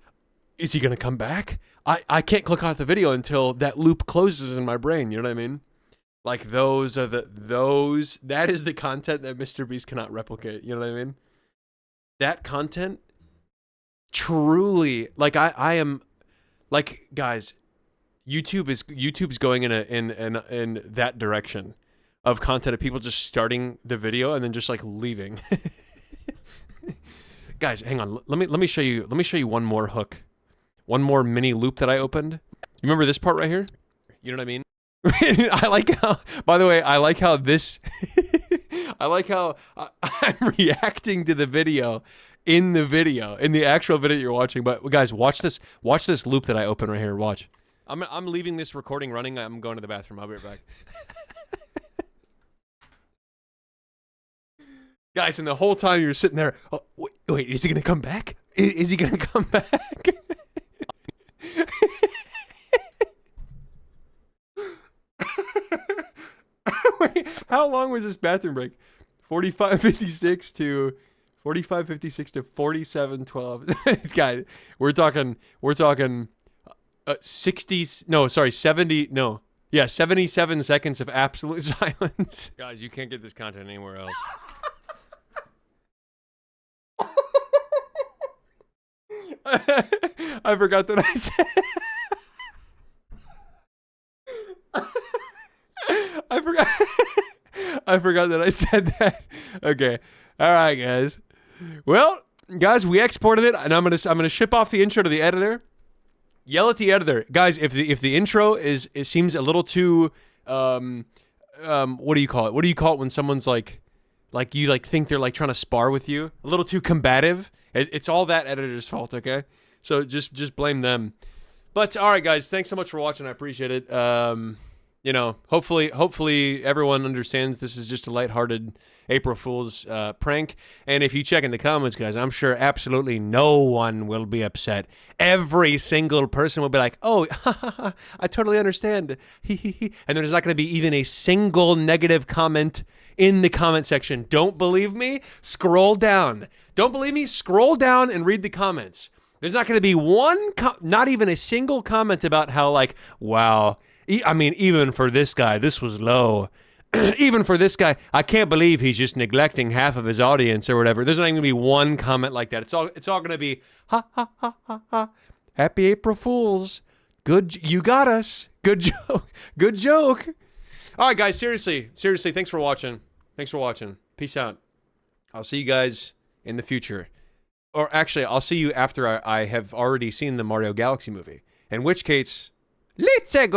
is he going to come back? I can't click off the video until that loop closes in my brain. You know what I mean? Like, that is the content that Mr. Beast cannot replicate. You know what I mean? That content, truly, like, I am, like, guys, YouTube's going in that direction of content of people just starting the video and then just like leaving. Guys, hang on. Let me show you one more hook. One more mini loop that I opened. You remember this part right here? You know what I mean? I like how, by the way, I like how this, I like how I'm reacting to the video in the actual video you're watching. But guys, watch this loop that I opened right here. Watch. I'm leaving this recording running. I'm going to the bathroom. I'll be right back. Guys, and the whole time you're sitting there, oh, wait, is he going to come back? Is he going to come back? Wait, how long was this bathroom break? 45:56 to 45:56 to 47:12. It's guys, we're talking 77 seconds of absolute silence. Guys, you can't get this content anywhere else. I forgot that I said. I forgot that I said that. Okay. All right, guys. Well, guys, we exported it, and I'm gonna ship off the intro to the editor. Yell at the editor, guys. If the intro seems a little too what do you call it? What do you call it when someone's like you like think they're like trying to spar with you? A little too combative. It's all that editor's fault, okay? So just blame them. But all right, guys, thanks so much for watching. I appreciate it. You know, hopefully everyone understands this is just a lighthearted April Fool's prank. And if you check in the comments, guys, I'm sure absolutely no one will be upset. Every single person will be like, oh, I totally understand. And there's not going to be even a single negative comment in the comment section. Don't believe me? Scroll down. Don't believe me? Scroll down and read the comments. There's not going to be one, not even a single comment about how, like, wow, I mean, even for this guy, this was low. Even for this guy, I can't believe he's just neglecting half of his audience or whatever. There's not even going to be one comment like that. It's all going to be, ha, ha, ha, ha, ha. Happy April Fools. Good, you got us. Good joke. Good joke. All right, guys, seriously, thanks for watching. Peace out. I'll see you guys in the future. Or actually, I'll see you after I have already seen the Mario Galaxy movie. In which case, let's go.